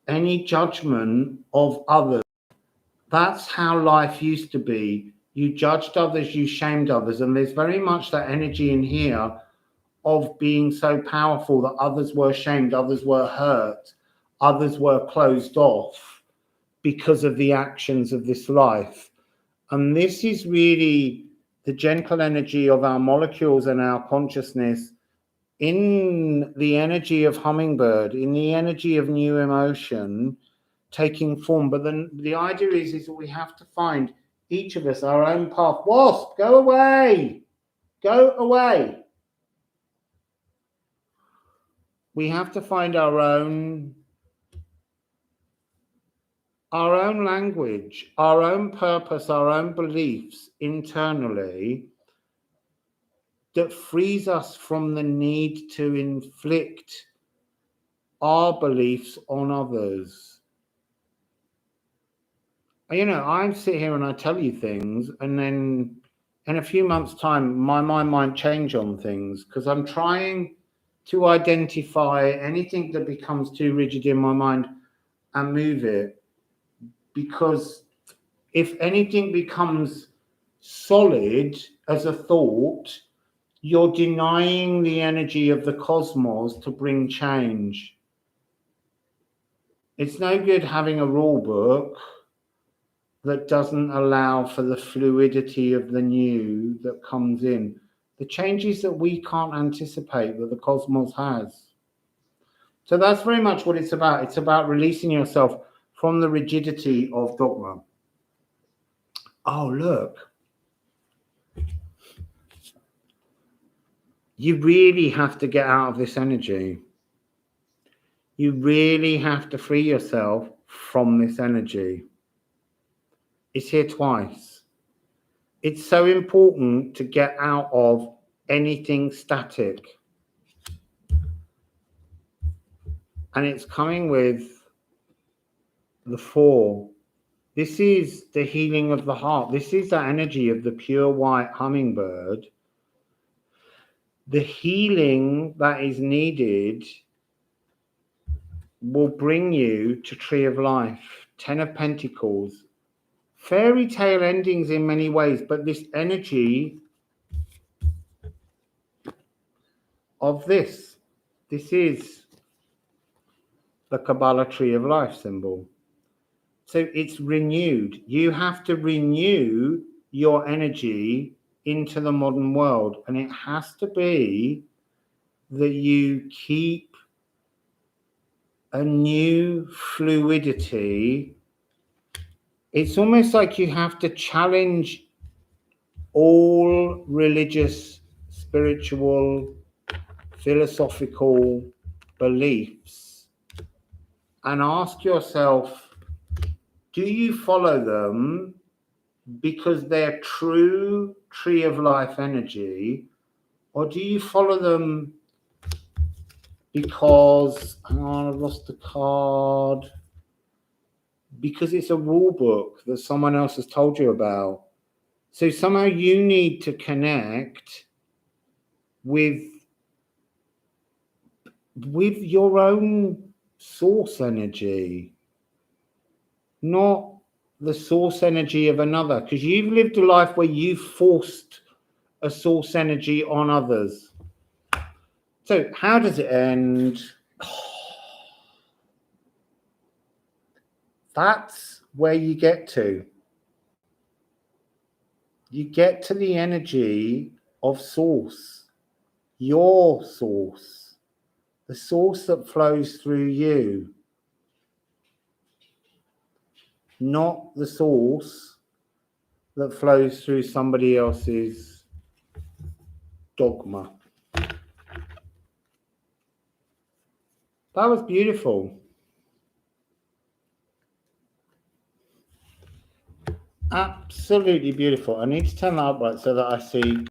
S1: any judgment of others. That's how life used to be. You judged others, you shamed others, and there's very much that energy in here of being so powerful that others were shamed, others were hurt, others were closed off because of the actions of this life. And this is really the gentle energy of our molecules and our consciousness in the energy of hummingbird, in the energy of new emotion taking form. But then the idea is that we have to find, each of us, our own path. Wasp, go away. Go away. We have to find our own language, our own purpose, our own beliefs internally that frees us from the need to inflict our beliefs on others. You know, I sit here and I tell you things, and then in a few months' time, my mind might change on things because I'm trying to identify anything that becomes too rigid in my mind and move it. Because if anything becomes solid as a thought, you're denying the energy of the cosmos to bring change. It's no good having a rule book that doesn't allow for the fluidity of the new that comes in, the changes that we can't anticipate that the cosmos has. So that's very much what it's about. It's about releasing yourself from the rigidity of dogma. Oh, look. You really have to get out of this energy. You really have to free yourself from this energy. It's here twice. It's so important to get out of anything static. And it's coming with the 4. This is the healing of the heart. This is the energy of the pure white hummingbird. The healing that is needed will bring you to Tree of Life, 10 of Pentacles. Fairy tale endings in many ways, but this energy of this is the Kabbalah Tree of Life symbol. So it's renewed. You have to renew your energy into the modern world. And it has to be that you keep a new fluidity. It's almost like you have to challenge all religious, spiritual, philosophical beliefs and ask yourself, do you follow them because they're true Tree of Life energy, or do you follow them because, hang on, I've lost the card, because it's a rule book that someone else has told you about? So somehow you need to connect with your own source energy, not the source energy of another, because you've lived a life where you've forced a source energy on others. So how does it end? That's where you get to. You get to the energy of source, your source, the source that flows through you, not the source that flows through somebody else's dogma. That was beautiful. Absolutely beautiful. I need to turn that up right so that I see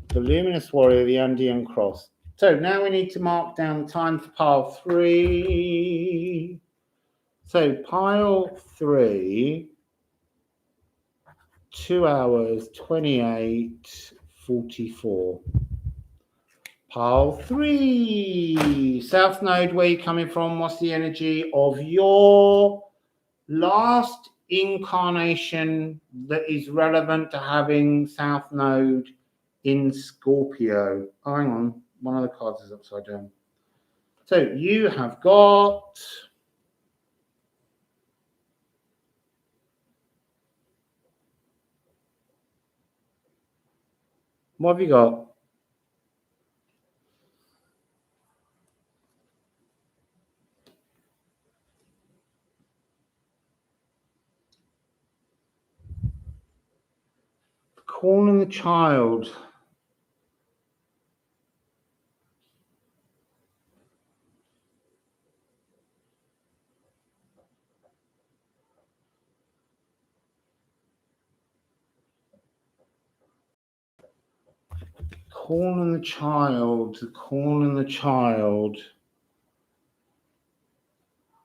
S1: the Luminous Warrior, the Andean Cross. So now we need to mark down time for pile 3. So pile 3, 2 hours, 28:44. Pile 3, South Node, where you coming from? What's the energy of your last incarnation that is relevant to having South Node in Scorpio? Oh, hang on, one of the cards is upside down. So you have got what have you got? Calling the child. Calling the child, calling the child.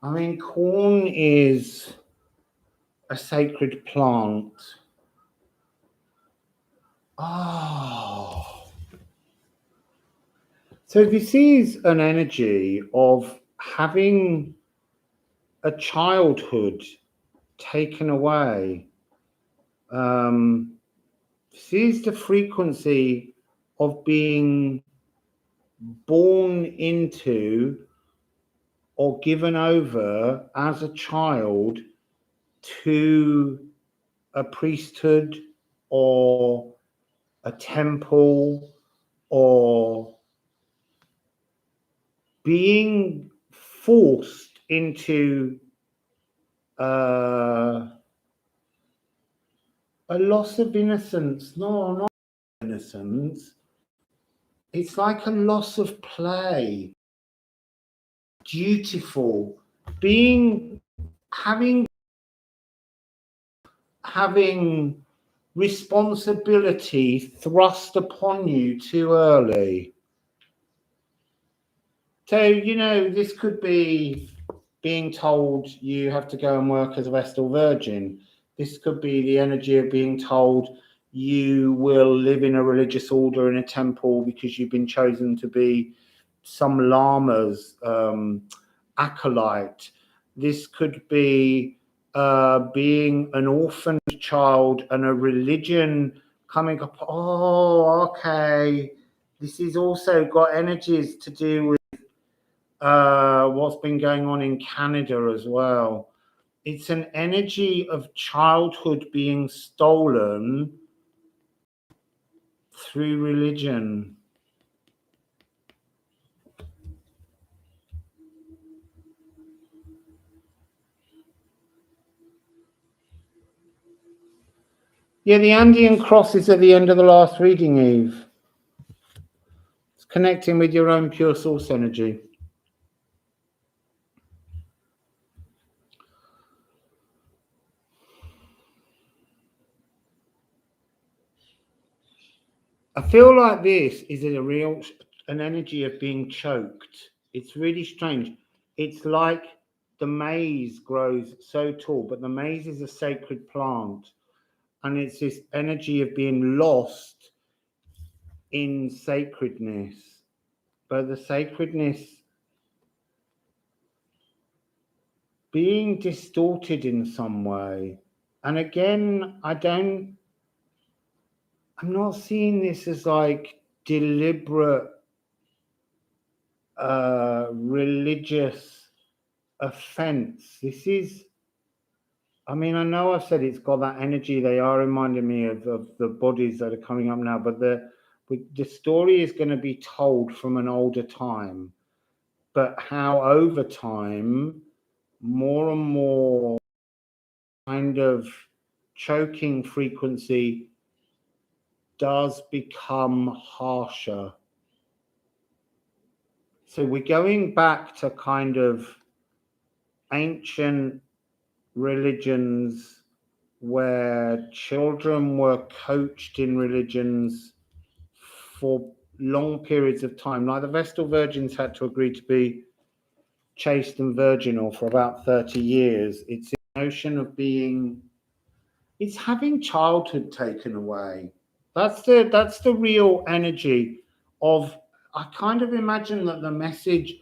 S1: I mean, corn is a sacred plant. Oh. So this is an energy of having a childhood taken away. This is the frequency of being born into or given over as a child to a priesthood or a temple, or being forced into a loss of innocence. No, not innocence. It's like a loss of play. Dutiful. Having responsibility thrust upon you too early. So, you know, this could be being told you have to go and work as a Vestal Virgin. This could be the energy of being told you will live in a religious order in a temple because you've been chosen to be some lama's acolyte. This could be being an orphaned child and a religion coming up. Oh, okay. This has also got energies to do with what's been going on in Canada as well. It's an energy of childhood being stolen through religion. Yeah, the Andean cross is at the end of the last reading, Eve. It's connecting with your own pure source energy. I feel like this is an energy of being choked. It's really strange. It's like the maize grows so tall, but the maize is a sacred plant. And it's this energy of being lost in sacredness. But the sacredness being distorted in some way. And again, I'm not seeing this as like deliberate religious offense. This is, I mean, I know I've said it's got that energy. They are reminding me of the bodies that are coming up now, but the story is going to be told from an older time, but how over time, more and more kind of choking frequency does become harsher. So we're going back to kind of ancient religions where children were coached in religions for long periods of time. Like the Vestal Virgins had to agree to be chaste and virginal for about 30 years. It's a notion of it's having childhood taken away. That's the real energy of, I kind of imagine that the message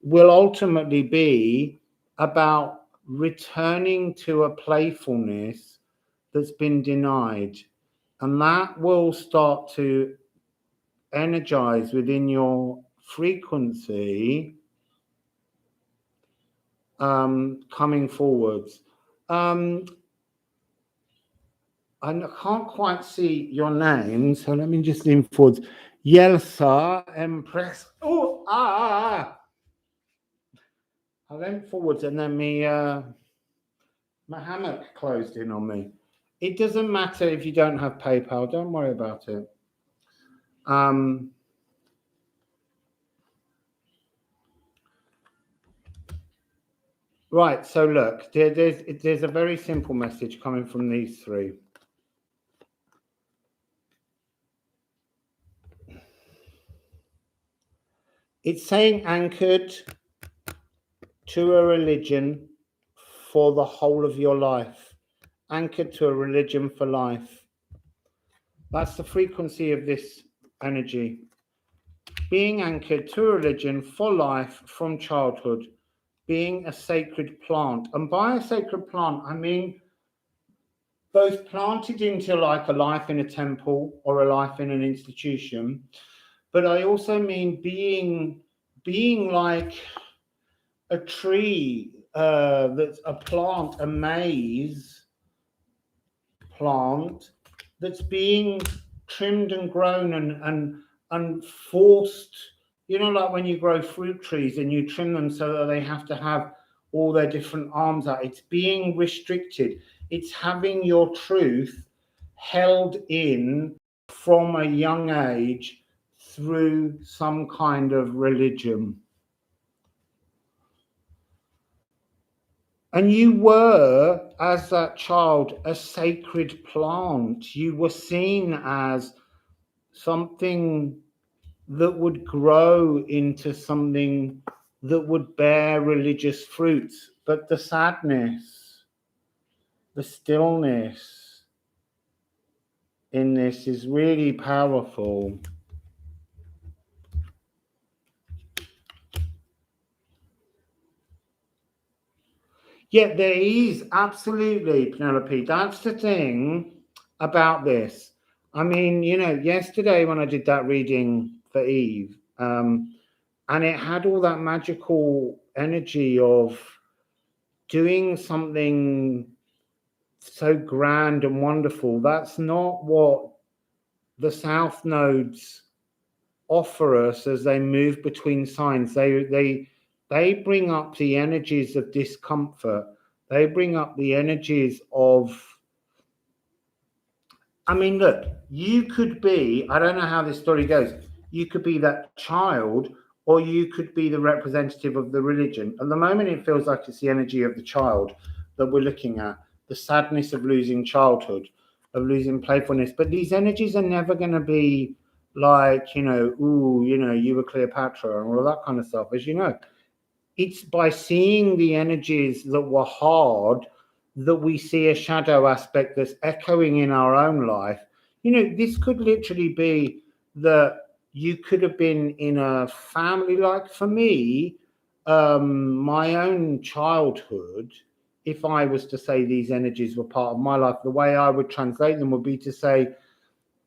S1: will ultimately be about returning to a playfulness that's been denied. And that will start to energize within your frequency coming forwards. I can't quite see your name, so let me just lean forwards. Yelsa Empress. Oh, I went forwards and then my hammock closed in on me. It doesn't matter if you don't have PayPal. Don't worry about it. Right, so look, there's a very simple message coming from these three. It's saying anchored to a religion for the whole of your life. anchored to a religion for life. That's the frequency of this energy. Being anchored to a religion for life from childhood, being a sacred plant. And by a sacred plant, I mean both planted into like a life in a temple or a life in an institution, but I also mean being like a tree that's a plant, a maize plant that's being trimmed and grown and forced, you know, like when you grow fruit trees and you trim them so that they have to have all their different arms out. It's being restricted. It's having your truth held in from a young age through some kind of religion. And you were, as that child, a sacred plant. You were seen as something that would grow into something that would bear religious fruits. But the sadness, the stillness in this is really powerful. Yeah, there is absolutely, Penelope. That's the thing about this. I mean, you know, yesterday when I did that reading for Eve, and it had all that magical energy of doing something so grand and wonderful. That's not what the South nodes offer us as they move between signs. They bring up the energies of discomfort. They bring up the energies of, I mean, look, you could be, I don't know how this story goes, you could be that child or you could be the representative of the religion. At the moment, it feels like it's the energy of the child that we're looking at, the sadness of losing childhood, of losing playfulness. But these energies are never going to be like, you know, ooh, you know, you were Cleopatra and all that kind of stuff, as you know. It's by seeing the energies that were hard that we see a shadow aspect that's echoing in our own life. You know, this could literally be that you could have been in a family, like for me, my own childhood, if I was to say these energies were part of my life, the way I would translate them would be to say,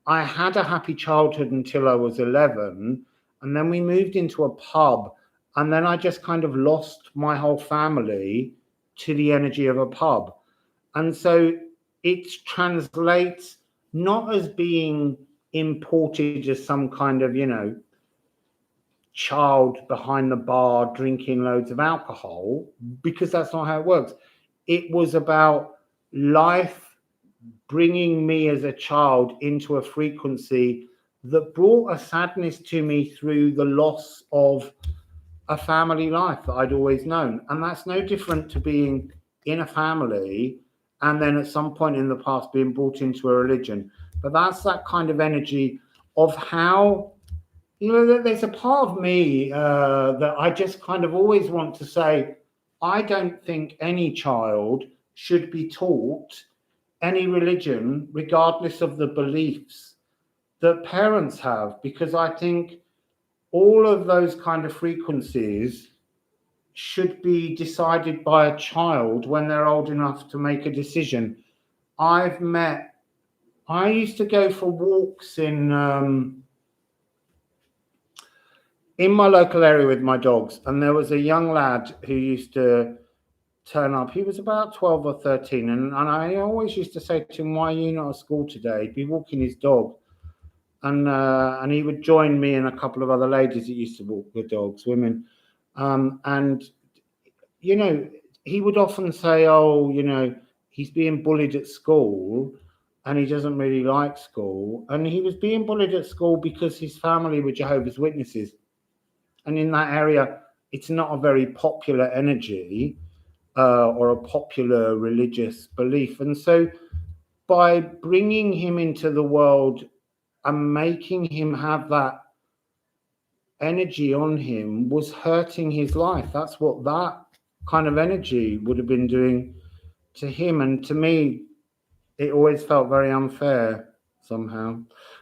S1: I had a happy childhood until I was 11, and then we moved into a pub, and then I just kind of lost my whole family to the energy of a pub. And so it translates not as being imported as some kind of, you know, child behind the bar drinking loads of alcohol, because that's not how it works. It was about life bringing me as a child into a frequency that brought a sadness to me through the loss of a family life that I'd always known. And that's no different to being in a family and then at some point in the past being brought into a religion. But that's that kind of energy of how, you know, there's a part of me that I just kind of always want to say, I don't think any child should be taught any religion, regardless of the beliefs that parents have, because I think all of those kind of frequencies should be decided by a child when they're old enough to make a decision. I used to go for walks in my local area with my dogs, and there was a young lad who used to turn up. He was about 12 or 13, and I always used to say to him, why are you not at school today? He'd be walking his dog, and he would join me and a couple of other ladies that used to walk the dogs, women, and you know, he would often say, oh, you know, he's being bullied at school and he doesn't really like school, and he was being bullied at school because his family were Jehovah's Witnesses, and in that area it's not a very popular energy or a popular religious belief. And so by bringing him into the world and making him have that energy on him was hurting his life. That's what that kind of energy would have been doing to him. And to me, it always felt very unfair somehow.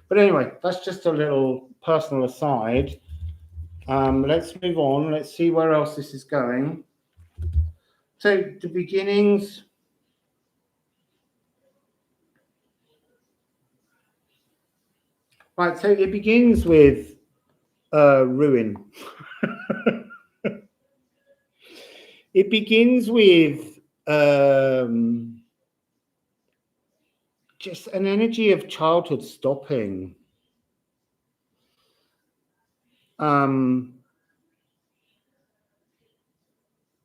S1: But anyway, that's just a little personal aside. Let's move on. Let's see where else this is going. So the beginnings. Right, so it begins with ruin. It begins with just an energy of childhood stopping.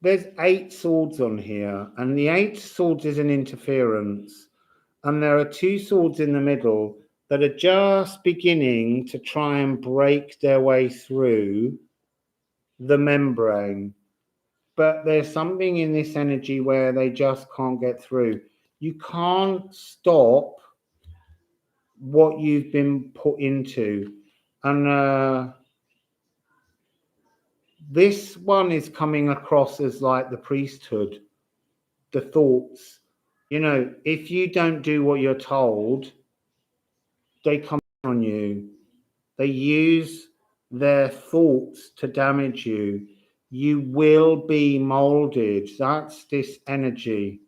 S1: There's 8 swords on here, and the 8 swords is an interference, and there are 2 swords in the middle that are just beginning to try and break their way through the membrane. But there's something in this energy where they just can't get through. You can't stop what you've been put into. And this one is coming across as like the priesthood, the thoughts. You know, if you don't do what you're told, they come on you. They use their thoughts to damage you. You will be molded. That's this energy.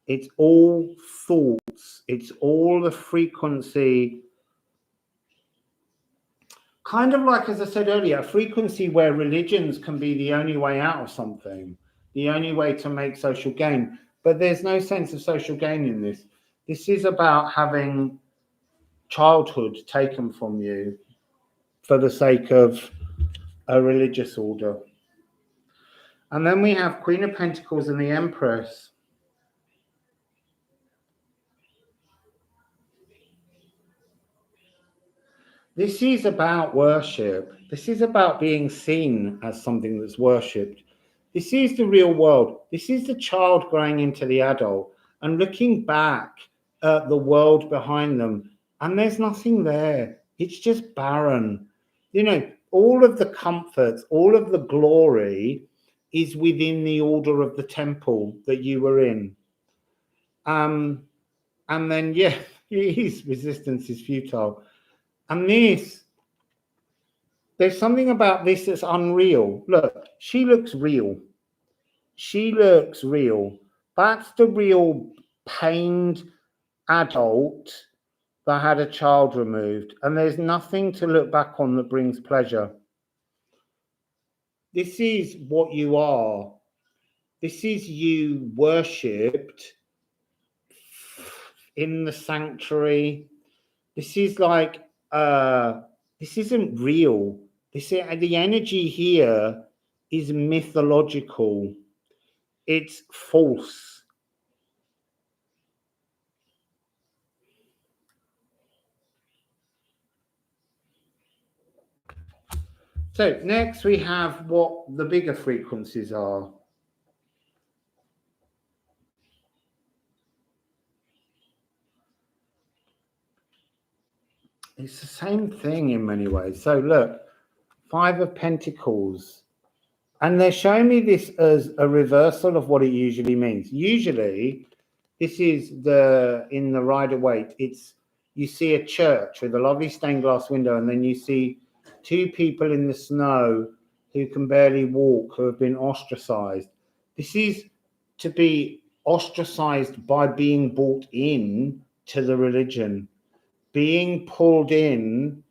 S1: It's all thoughts. It's all the frequency. Kind of like, as I said earlier, a frequency where religions can be the only way out of something, the only way to make social gain. But there's no sense of social gain in this. This is about having childhood taken from you for the sake of a religious order. And then we have Queen of Pentacles and the Empress. This is about worship. This is about being seen as something that's worshipped. This is the real world. This is the child growing into the adult and looking back at the world behind them. And there's nothing there. It's just barren. You know, all of the comforts, all of the glory is within the order of the temple that you were in. And then, yeah, resistance is futile. And there's something about this that's unreal. Look, she looks real. She looks real. That's the real pained adult that had a child removed. And there's nothing to look back on that brings pleasure. This is what you are. This is you worshipped in the sanctuary. This is like, this isn't real. The energy here is mythological. It's false. So next we have what the bigger frequencies are. It's the same thing in many ways. So look, 5 of Pentacles. And they're showing me this as a reversal of what it usually means. Usually, this is in the Rider-Waite. It's, you see a church with a lovely stained glass window, and then you see 2 people in the snow who can barely walk, who have been ostracized. This is to be ostracized by being brought in to the religion, being pulled in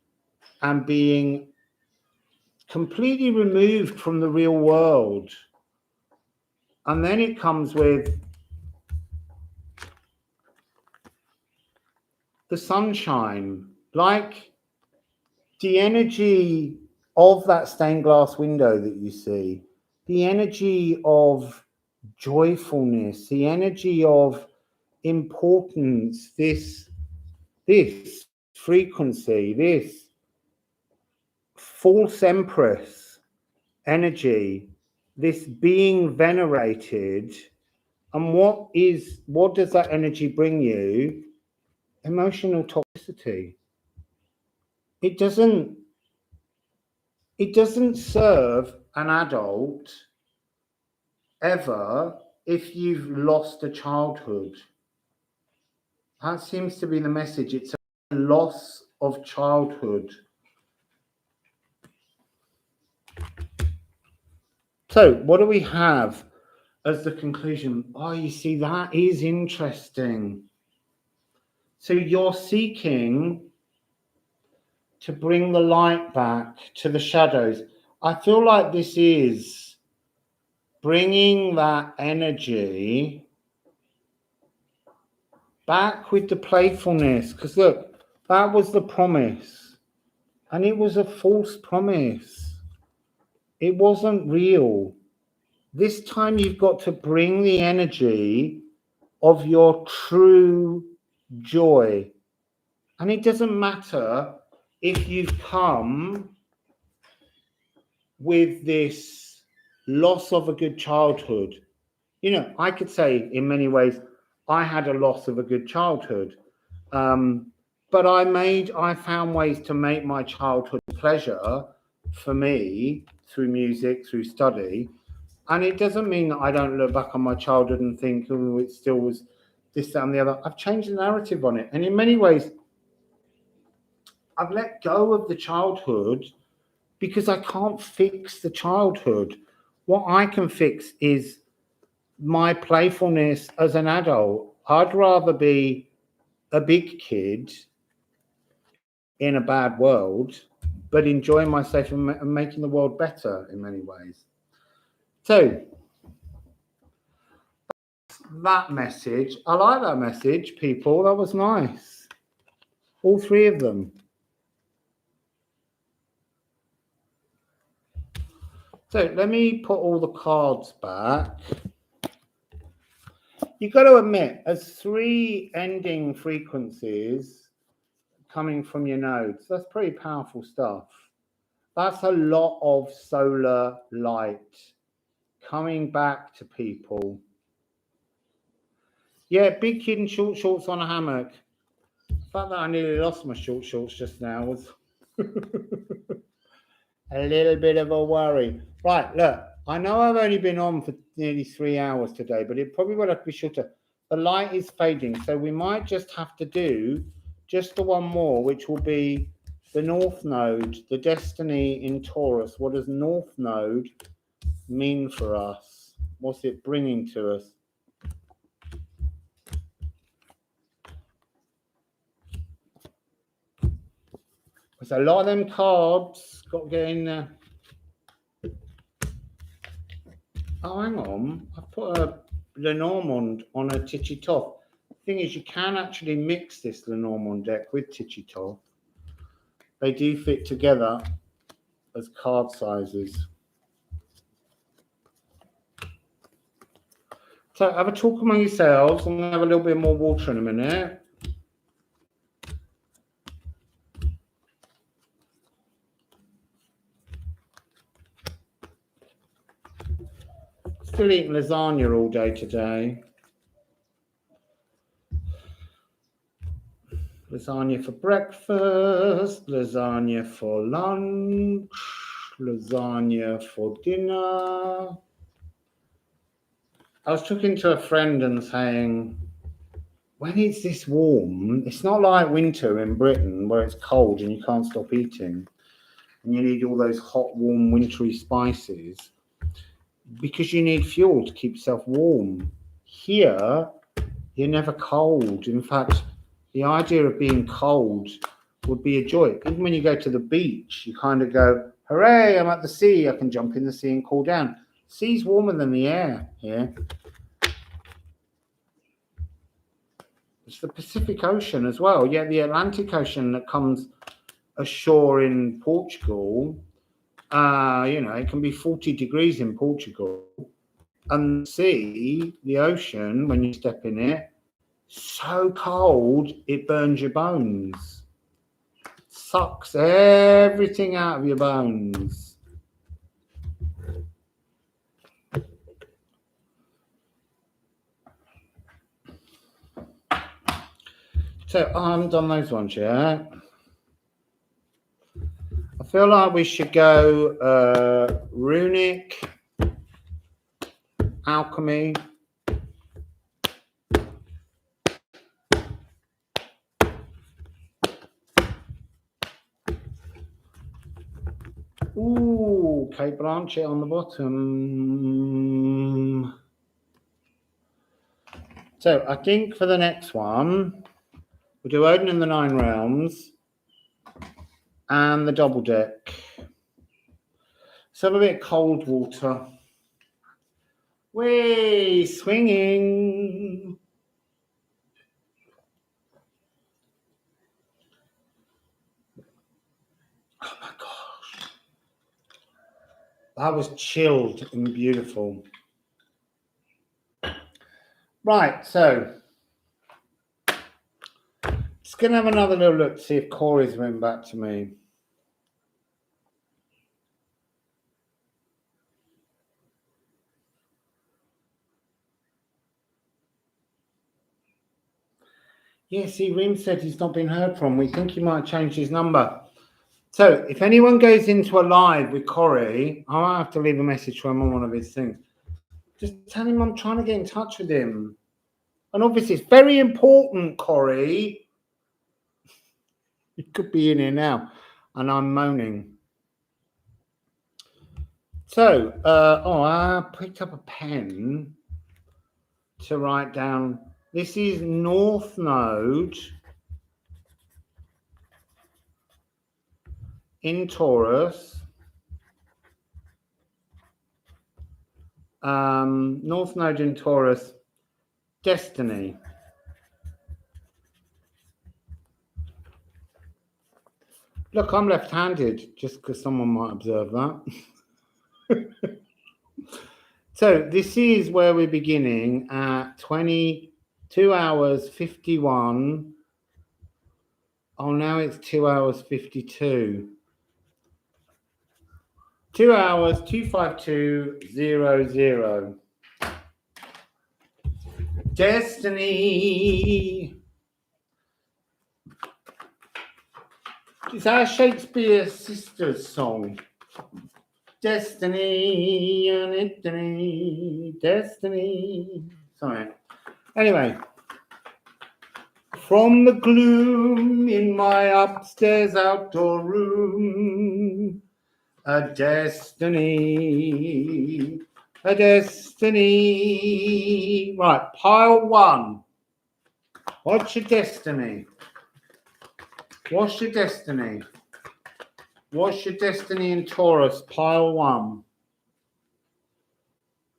S1: and being completely removed from the real world. And then it comes with the sunshine, like the energy of that stained glass window that you see, the energy of joyfulness, the energy of importance, this frequency, this false empress energy, this being venerated. And what does that energy bring you? Emotional toxicity. It doesn't serve an adult ever if you've lost a childhood. That seems to be the message. It's a loss of childhood. So what do we have as the conclusion? Oh, you see, that is interesting. So you're seeking to bring the light back to the shadows. I feel like this is bringing that energy back with the playfulness. Because look, that was the promise. And it was a false promise. It wasn't real. This time you've got to bring the energy of your true joy. And it doesn't matter if you've come with this loss of a good childhood. You know, I could say in many ways, I had a loss of a good childhood. But I found ways to make my childhood pleasure for me through music, through study. And it doesn't mean that I don't look back on my childhood and think, oh, it still was this, that, and the other. I've changed the narrative on it. And in many ways, I've let go of the childhood because I can't fix the childhood. What I can fix is my playfulness as an adult. I'd rather be a big kid in a bad world, but enjoying myself and making the world better in many ways. So that message, I like that message, people. That was nice. All three of them. So let me put all the cards back. You've got to admit, as 3 ending frequencies coming from your nodes, that's pretty powerful stuff. That's a lot of solar light coming back to people. Yeah, big kid in short shorts on a hammock. The fact that I nearly lost my short shorts just now was a little bit of a worry. Right, look, I know I've only been on for nearly 3 hours today, but it probably will have to be shorter. The light is fading, so we might just have to do just the one more, which will be the North Node, the destiny in Taurus. What does North Node mean for us? What's it bringing to us? There's a lot of them cards. Got to get in there. Oh, hang on. I've put a Lenormand on a Thoth. The thing is, you can actually mix this Lenormand deck with Thoth. They do fit together as card sizes. So have a talk among yourselves. I'm going to have a little bit more water in a minute. Still eating lasagna all day today. Lasagna for breakfast, lasagna for lunch, lasagna for dinner. I was talking to a friend and saying, when it's this warm, it's not like winter in Britain where it's cold and you can't stop eating and you need all those hot, warm, wintry spices because you need fuel to keep yourself warm. Here, you're never cold. In fact, the idea of being cold would be a joy. Even when you go to the beach, you kind of go, hooray, I'm at the sea. I can jump in the sea and cool down. The sea's warmer than the air here. It's the Pacific Ocean as well. Yeah, the Atlantic Ocean that comes ashore in Portugal, you know, it can be 40 degrees in Portugal. And the sea, the ocean, when you step in it, so cold, it burns your bones. Sucks everything out of your bones. So I haven't done those ones yet. I feel like we should go runic, alchemy, Kate Blanchett on the bottom. So I think for the next one, we'll do Odin in the Nine Realms and the double deck. So a bit cold water. Way swinging. Oh my gosh. That was chilled and beautiful. Right, so just going to have another little look to see if Corey's went back to me. Yes, see, Reem said he's not been heard from. We think he might change his number. So if anyone goes into a live with Corey, I might have to leave a message for him on one of his things. Just tell him I'm trying to get in touch with him. And obviously it's very important, Corey. You could be in here now. And I'm moaning. So, I picked up a pen to write down. This is North Node in Taurus. North Node in Taurus, Destiny. Look, I'm left-handed, just because someone might observe that. So this is where we're beginning at 22 hours 51. Oh, now it's 2 hours 52. 2 hours 25200. Destiny. It's our Shakespeare Sisters song. Destiny, destiny. Sorry. Anyway, from the gloom in my upstairs outdoor room, a destiny, a destiny. Right, pile one. What's your destiny? What's your destiny? What's your destiny in Taurus? Pile one.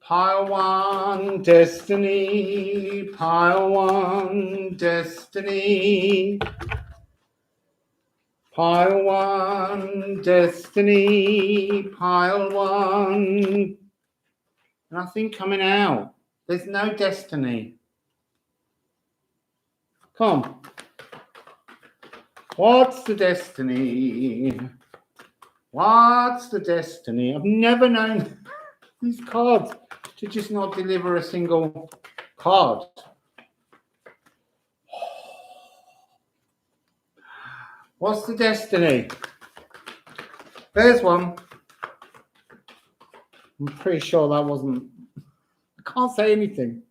S1: Pile one, destiny. Pile one, destiny. Pile one, destiny. Pile one. Nothing coming out. There's no destiny. Come on. What's the destiny? What's the destiny? I've never known these cards to just not deliver a single card. What's the destiny? There's one. I'm pretty sure that wasn't. I can't say anything.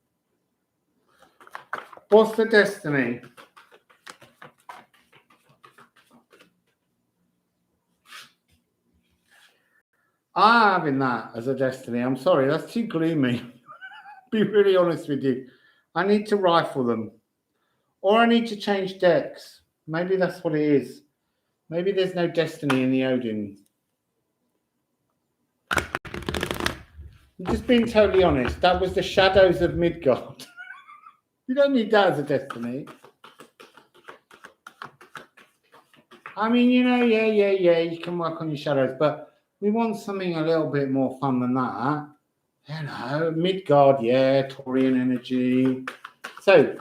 S1: What's the destiny? I'm having that as a destiny. I'm sorry, that's too gloomy. Be really honest with you. I need to rifle them. Or I need to change decks. Maybe that's what it is. Maybe there's no destiny in the Odin. I'm just being totally honest. That was the Shadows of Midgard. You don't need that as a destiny. I mean, you know, yeah, you can work on your shadows, but we want something a little bit more fun than that. You know, Midgard, yeah, Taurian energy. So,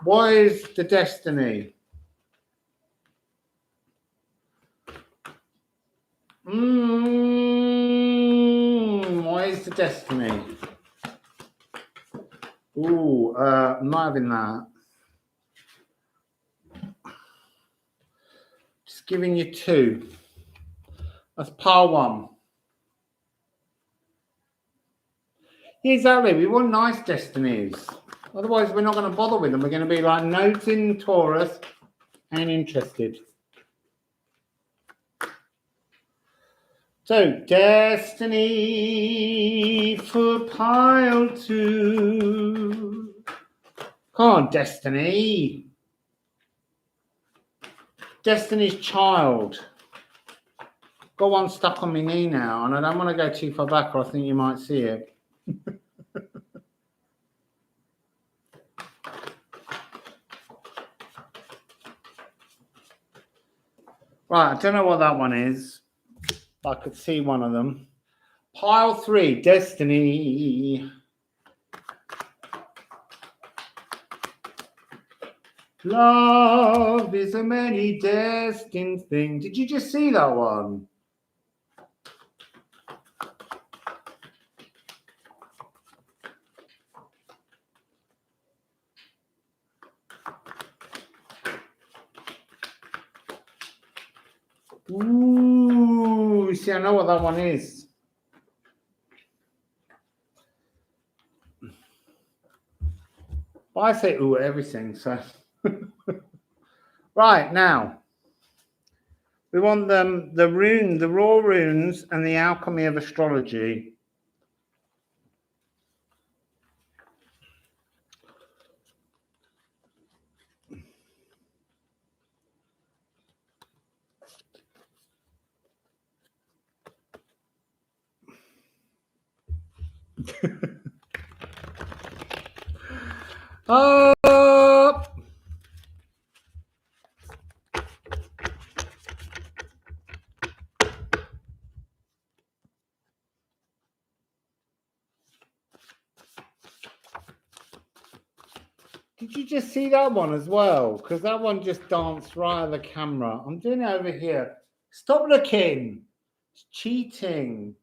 S1: what is the destiny? What is the destiny? Ooh, I'm not having that. Just giving you two. That's pile one. Yeah, exactly. We want nice destinies. Otherwise, we're not going to bother with them. We're going to be like nodes in Taurus and interested. So, Destiny for pile 2. Come on, Destiny. Destiny's child. Got one stuck on my knee now, and I don't want to go too far back, or I think you might see it. Right, I don't know what that one is. I could see one of them. Pile 3, Destiny. Love is a many destined thing. Did you just see that one? Ooh, see, I know what that one is. But I say ooh at everything, so. Right, now. We want them, the raw runes and the Alchemy of Astrology. Up. Did you just see that one as well? Because that one just danced right at the camera. I'm doing it over here. Stop looking. It's cheating.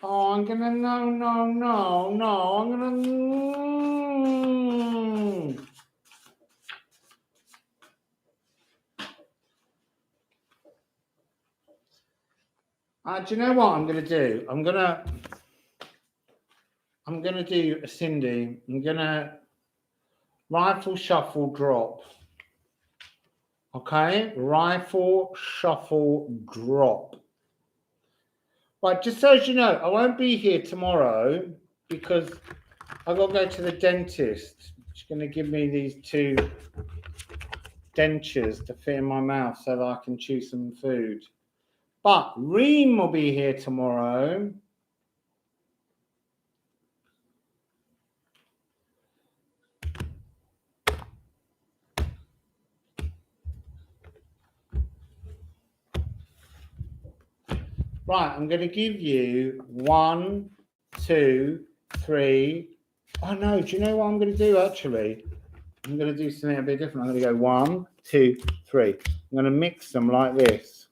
S1: Oh, I'm gonna no. I'm gonna. Do you know what I'm gonna do? I'm gonna do a Cindy. I'm gonna rifle, shuffle, drop. Okay, rifle, shuffle, drop. Right, just so as you know, I won't be here tomorrow because I've got to go to the dentist. She's going to give me these 2 dentures to fit in my mouth so that I can chew some food. But Reem will be here tomorrow. Right, I'm going to give you 1, 2, 3. Oh no, do you know what I'm going to do actually? I'm going to do something a bit different. I'm going to go 1, 2, 3. I'm going to mix them like this.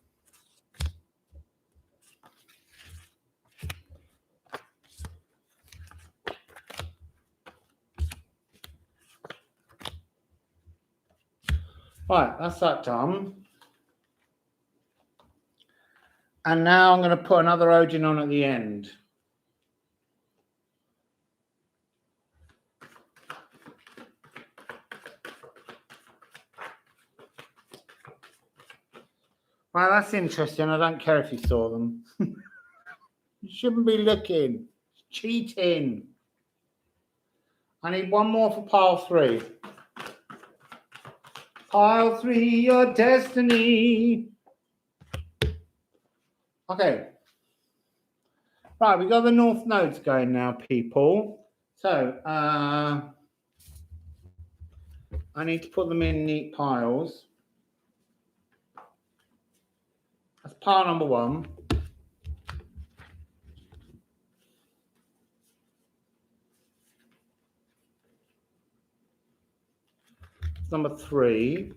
S1: Right, that's that done. And now I'm going to put another Odin on at the end. Well, that's interesting. I don't care if you saw them. You shouldn't be looking. It's cheating. I need one more for pile 3. Pile 3, your destiny. Okay. Right, we got the north nodes going now, people. So, I need to put them in neat piles. That's pile number 1. Number 3.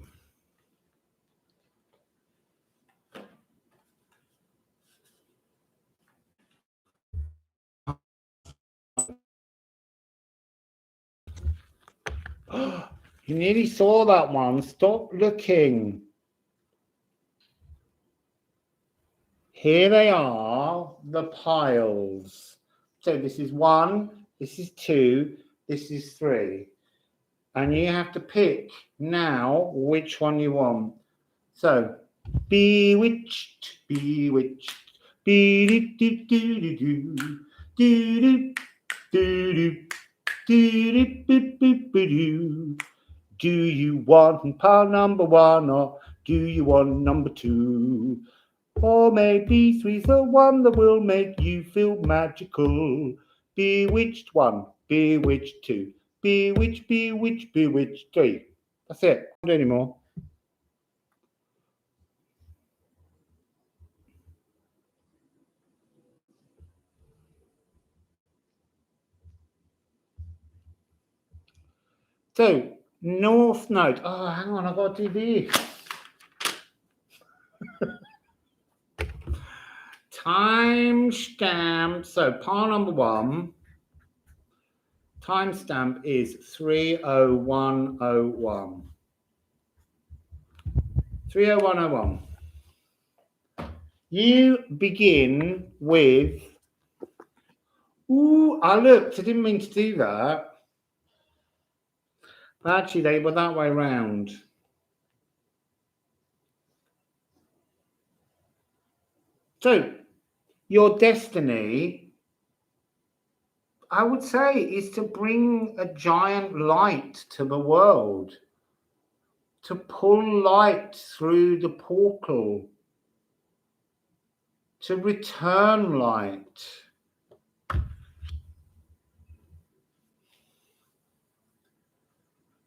S1: You nearly saw that one. Stop looking. Here they are, the piles. So this is 1, this is 2, this is 3. And you have to pick now which one you want. So Bewitched, bewitched, be-do-do-do-do-do, do-do-do-do-do-do-do-do. Do you want pile number one or do you want number two? Or maybe three's the one that will make you feel magical. Bewitched one, bewitched two, bewitched, bewitched, bewitched three. That's it. Can't do anymore. So, North Node. Oh, hang on, I've got to do this. Timestamp. So, pile number one. Timestamp is 30101. 30101. You begin with. Ooh, I looked. I didn't mean to do that. Actually, they were that way round. So, your destiny, I would say, is to bring a giant light to the world, to pull light through the portal, to return light.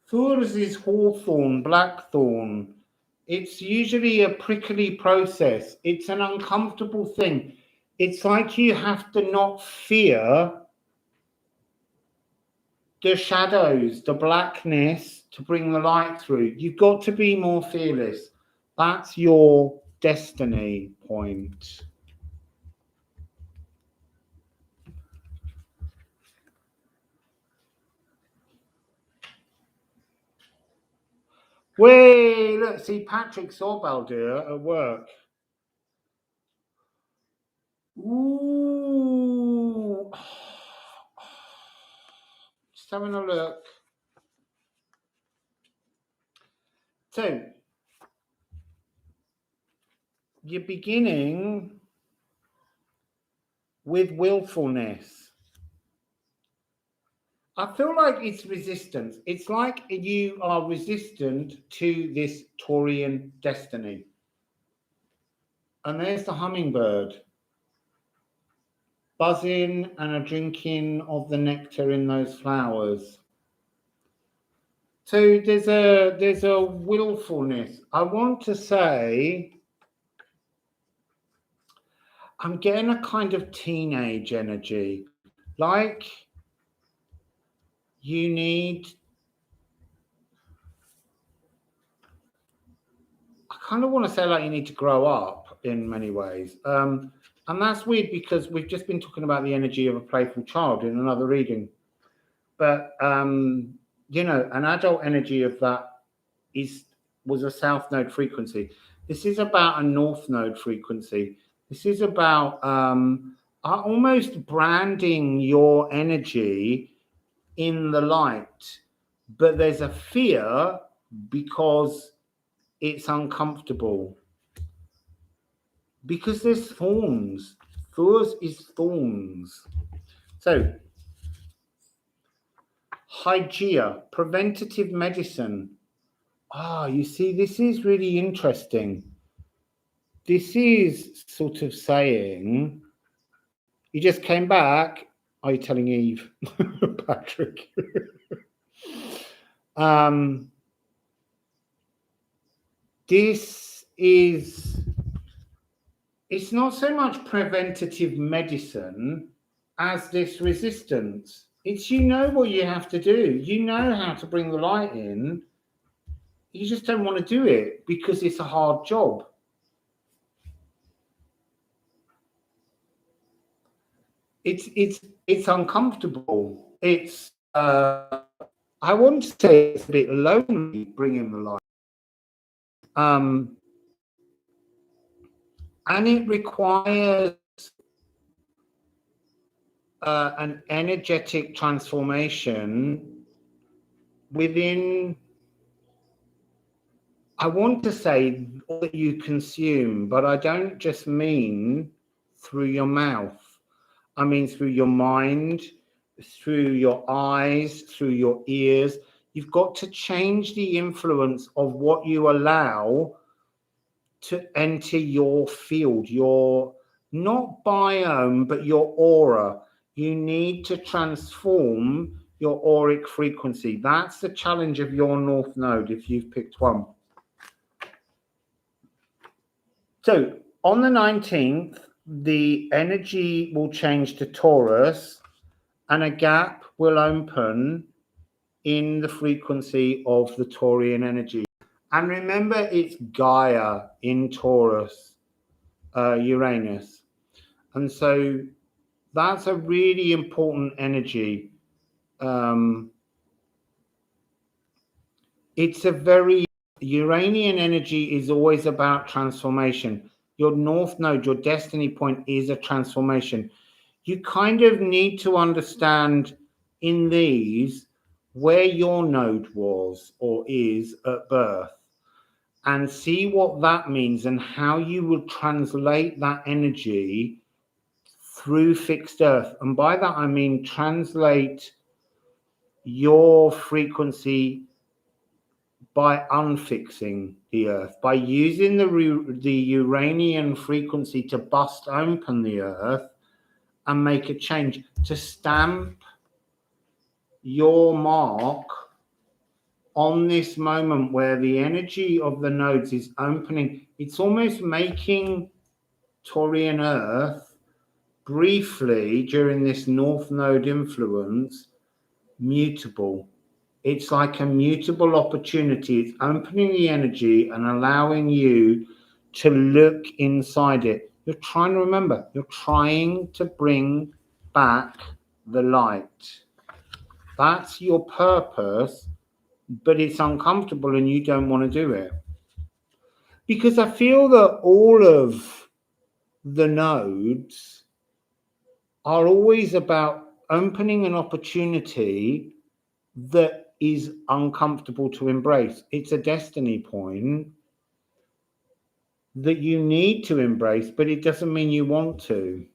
S1: Furs is hawthorn, blackthorn. It's usually a prickly process. It's an uncomfortable thing. It's like you have to not fear the shadows, the blackness to bring the light through. You've got to be more fearless. That's your destiny point. Wait, look, see Patrick Sorbaldur at work. Ooh. Just having a look. So, you're beginning with willfulness. I feel like it's resistance. It's like you are resistant to this Taurian destiny. And there's the hummingbird buzzing and a drinking of the nectar in those flowers. So there's a willfulness. I want to say I'm getting a kind of teenage energy. Like you need, I kind of want to say like you need to grow up in many ways. And that's weird because we've just been talking about the energy of a playful child in another reading. But, you know, an adult energy of that was a south node frequency. This is about a north node frequency. This is about almost branding your energy in the light. But there's a fear because it's uncomfortable. Because there's thorns. Thurs is thorns. So, Hygeia, preventative medicine. Ah, you see, this is really interesting. This is sort of saying, you just came back. Are you telling Eve, Patrick? This is, it's not so much preventative medicine as this resistance. It's you know what you have to do. You know how to bring the light in. You just don't want to do it because it's a hard job. It's uncomfortable. It's I want to say it's a bit lonely bringing the light. And it requires an energetic transformation within I want to say all that you consume, but I don't just mean through your mouth. I mean through your mind, through your eyes, through your ears. You've got to change the influence of what you allow to enter your field, your not biome, but your aura. You need to transform your auric frequency. That's the challenge of your North Node if you've picked one. So on the 19th, the energy will change to Taurus and a gap will open in the frequency of the Taurian energy. And remember, it's Gaia in Taurus, Uranus. And so that's a really important energy. It's a very Uranian energy is always about transformation. Your North Node, your destiny point is a transformation. You kind of need to understand in these where your node was or is at birth and see what that means and how you will translate that energy through fixed earth. And by that, I mean translate your frequency by unfixing the earth, by using the Uranian frequency to bust open the earth and make a change, to stamp your mark on this moment where the energy of the nodes is opening. It's almost making Taurian earth briefly during this North Node influence mutable. It's like a mutable opportunity. It's opening the energy and allowing you to look inside it. You're trying to remember, you're trying to bring back the light. That's your purpose, but it's uncomfortable and you don't want to do it. Because I feel that all of the nodes are always about opening an opportunity that is uncomfortable to embrace. It's a destiny point that you need to embrace, but it doesn't mean you want to.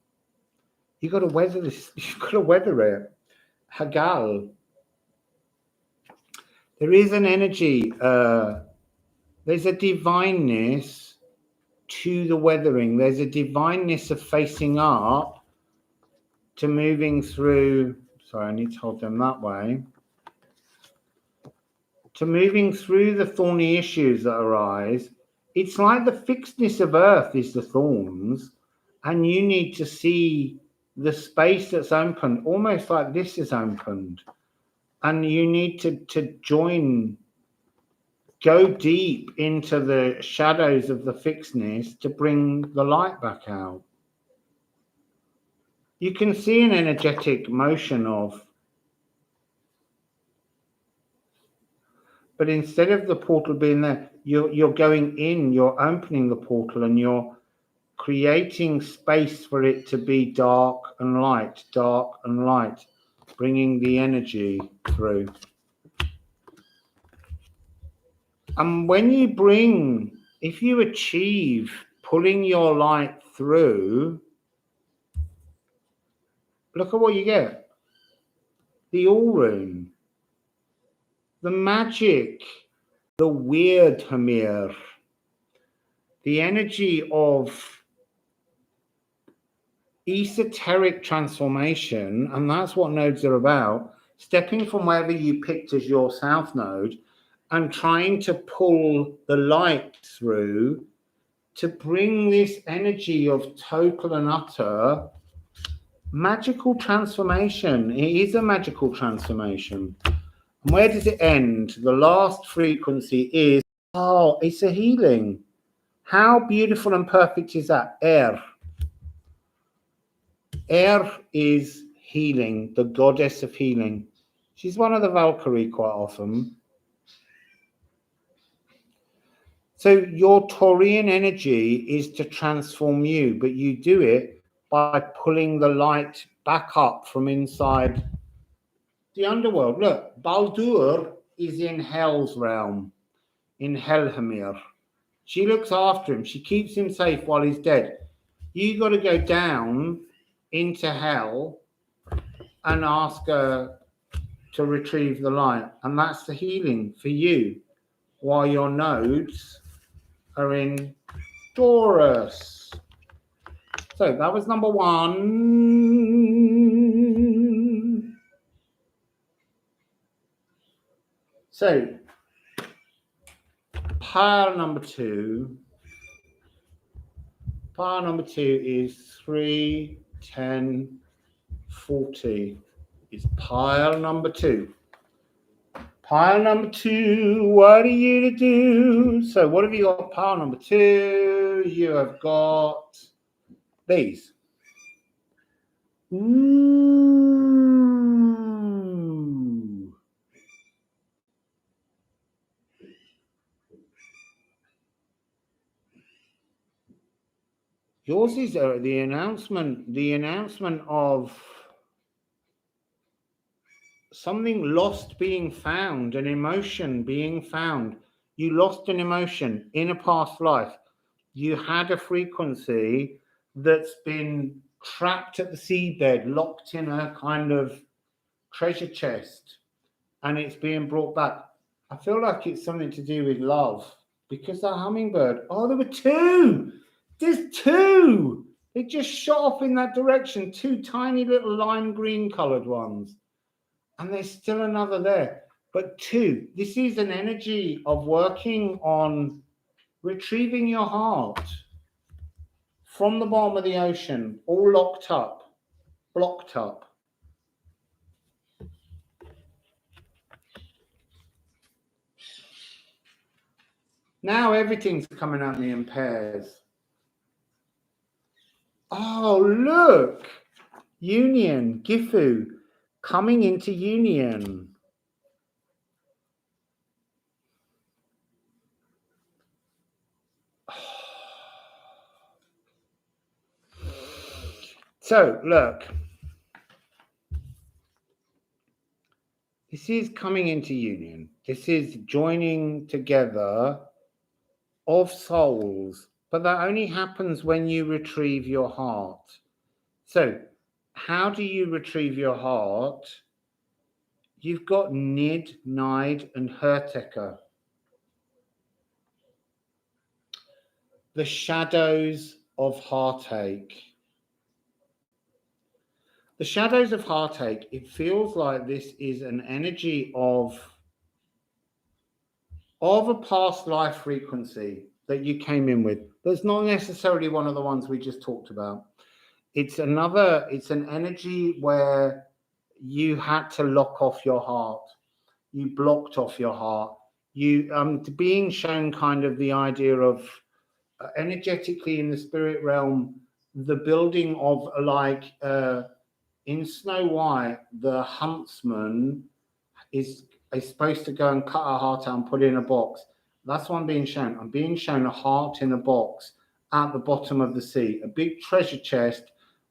S1: You've got to weather this. You've got to weather it. Hagal. There is an energy. There's a divineness to the weathering. There's a divineness of facing up to moving through. Sorry, I need to hold them that way. To moving through the thorny issues that arise. It's like the fixedness of earth is the thorns, and you need to see the space that's opened, almost like this is opened, and you need to join, go deep into the shadows of the fixedness to bring the light back out. You can see an energetic motion of, but instead of the portal being there, you're going in, you're opening the portal and you're creating space for it to be dark and light, bringing the energy through. And when you bring, if you achieve pulling your light through, look at what you get. The all-room, the magic, the weird Hamir, the energy of esoteric transformation, and that's what nodes are about, stepping from wherever you picked as your south node and trying to pull the light through to bring this energy of total and utter magical transformation. It is a magical transformation. And where does it end? The last frequency is, oh, it's a healing. How beautiful and perfect is that? Air. Air is healing, the goddess of healing. She's one of the Valkyrie quite often. So your Taurian energy is to transform you, but you do it by pulling the light back up from inside the underworld. Look, Baldur is in Hell's realm. in Helheimir. She looks after him. She keeps him safe while he's dead. You got to go down into hell and ask her to retrieve the light. And that's the healing for you while your nodes are in Taurus. So that was number 1. So pile number 2. Pile number 2 is 3, 10, 40. It's pile number 2. Pile number 2, what are you to do? So what have you got? Pile number 2, you have got these. Ooh. Yours is the announcement of something lost being found, an emotion being found. You lost an emotion in a past life. You had a frequency that's been trapped at the seabed, locked in a kind of treasure chest, and it's being brought back. I feel like it's something to do with love, because that hummingbird, oh, there were 2. There's 2. They just shot off in that direction, 2 tiny little lime green colored ones. And there's still another there. But 2, this is an energy of working on retrieving your heart from the bottom of the ocean, all locked up, blocked up. Now everything's coming at me in pairs. Oh, look! Union, Gifu, coming into union. So, look. This is coming into union. This is joining together of souls. But that only happens when you retrieve your heart. So, how do you retrieve your heart? You've got Nid, Nide, and Herteker. The shadows of heartache. The shadows of heartache, it feels like this is an energy of a past life frequency that you came in with. That's not necessarily one of the ones we just talked about. It's an energy where you had to lock off your heart. You blocked off your heart. You being shown kind of the idea of energetically in the spirit realm, the building of like in Snow White, the huntsman is supposed to go and cut a heart out and put it in a box. That's what I'm being shown. I'm being shown a heart in a box at the bottom of the sea, a big treasure chest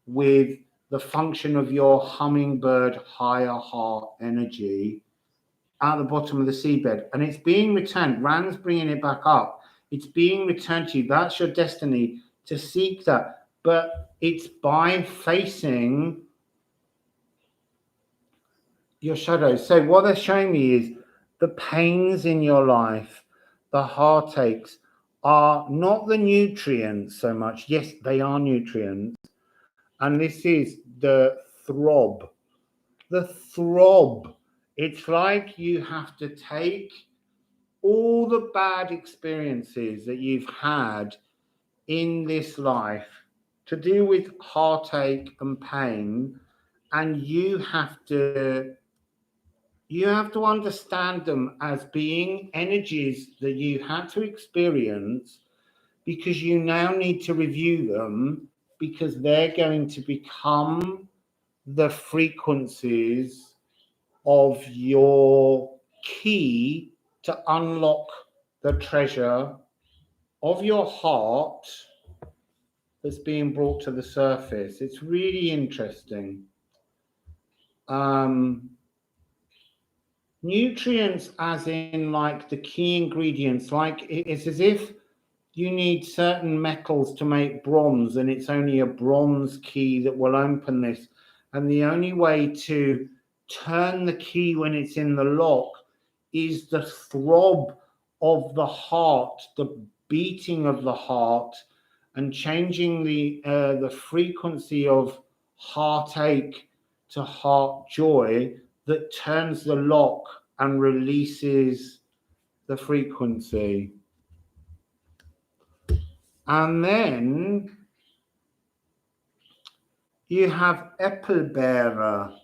S1: with the function of your hummingbird higher heart energy at the bottom of the seabed. And it's being returned. Rand's bringing it back up. It's being returned to you. That's your destiny, to seek that. But it's by facing your shadows. So what they're showing me is the pains in your life, the heartaches are not the nutrients so much. Yes, they are nutrients. And this is the throb. The throb. It's like you have to take all the bad experiences that you've had in this life to do with heartache and pain, and you have to understand them as being energies that you had to experience, because you now need to review them, because they're going to become the frequencies of your key to unlock the treasure of your heart that's being brought to the surface. It's really interesting. Nutrients as in like the key ingredients, like it's as if you need certain metals to make bronze, and it's only a bronze key that will open this. And the only way to turn the key when it's in the lock is the throb of the heart, the beating of the heart, and changing the frequency of heartache to heart joy that turns the lock and releases the frequency. And then you have Applebearer.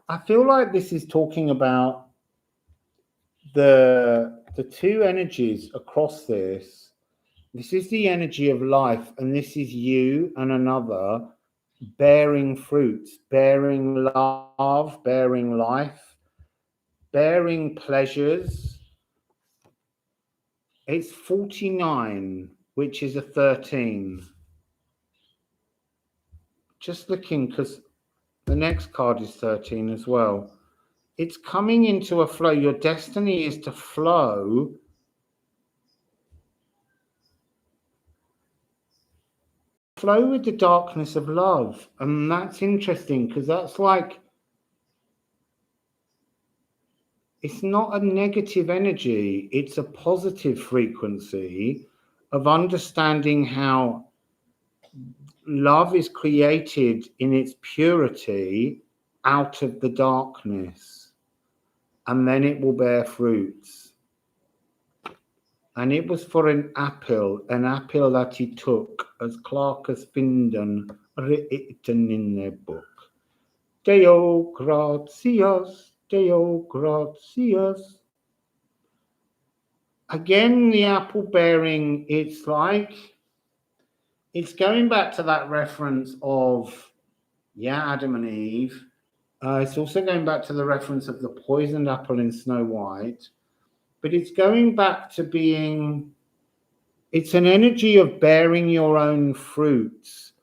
S1: I feel like this is talking about the two energies across this. This is the energy of life, and this is you and another bearing fruits, bearing love, bearing life, bearing pleasures. It's 49, which is a 13. Just looking, because the next card is 13 as well. It's coming into a flow. Your destiny is to flow. Flow with the darkness of love. And that's interesting, because that's like, it's not a negative energy. It's a positive frequency of understanding how love is created in its purity out of the darkness, and then it will bear fruits. And it was for an apple that he took, as Clark has Finden written in their book. Deo gratias, Deo gratias. Again, the apple bearing, it's like, it's going back to that reference of, Adam and Eve. It's also going back to the reference of the poisoned apple in Snow White. But it's going back to being, it's an energy of bearing your own fruits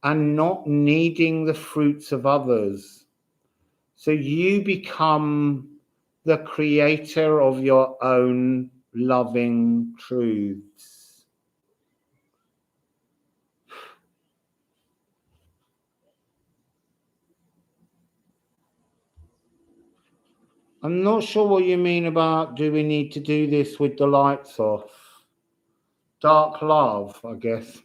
S1: and not needing the fruits of others. So you become the creator of your own loving truths. I'm not sure what you mean about, do we need to do this with the lights off? Dark love, I guess.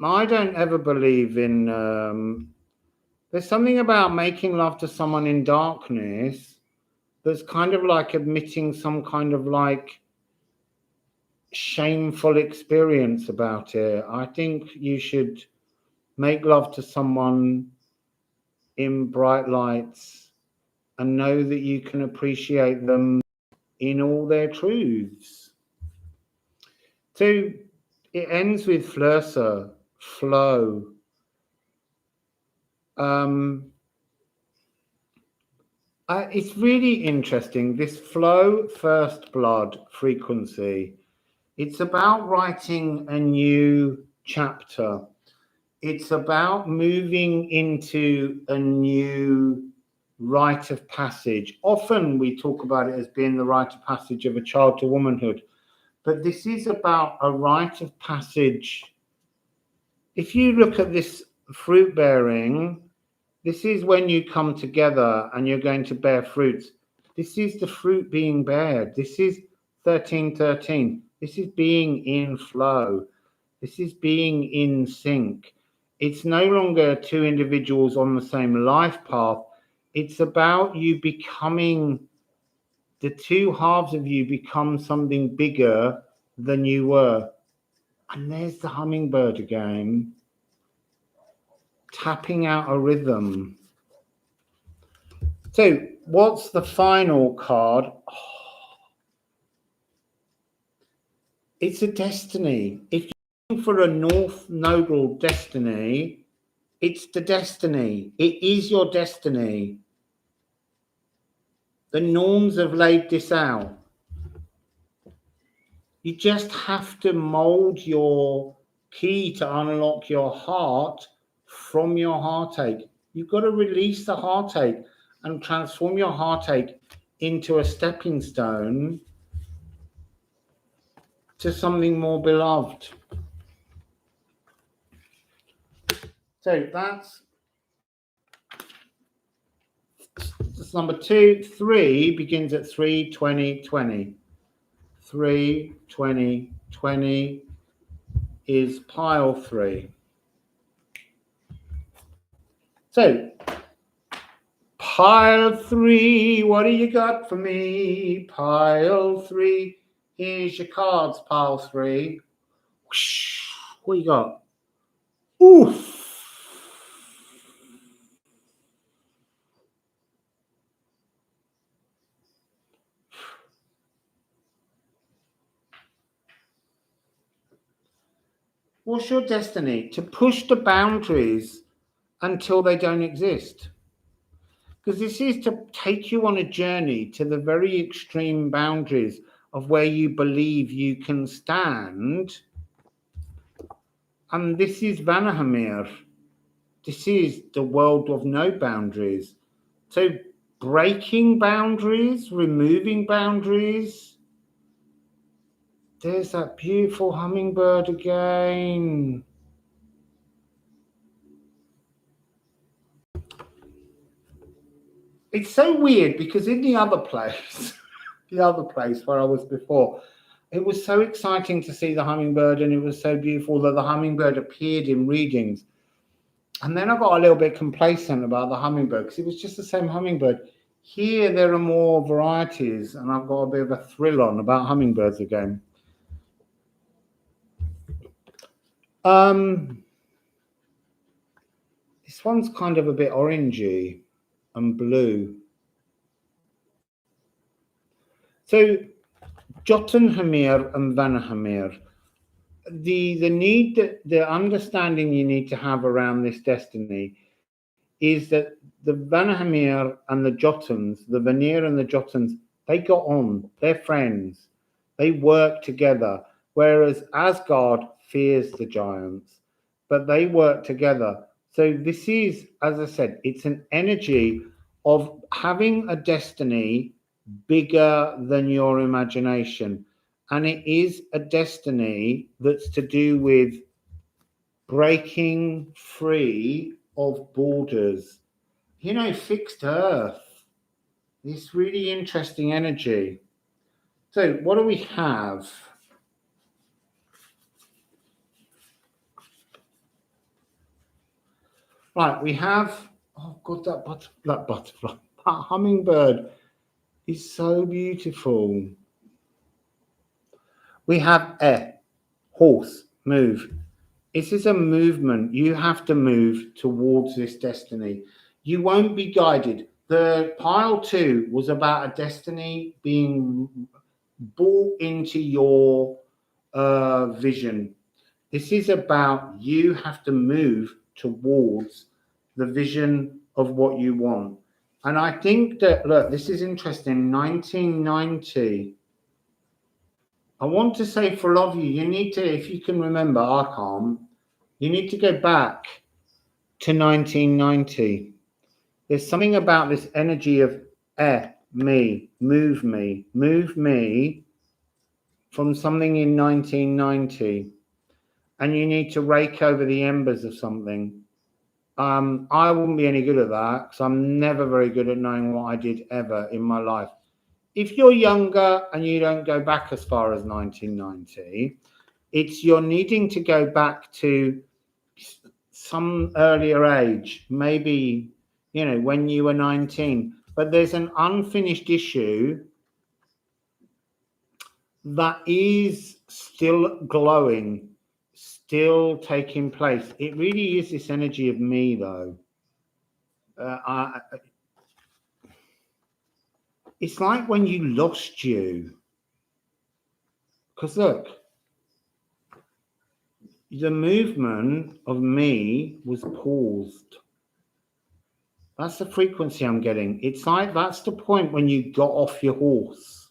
S1: I don't ever believe in, there's something about making love to someone in darkness that's kind of like admitting some kind of like shameful experience about it. I think you should make love to someone in bright lights and know that you can appreciate them in all their truths. So it ends with Flursa, flow. It's really interesting, this flow, first blood frequency. It's about writing a new chapter. It's about moving into a new rite of passage. Often we talk about it as being the rite of passage of a child to womanhood, but this is about a rite of passage. If you look at this fruit bearing, this is when you come together and you're going to bear fruits. This is the fruit being bared. This is 1313. This is being in flow. This is being in sync. It's no longer two individuals on the same life path. It's about you becoming, the two halves of you become something bigger than you were. And there's the hummingbird again, tapping out a rhythm. So what's the final card? It's a destiny. If you're looking for a North Nodal destiny, it's the destiny. It is your destiny. The norms have laid this out. You just have to mold your key to unlock your heart from your heartache. You've got to release the heartache and transform your heartache into a stepping stone to something more beloved. So that's number 2. 3 begins at 3, 20, 20. 3, 20, 20 is pile 3. So, pile 3, what do you got for me? Pile 3, here's your cards, pile 3. What you got? Oof. What's your destiny? To push the boundaries until they don't exist. Because this is to take you on a journey to the very extreme boundaries of where you believe you can stand. And this is Vanahamir. This is the world of no boundaries. So breaking boundaries, removing boundaries. There's that beautiful hummingbird again. It's so weird because in the other place, where I was before, it was so exciting to see the hummingbird, and it was so beautiful that the hummingbird appeared in readings. And then I got a little bit complacent about the hummingbird because it was just the same hummingbird. Here there are more varieties, and I've got a bit of a thrill on about hummingbirds again. This one's kind of a bit orangey and blue. So Jotunheimr and Vanaheimr, the understanding you need to have around this destiny is that the Vanaheimr and the Jotuns, the Vanir and the Jotuns, they got on. They're friends. They work together. Whereas Asgard fears the giants, but they work together. So this is, as I said, it's an energy of having a destiny bigger than your imagination. And it is a destiny that's to do with breaking free of borders. You know, fixed earth. This really interesting energy. So what do we have? Right, we have, oh God, that butterfly, that hummingbird is so beautiful. We have horse, move. This is a movement. You have to move towards this destiny. You won't be guided. The pile 2 was about a destiny being brought into your vision. This is about you have to move towards the vision of what you want. And I think that, look, this is interesting. 1990. I want to say for a lot of you, you need to, if you can remember, I can't, you need to go back to 1990. There's something about this energy of me, move me from something in 1990. And you need to rake over the embers of something. I wouldn't be any good at that because I'm never very good at knowing what I did ever in my life. If you're younger and you don't go back as far as 1990, it's you're needing to go back to some earlier age, maybe, you know, when you were 19. But there's an unfinished issue that is still glowing, still taking place. It really is this energy of me, though. It's like when you lost you. Because look, the movement of me was paused. That's the frequency I'm getting. It's like that's the point when you got off your horse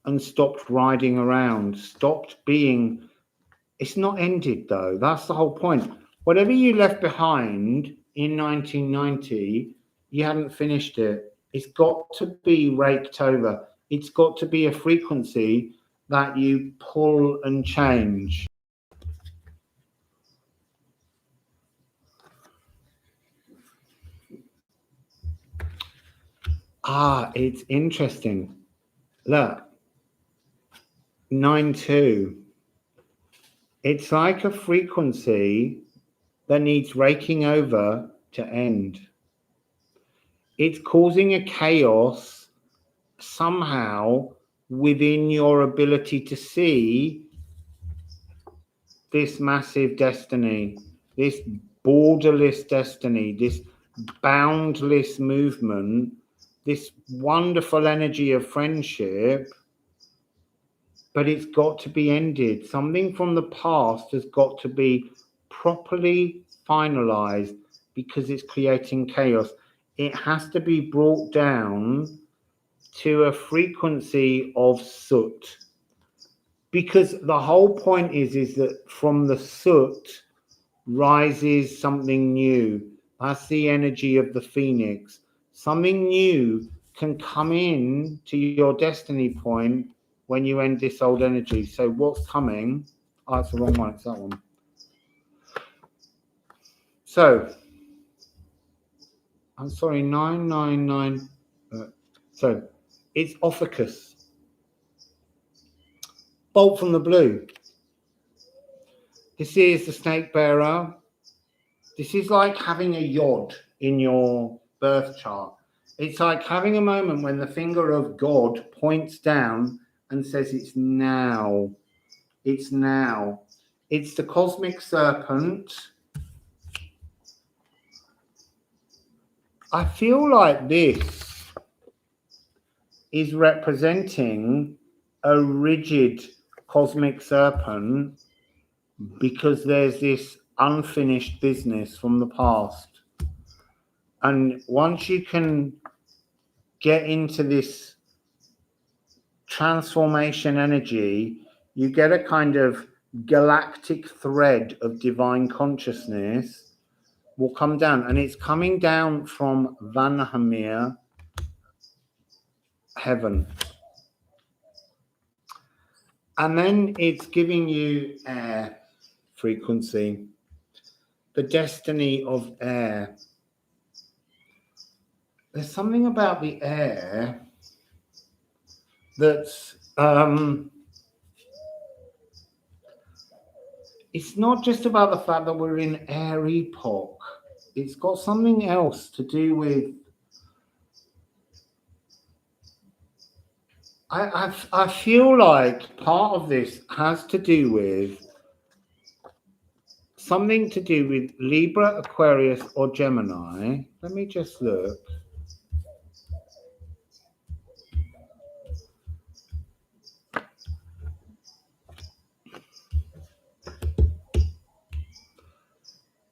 S1: and stopped riding around, stopped being. It's not ended, though. That's the whole point. Whatever you left behind in 1990, you hadn't finished it. It's got to be raked over. It's got to be a frequency that you pull and change. It's interesting. Look, 9-2. It's like a frequency that needs raking over to end. It's causing a chaos somehow within your ability to see this massive destiny, this borderless destiny, this boundless movement, this wonderful energy of friendship, but it's got to be ended. Something from the past has got to be properly finalized because it's creating chaos. It has to be brought down to a frequency of soot. Because the whole point is that from the soot rises something new. That's the energy of the phoenix. Something new can come in to your destiny point when you end this old energy. So what's coming? Oh, it's the wrong one. It's that one. So, I'm sorry, 999. So, it's Ophicus. Bolt from the blue. This is the snake bearer. This is like having a yod in your birth chart. It's like having a moment when the finger of God points down and says, it's now. It's now. It's the cosmic serpent. I feel like this is representing a rigid cosmic serpent because there's this unfinished business from the past. And once you can get into this transformation energy, you get a kind of galactic thread of divine consciousness will come down. And it's coming down from Vanhamir heaven. And then it's giving you air frequency, the destiny of air. There's something about the air that's it's not just about the fact that we're in air epoch. It's got something else to do with I feel like part of this has to do with something to do with Libra, Aquarius, or Gemini. Let me just look.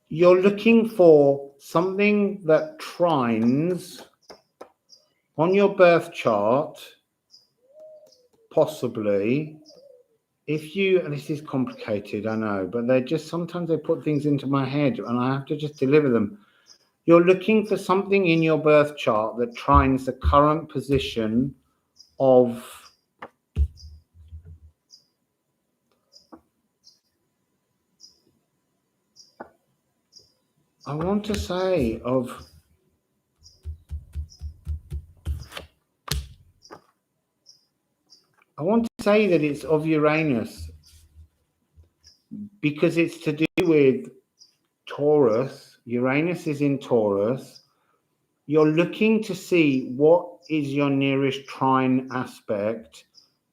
S1: You're looking for something that trines on your birth chart, possibly. If you, and this is complicated, I know, but they're just, sometimes they put things into my head and I have to just deliver them. You're looking for something in your birth chart that trines the current position of I want to say that it's of Uranus because it's to do with Taurus. Uranus is in Taurus. You're looking to see what is your nearest trine aspect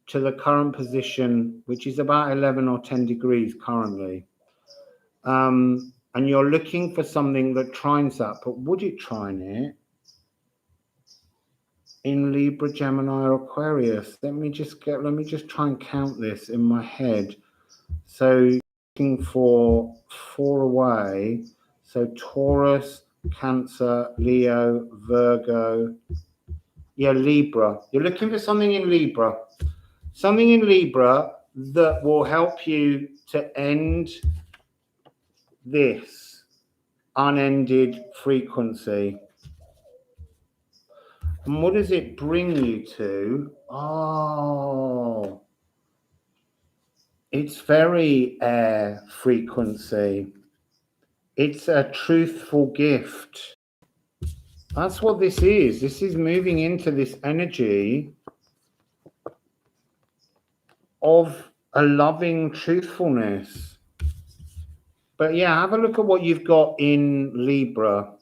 S1: to the current position, which is about 11 or 10 degrees currently. And you're looking for something that trines that, but would it trine it in Libra, Gemini, or Aquarius? Let me just try and count this in my head. So looking for 4 away. So Taurus, Cancer, Leo, Virgo. Yeah, Libra. You're looking for something in Libra. Something in Libra that will help you to end this. unended frequency. And what does it bring you to? Oh, it's very air frequency. It's a truthful gift. That's what this is. This is moving into this energy of a loving truthfulness. But yeah, have a look at what you've got in Libra,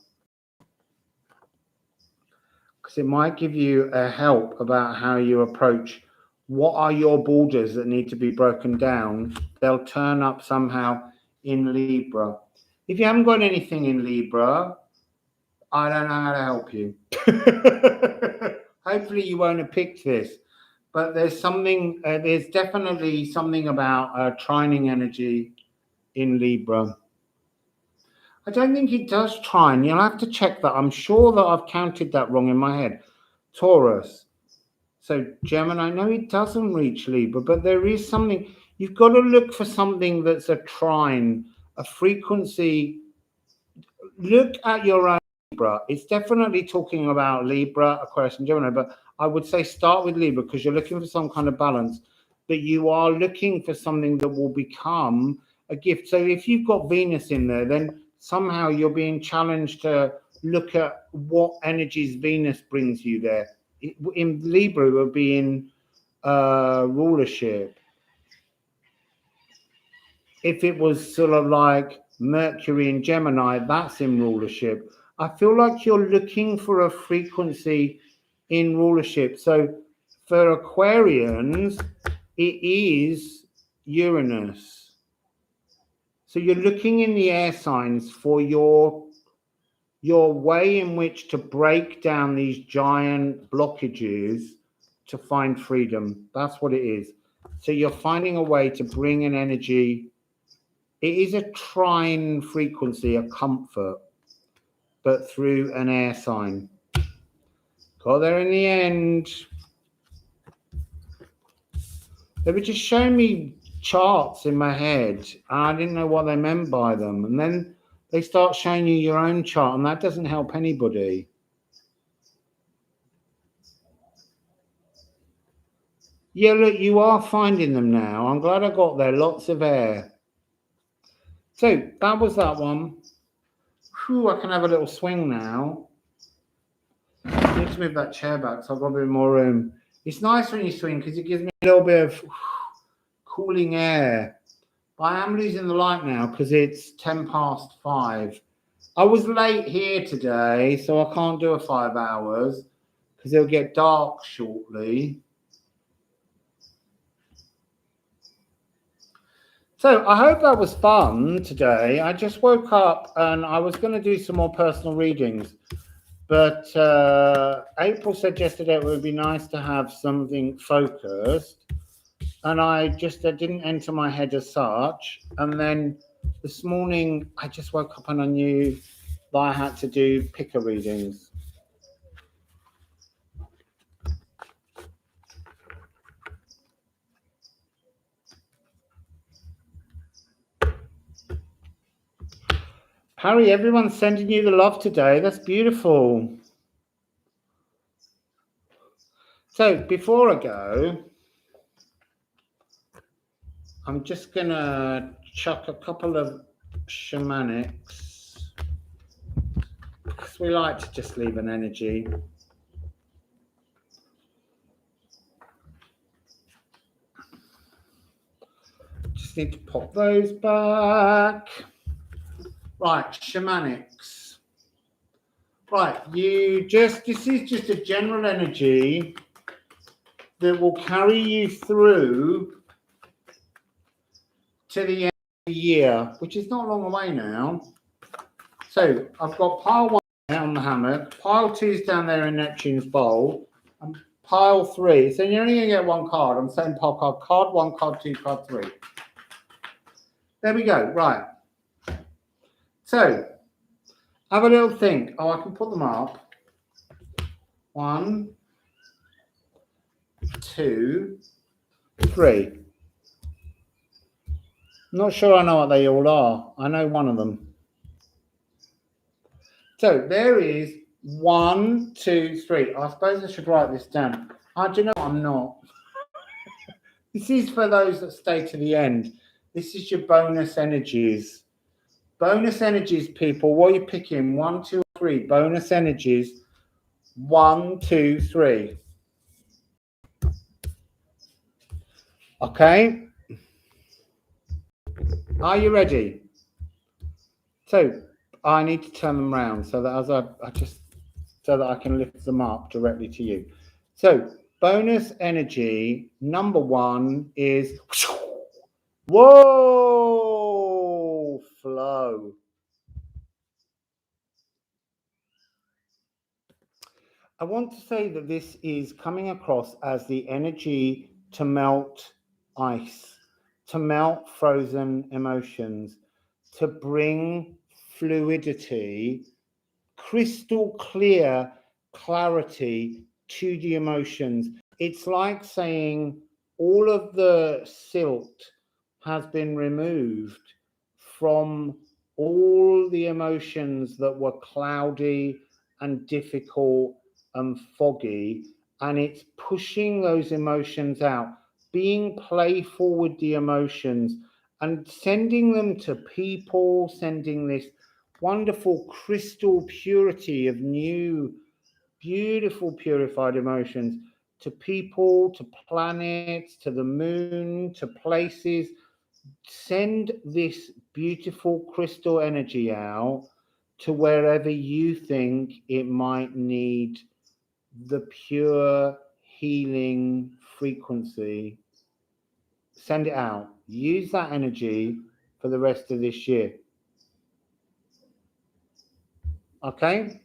S1: because it might give you a help about how you approach what are your borders that need to be broken down. They'll turn up somehow in Libra. If you haven't got anything in Libra, I don't know how to help you. Hopefully you won't have picked this, but there's something, there's definitely something about trining energy in Libra. I don't think it does trine. You'll have to check that. I'm sure that I've counted that wrong in my head. Taurus. So Gemini, no, it doesn't reach Libra, but there is something. You've got to look for something that's a trine, a frequency. Look at your own Libra. It's definitely talking about Libra, Aquarius, and Gemini, but I would say start with Libra because you're looking for some kind of balance, but you are looking for something that will become a gift. So if you've got Venus in there, then somehow you're being challenged to look at what energies Venus brings you there. In Libra, it would be in rulership. If it was sort of like Mercury in Gemini, that's in rulership. I feel like you're looking for a frequency in rulership. So for Aquarians, it is Uranus. So you're looking in the air signs for your way in which to break down these giant blockages to find freedom. That's what it is. So you're finding a way to bring an energy. It is a trine frequency, a comfort, but through an air sign. Got there in the end. They were just showing me charts in my head, and I didn't know what they meant by them. And then they start showing you your own chart, and that doesn't help anybody. Yeah, look, you are finding them now. I'm glad I got there. Lots of air. So that was that one. Whew, I can have a little swing now. I need to move that chair back so I've got a bit more room. It's nice when you swing because it gives me a little bit of cooling air. But I am losing the light now because it's 5:10. I was late here today, so I can't do a 5 hours because it'll get dark shortly. So I hope that was fun today. I just woke up and I was going to do some more personal readings. But April said yesterday it would be nice to have something focused. And I just didn't enter my head as such. And then this morning, I just woke up and I knew that I had to do picker readings. Harry, everyone's sending you the love today. That's beautiful. So before I go, I'm just going to chuck a couple of shamanics because we like to just leave an energy. Just need to pop those back. Right, shamanics. Right, this is just a general energy that will carry you through to the end of the year, which is not long away now. So I've got pile 1 on the hammock, pile 2 is down there in Neptune's bowl, and pile 3. So you're only going to get 1 card. I'm saying pile card 1, card 2, card 3. There we go. Right. So have a little think. Oh, I can put them up. 1, 2, 3. Not sure I know what they all are. I know one of them. So there is 1, 2, 3. I suppose I should write this down. Do you know I'm not? This is for those that stay to the end. This is your bonus energies. Bonus energies, people. What are you picking? 1, 2, 3. Bonus energies. 1, 2, 3. Okay. Are you ready? So I need to turn them around so that so that I can lift them up directly to you. So bonus energy number 1 is whoa, flow. I want to say that this is coming across as the energy to melt ice, to melt frozen emotions, to bring fluidity, crystal clear clarity to the emotions. It's like saying all of the silt has been removed from all the emotions that were cloudy and difficult and foggy, and it's pushing those emotions out, being playful with the emotions and sending them to people, sending this wonderful crystal purity of new, beautiful, purified emotions to people, to planets, to the moon, to places. Send this beautiful crystal energy out to wherever you think it might need the pure healing frequency. Send it out. Use that energy for the rest of this year. Okay?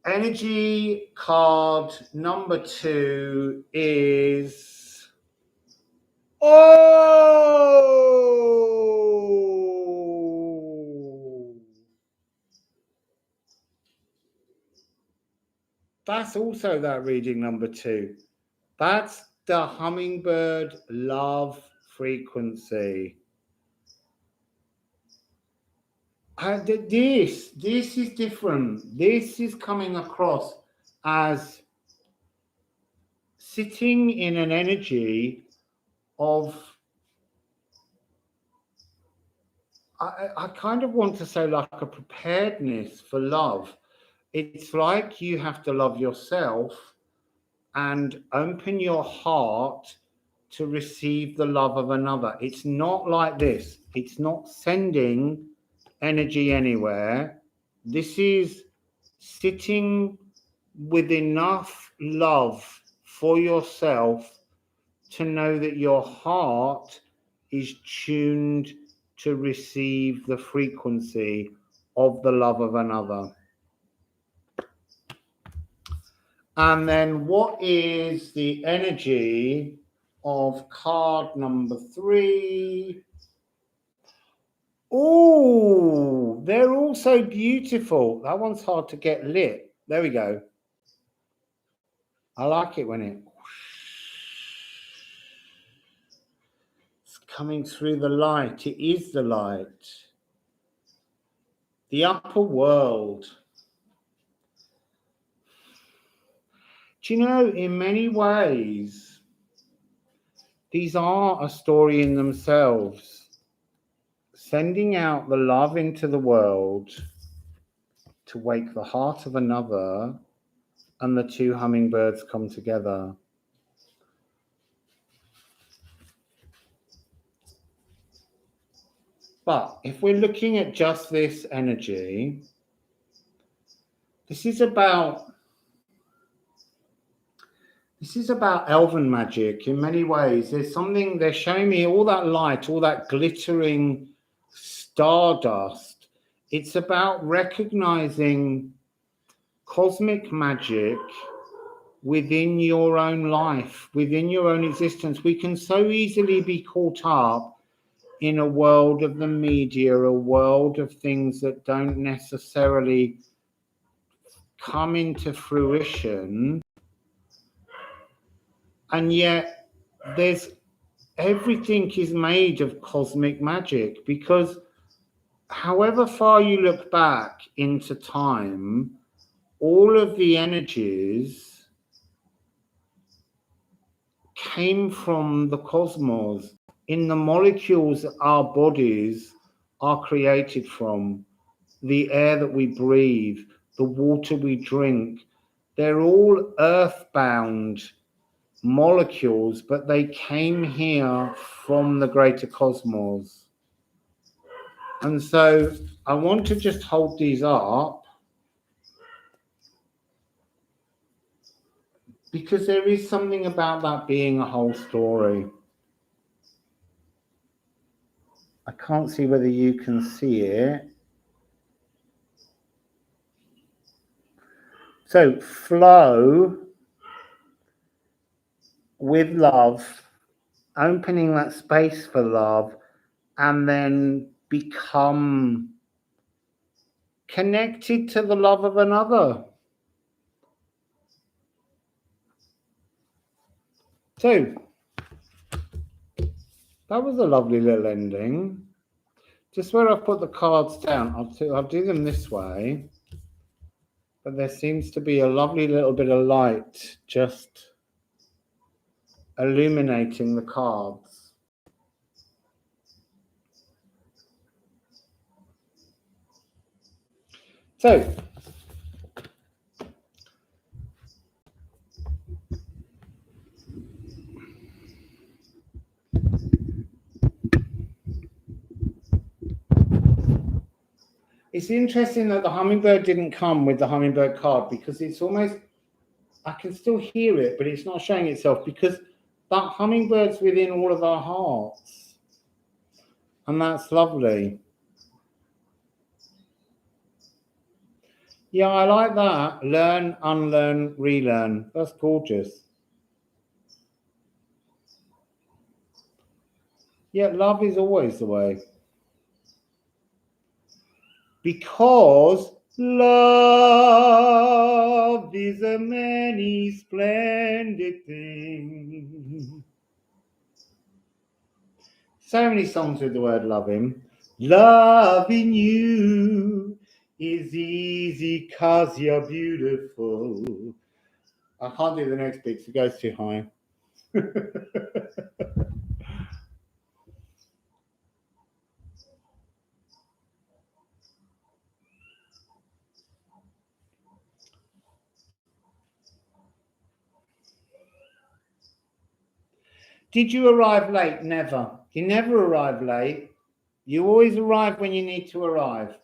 S1: Energy card number 2 is that's also that reading number 2. That's the hummingbird love frequency. This is different. This is coming across as sitting in an energy of, I kind of want to say like a preparedness for love. It's like you have to love yourself and open your heart to receive the love of another. It's not like this. It's not sending energy anywhere. This is sitting with enough love for yourself to know that your heart is tuned to receive the frequency of the love of another. And then what is the energy of card number 3? Oh, they're all so beautiful. That one's hard to get lit. There we go. I like it when it's coming through the light. It is the light. The upper world. Do you know, in many ways, these are a story in themselves. Sending out the love into the world to wake the heart of another, and the 2 hummingbirds come together. But if we're looking at just this energy, this is about elven magic in many ways. There's something, they're showing me all that light, all that glittering stardust. It's about recognizing cosmic magic within your own life, within your own existence. We can so easily be caught up in a world of the media, a world of things that don't necessarily come into fruition. And yet there's everything is made of cosmic magic, because however far you look back into time, all of the energies came from the cosmos in the molecules that our bodies are created from, the air that we breathe, the water we drink. They're all earthbound molecules, but they came here from the greater cosmos. And so I want to just hold these up, because there is something about that being a whole story. I can't see whether you can see it. So flow with love, opening that space for love, and then become connected to the love of another. So that was a lovely little ending. Just where I've put the cards down, I'll do them this way, but there seems to be a lovely little bit of light just illuminating the cards. So it's interesting that the hummingbird didn't come with the hummingbird card, because it's almost, I can still hear it, but it's not showing itself, because that hummingbird's within all of our hearts. And that's lovely. Yeah, I like that. Learn, unlearn, relearn. That's gorgeous. Yeah, love is always the way. Because love is a many splendid thing. So many songs with the word love in. Loving you is easy 'cause you're beautiful. I can't do the next bit, it goes too high. Did you arrive late? Never. You never arrive late. You always arrive when you need to arrive.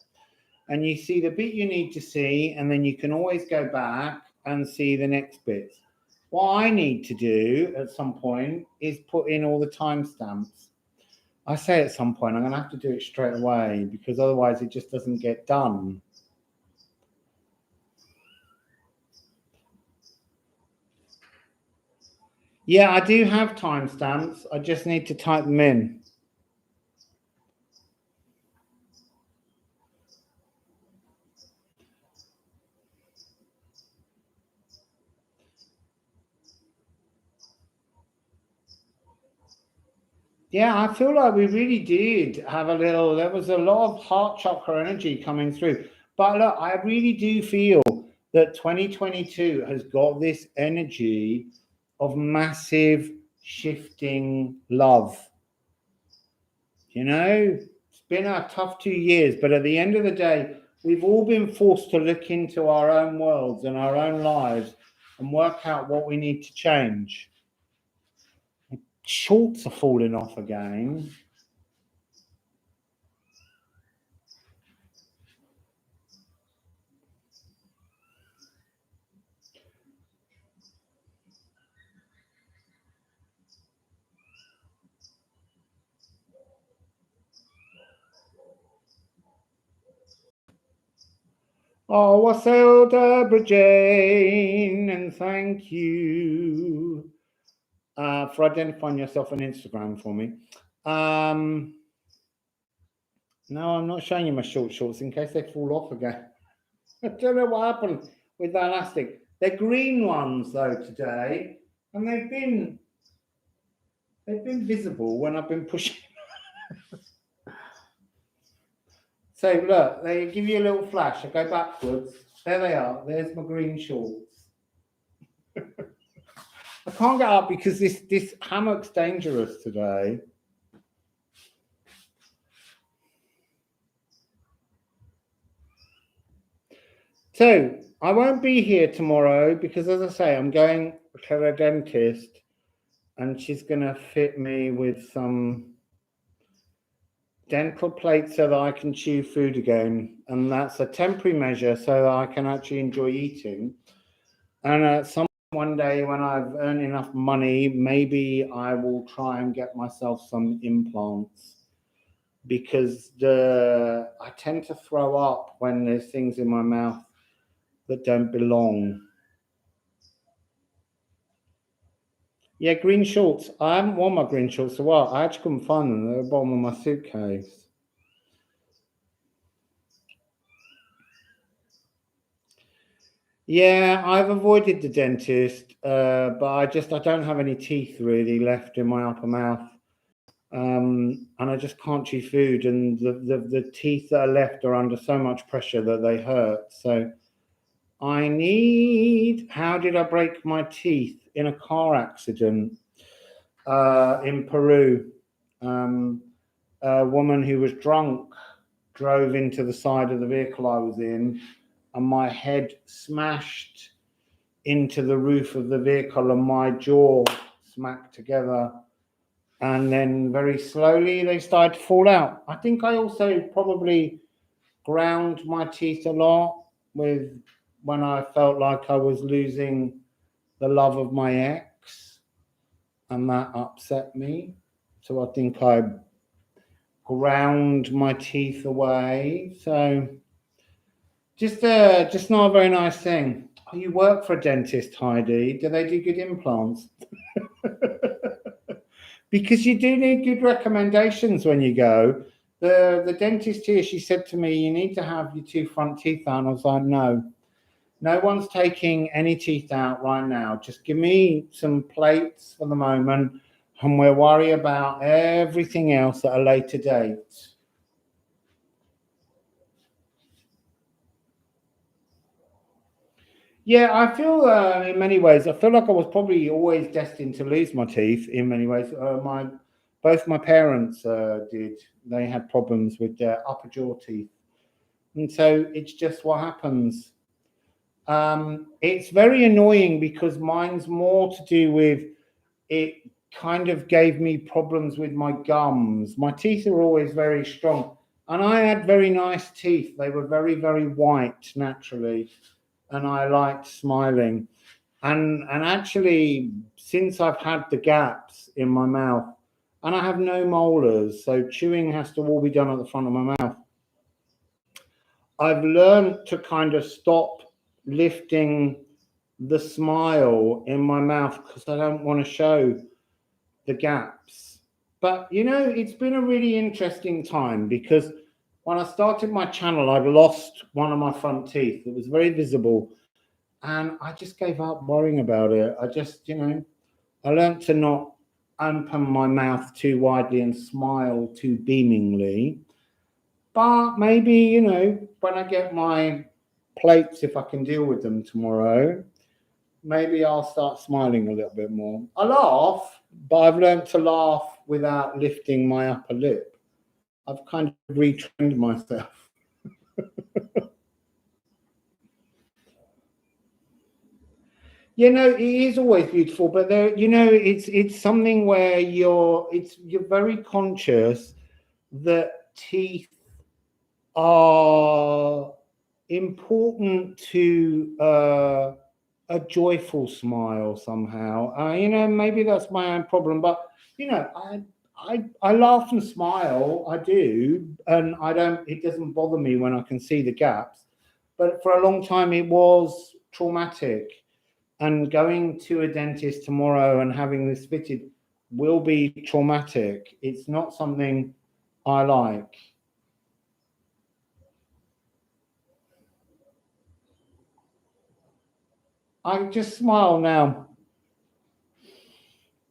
S1: And you see the bit you need to see, and then you can always go back and see the next bit. What I need to do at some point is put in all the timestamps. I say at some point, I'm going to have to do it straight away, because otherwise it just doesn't get done. Yeah, I do have timestamps. I just need to type them in. Yeah, I feel like we really did have a little, there was a lot of heart chakra energy coming through. But look, I really do feel that 2022 has got this energy of massive shifting love. You know, it's been a tough 2 years, but at the end of the day, we've all been forced to look into our own worlds and our own lives and work out what we need to change. Shorts are falling off again. Oh, Wassail, Jane, and thank you for identifying yourself on Instagram for me. No, I'm not showing you my shorts in case they fall off again. I don't know what happened with that elastic. They're green ones though today, and they've been They've been visible when I've been pushing. So look, they give you a little flash. I go backwards. There they are. There's my green shorts. I can't get up because this hammock's dangerous today. So I won't be here tomorrow because, as I say, I'm going to the dentist and she's going to fit me with some dental plates so that I can chew food again. And that's a temporary measure so that I can actually enjoy eating. And one day when I've earned enough money, maybe I will try and get myself some implants, because I tend to throw up when there's things in my mouth that don't belong. Yeah, green shorts. I haven't worn my green shorts for a while. I actually couldn't find them. They're at the bottom of my suitcase. Yeah, I've avoided the dentist, but I don't have any teeth really left in my upper mouth. And I just can't chew food, and the teeth that are left are under so much pressure that they hurt. So how did I break my teeth? In a car accident in Peru. A woman who was drunk drove into the side of the vehicle I was in, and my head smashed into the roof of the vehicle and my jaw smacked together. And then very slowly they started to fall out. I think I also probably ground my teeth a lot when I felt like I was losing the love of my ex, and that upset me. So I think I ground my teeth away. So just not a very nice thing. Oh, you work for a dentist, Heidi. Do they do good implants? Because you do need good recommendations when you go. The dentist here, she said to me, you need to have your 2 front teeth out. And I was like, no one's taking any teeth out right now. Just give me some plates for the moment, and we'll worry about everything else at a later date. Yeah, I feel in many ways, I feel like I was probably always destined to lose my teeth in many ways. Both my parents did. They had problems with their upper jaw teeth. And so it's just what happens. It's very annoying because mine's more to do with, it kind of gave me problems with my gums. My teeth are always very strong. And I had very nice teeth. They were very, very white naturally. And I liked smiling. And actually, since I've had the gaps in my mouth, and I have no molars, so chewing has to all be done at the front of my mouth, I've learned to kind of stop lifting the smile in my mouth because I don't want to show the gaps. But it's been a really interesting time, because when I started my channel, I've lost one of my front teeth. It was very visible, and I just gave up worrying about it. I learned to not open my mouth too widely and smile too beamingly. But maybe, when I get my plates, if I can deal with them tomorrow, maybe I'll start smiling a little bit more. I laugh, but I've learned to laugh without lifting my upper lip. I've kind of retrained myself. It is always beautiful, but it's something where you're very conscious that teeth are important to a joyful smile somehow. Maybe that's my own problem, but I laugh and smile. I do, and it doesn't bother me when I can see the gaps. But for a long time, it was traumatic. And going to a dentist tomorrow and having this fitted will be traumatic. It's not something I like. I just smile now.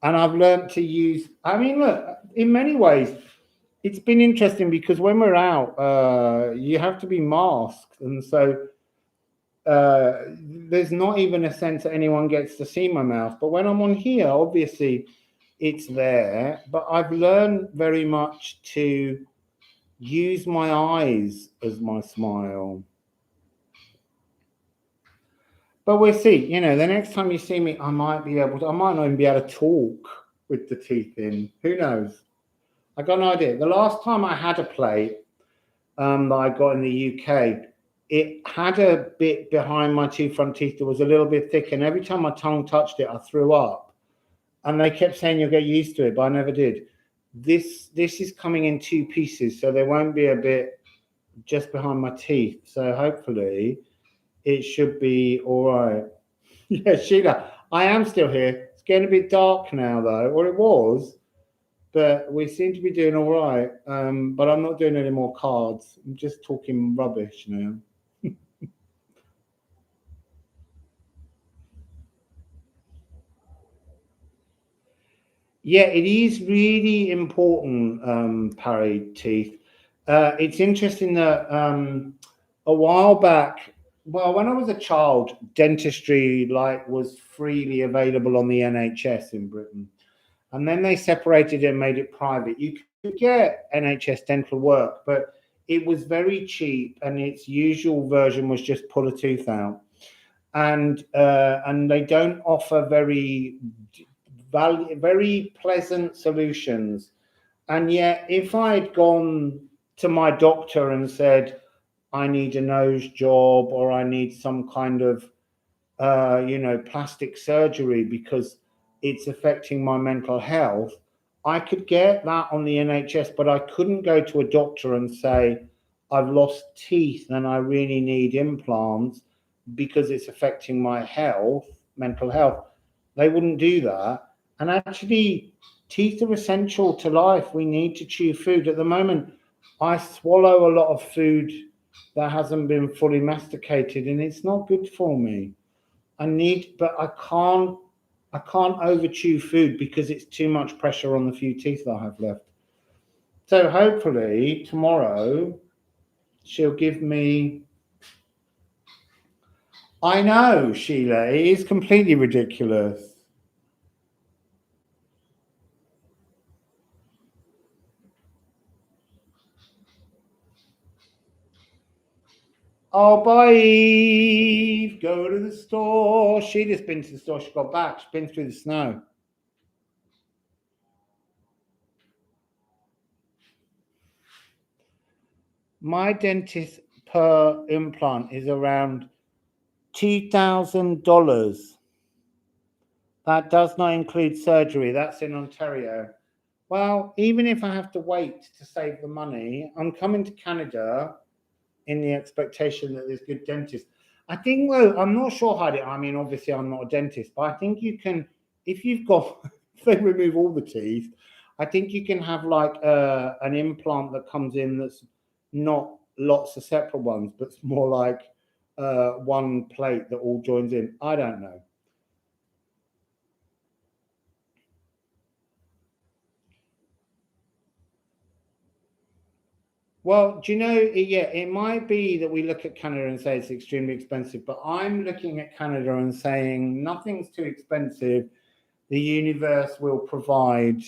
S1: And I've learned to use, I mean, look, in many ways, it's been interesting because when we're out, you have to be masked. And so there's not even a sense that anyone gets to see my mouth. But when I'm on here, obviously it's there. But I've learned very much to use my eyes as my smile. But we'll see. You know, the next time you see me, I might not even be able to talk with the teeth in. Who knows? I got no idea. The last time I had a plate that I got in the UK, it had a bit behind my two front teeth that was a little bit thick, and every time my tongue touched it, I threw up. And they kept saying you'll get used to it, but I never did. This is coming in two pieces, so there won't be a bit just behind my teeth. So hopefully it should be all right. Yeah, Sheila, I am still here. It's getting a bit dark now, though, or it was, but we seem to be doing all right. But I'm not doing any more cards. I'm just talking rubbish now. Yeah, it is really important, Parry teeth. It's interesting that a while back, well, when I was a child, dentistry was freely available on the NHS in Britain. And then they separated it and made it private. You could get NHS dental work, but it was very cheap, and its usual version was just pull a tooth out. And they don't offer very pleasant solutions. And yet, if I'd gone to my doctor and said, I need a nose job, or I need some kind of plastic surgery because it's affecting my mental health, I could get that on the NHS, but I couldn't go to a doctor and say, I've lost teeth and I really need implants because it's affecting my health, mental health. They wouldn't do that. And actually, teeth are essential to life. We need to chew food. At the moment, I swallow a lot of food that hasn't been fully masticated, and it's not good for me. But I can't over chew food because it's too much pressure on the few teeth that I have left. So hopefully tomorrow she'll give me. I know, Sheila, it is completely ridiculous. Oh, bye, Eve. Go to the store. Sheila's been to the store. She got back. She's been through the snow. My dentist per implant is around $2,000. That does not include surgery. That's in Ontario. Well, even if I have to wait to save the money, I'm coming to Canada in the expectation that there's good dentists. I think, though, I'm not sure how I mean, obviously, I'm not a dentist, but I think you can, if you've got, if they remove all the teeth, I think you can have an implant that comes in that's not lots of separate ones, but it's more like one plate that all joins in. I don't know. Well, do you know, yeah, it might be that we look at Canada and say it's extremely expensive, but I'm looking at Canada and saying nothing's too expensive. The universe will provide.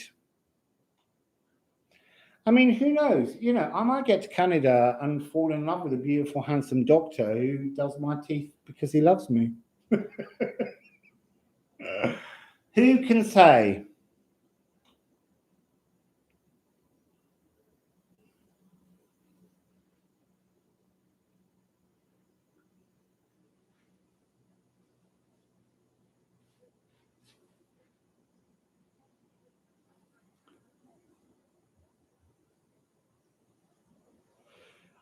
S1: I mean, who knows? You know, I might get to Canada and fall in love with a beautiful, handsome doctor who does my teeth because he loves me. Who can say?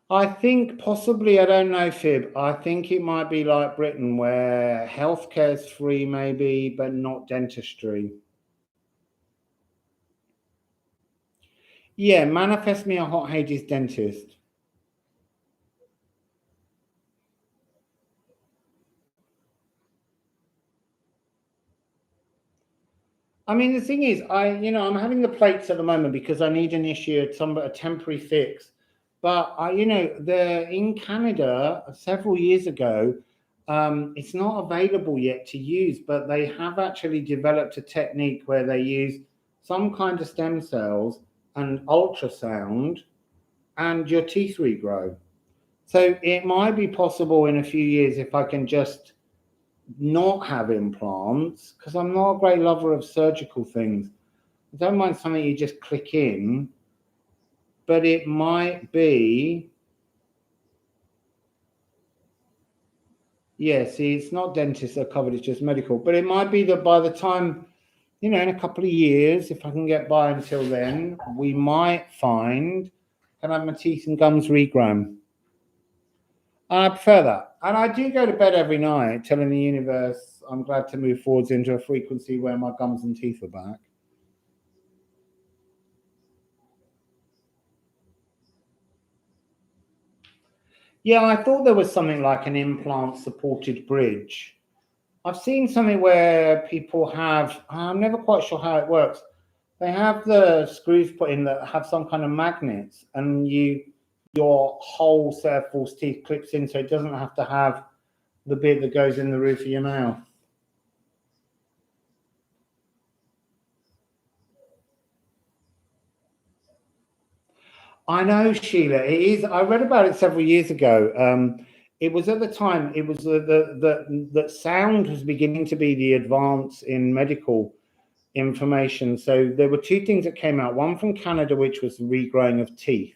S1: I think possibly, I don't know, Fib. I think it might be like Britain where healthcare's free, maybe, but not dentistry. Yeah, manifest me a hot Hades dentist. I mean, the thing is, I'm having the plates at the moment because I need an issue, a temporary fix. But in Canada several years ago, it's not available yet to use, but they have actually developed a technique where they use some kind of stem cells and ultrasound, and your teeth regrow. So it might be possible in a few years if I can just not have implants, because I'm not a great lover of surgical things. I don't mind something you just click in, but it might be, see, it's not dentists that are covered, it's just medical, but it might be that by the time, in a couple of years, if I can get by until then, we might find, can I have my teeth and gums regrown? I prefer that. And I do go to bed every night telling the universe I'm glad to move forwards into a frequency where my gums and teeth are back. Yeah, I thought there was something like an implant supported bridge. I've seen something where people have, I'm never quite sure how it works. They have the screws put in that have some kind of magnets, and your whole set of false teeth clips in, so it doesn't have to have the bit that goes in the roof of your mouth. I know, Sheila. It is. I read about it several years ago. It was at the time. It was that sound was beginning to be the advance in medical information. So there were two things that came out. One from Canada, which was the regrowing of teeth,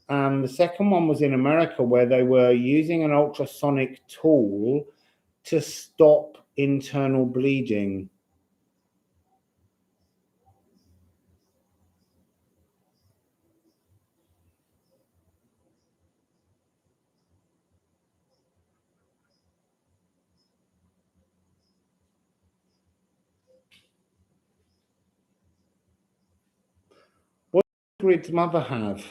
S1: and the second one was in America, where they were using an ultrasonic tool to stop internal bleeding. What did Grid's mother have?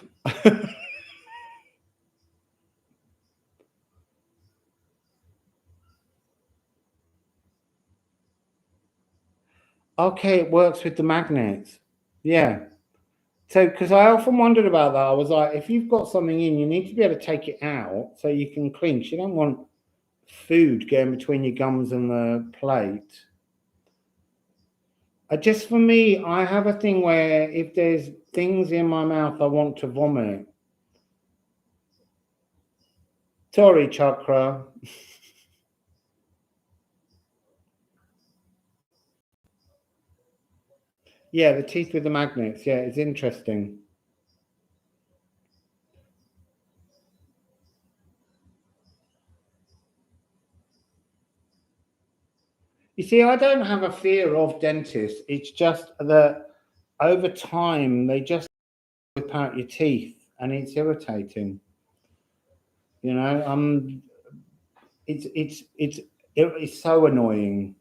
S1: Okay, it works with the magnets. Yeah. So, because I often wondered about that, I was like, if you've got something in, you need to be able to take it out so you can clean. You don't want food going between your gums and the plate. Just for me, I have a thing where if there's things in my mouth, I want to vomit. Sorry, chakra. Yeah, the teeth with the magnets. Yeah, it's interesting. You see, I don't have a fear of dentists. It's just that over time, they just whip out your teeth and it's irritating. It's so annoying.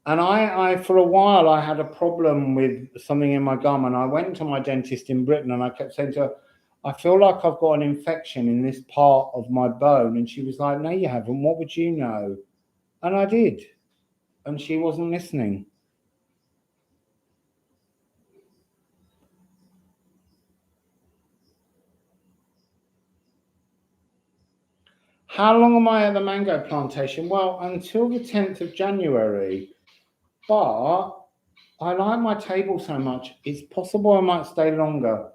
S1: And I for a while I had a problem with something in my gum, and I went to my dentist in Britain, and I kept saying to her, I feel like I've got an infection in this part of my bone, and she was like, no, you haven't. What would you know? And I did, and she wasn't listening. How long am I at the mango plantation? Well, until the 10th of January. But I like my table so much, it's possible I might stay longer.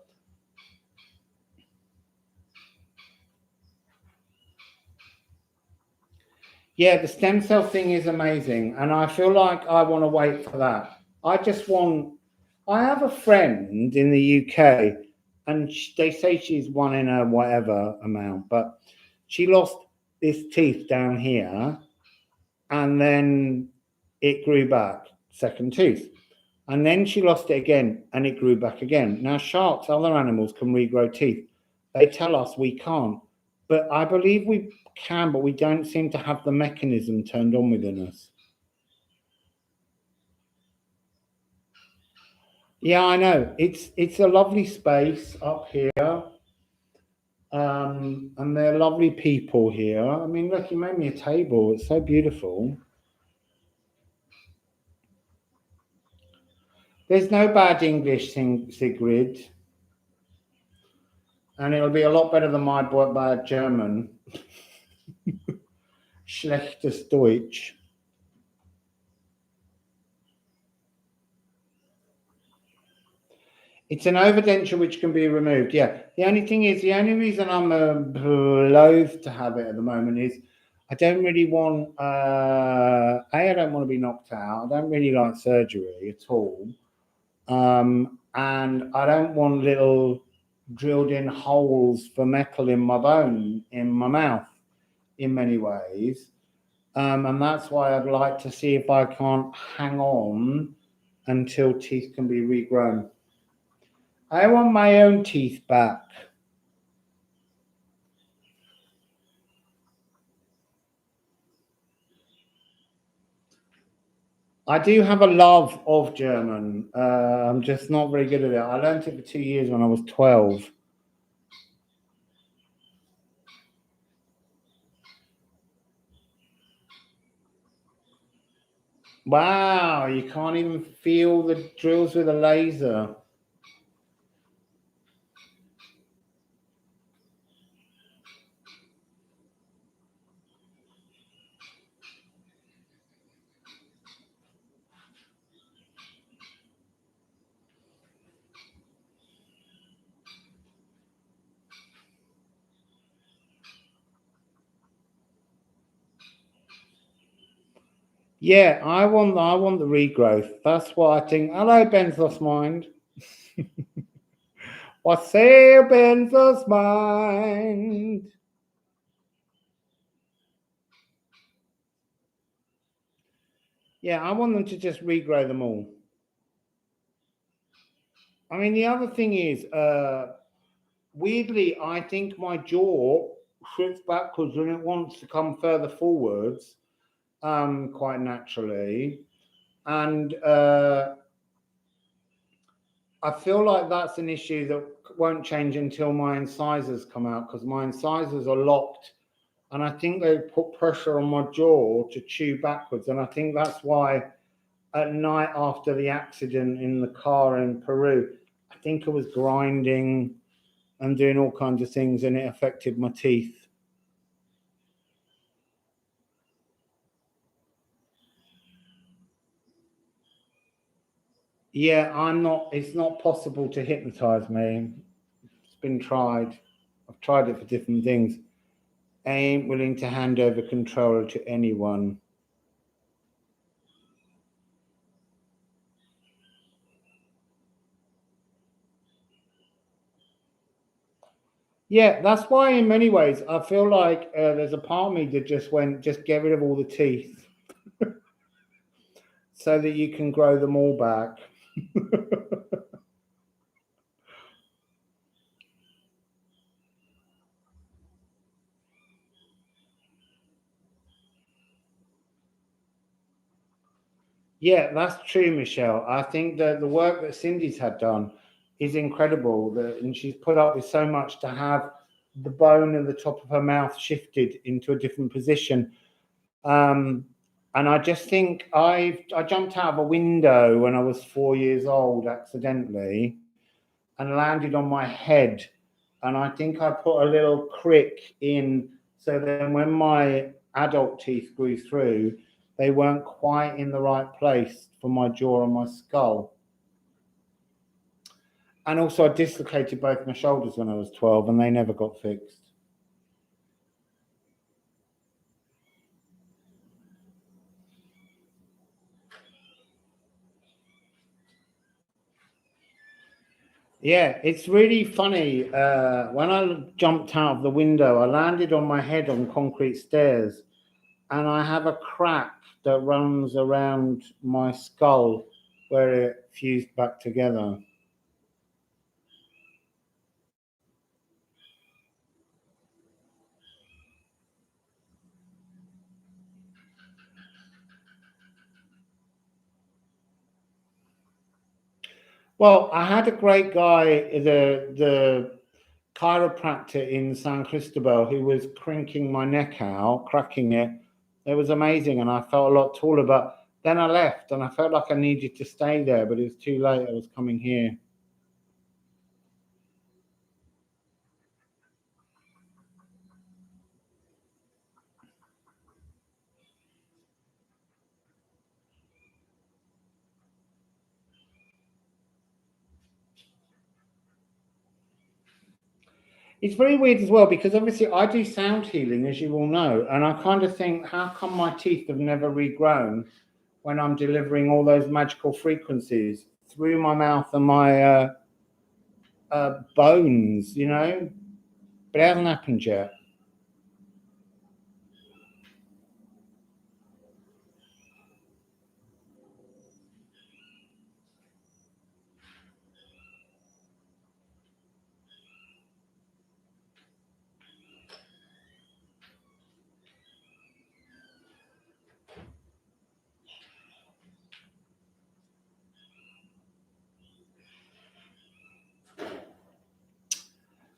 S1: Yeah, the stem cell thing is amazing, and I feel like I want to wait for that. I have a friend in the UK, and they say she's one in a whatever amount, but she lost this teeth down here, and then it grew back, second tooth. And then she lost it again, and it grew back again. Now, sharks, other animals can regrow teeth. They tell us we can't, but I believe we can, but we don't seem to have the mechanism turned on within us. Yeah, I know. It's a lovely space up here. And they're lovely people here. I mean, look, you made me a table. It's so beautiful. There's no bad English, Sigrid. And it'll be a lot better than my bad German. Schlechtes Deutsch. It's an overdenture which can be removed. Yeah. The only thing is, the only reason I'm loath to have it at the moment is I don't really want, I don't want to be knocked out. I don't really like surgery at all. And I don't want little drilled in holes for metal in my bone, in my mouth, in many ways. And that's why I'd like to see if I can't hang on until teeth can be regrown. I want my own teeth back. I do have a love of German. I'm just not very good at it. I learned it for 2 years when I was 12. Wow, you can't even feel the drills with a laser. Yeah, I want the regrowth. That's what I think. Hello, Benzos Mind. Wassail, Benzos Mind. Yeah, I want them to just regrow them all. I mean, the other thing is, weirdly, I think my jaw shifts backwards when it wants to come further forwards, quite naturally. And I feel like that's an issue that won't change until my incisors come out, because my incisors are locked. And I think they put pressure on my jaw to chew backwards. And I think that's why at night after the accident in the car in Peru, I think I was grinding and doing all kinds of things, and it affected my teeth. Yeah, it's not possible to hypnotize me. It's been tried. I've tried it for different things. I ain't willing to hand over control to anyone. Yeah, that's why in many ways I feel like there's a part of me that just get rid of all the teeth so that you can grow them all back. Yeah, that's true, Michelle. I think that the work that Cindy's had done is incredible. And she's put up with so much to have the bone at the top of her mouth shifted into a different position. And I just think I jumped out of a window when I was 4 years old accidentally and landed on my head. And I think I put a little crick in, so then when my adult teeth grew through, they weren't quite in the right place for my jaw and my skull. And also, I dislocated both my shoulders when I was 12, and they never got fixed. Yeah, it's really funny. When I jumped out of the window, I landed on my head on concrete stairs, and I have a crack that runs around my skull where it fused back together. Well, I had a great guy, the chiropractor in San Cristobal, who was cranking my neck out, cracking it. It was amazing, and I felt a lot taller. But Then I left and I felt like I needed to stay there, but it was too late. I was coming here. It's very weird as well, because obviously I do sound healing, as you all know, and I kind of think, how come my teeth have never regrown when I'm delivering all those magical frequencies through my mouth and my bones, you know? But it hasn't happened yet.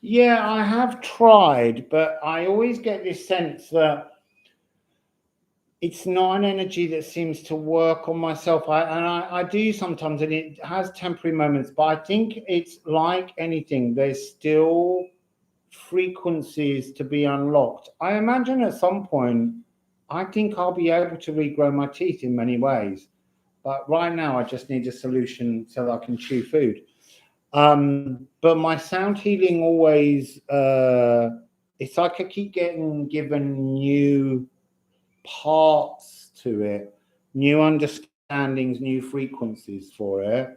S1: Yeah, I have tried, but I always get this sense that it's not an energy that seems to work on myself. I do sometimes, and it has temporary moments, but I think it's like anything. There's still frequencies to be unlocked. I imagine at some point, I think I'll be able to regrow my teeth in many ways. But right now, I just need a solution so that I can chew food. But my sound healing always, it's like I keep getting given new parts to it, new understandings, new frequencies for it.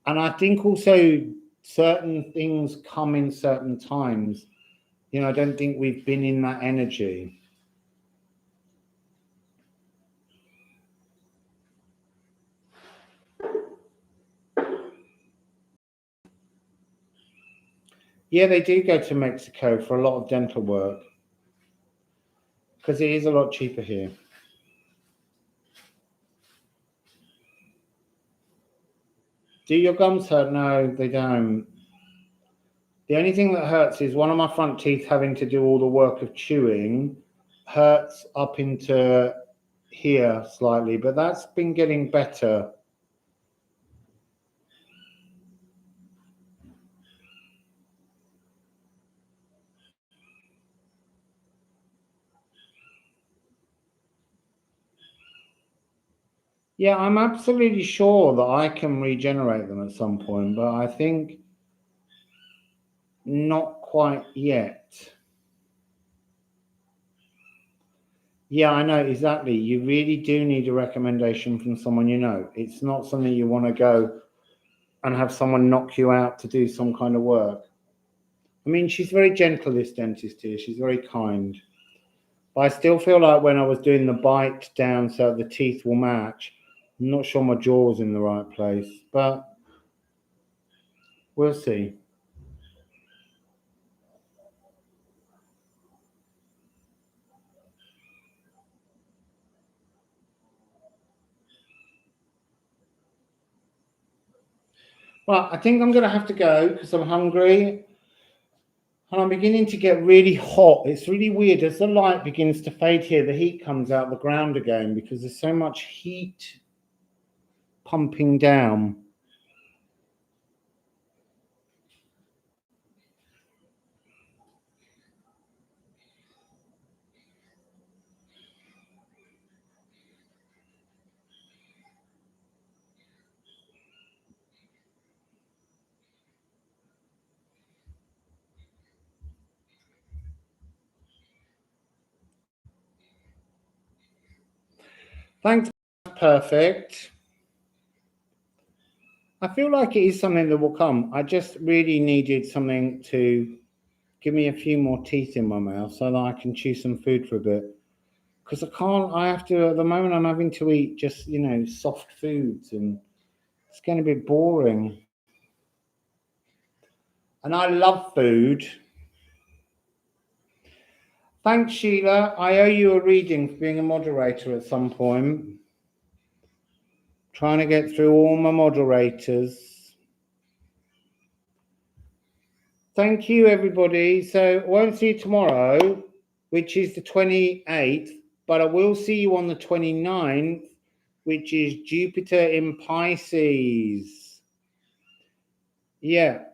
S1: And I think also certain things come in certain times. You know, I don't think we've been in that energy. Yeah, they do go to Mexico for a lot of dental work because it is a lot cheaper here. Do your gums hurt? No, they don't. The only thing that hurts is one of my front teeth having to do all the work of chewing hurts up into here slightly, but that's been getting better. Yeah, I'm absolutely sure that I can regenerate them at some point, but I think not quite yet. Yeah, I know, exactly. You really do need a recommendation from someone you know. It's not something you want to go and have someone knock you out to do some kind of work. I mean, she's very gentle, this dentist here. She's very kind. But I still feel like when I was doing the bite down so the teeth will match, I'm not sure my jaw was in the right place, but we'll see. Well, I think I'm going to have to go because I'm hungry and I'm beginning to get really hot. It's really weird. As the light begins to fade here, the heat comes out of the ground again because there's so much heat pumping down. Thanks, perfect. I feel like it is something that will come. I just really needed something to give me a few more teeth in my mouth so that I can chew some food for a bit. Because I have to, at the moment, I'm having to eat just, you know, soft foods and it's getting a bit boring. And I love food. Thanks, Sheila. I owe you a reading for being a moderator at some point. Trying to get through all my moderators. Thank you, everybody. So I won't see you tomorrow, which is the 28th. But I will see you on the 29th, which is Jupiter in Pisces. Yeah.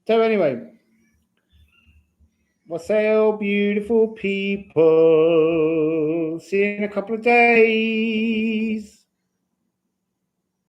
S1: So anyway, Wassail, beautiful people. See you in a couple of days.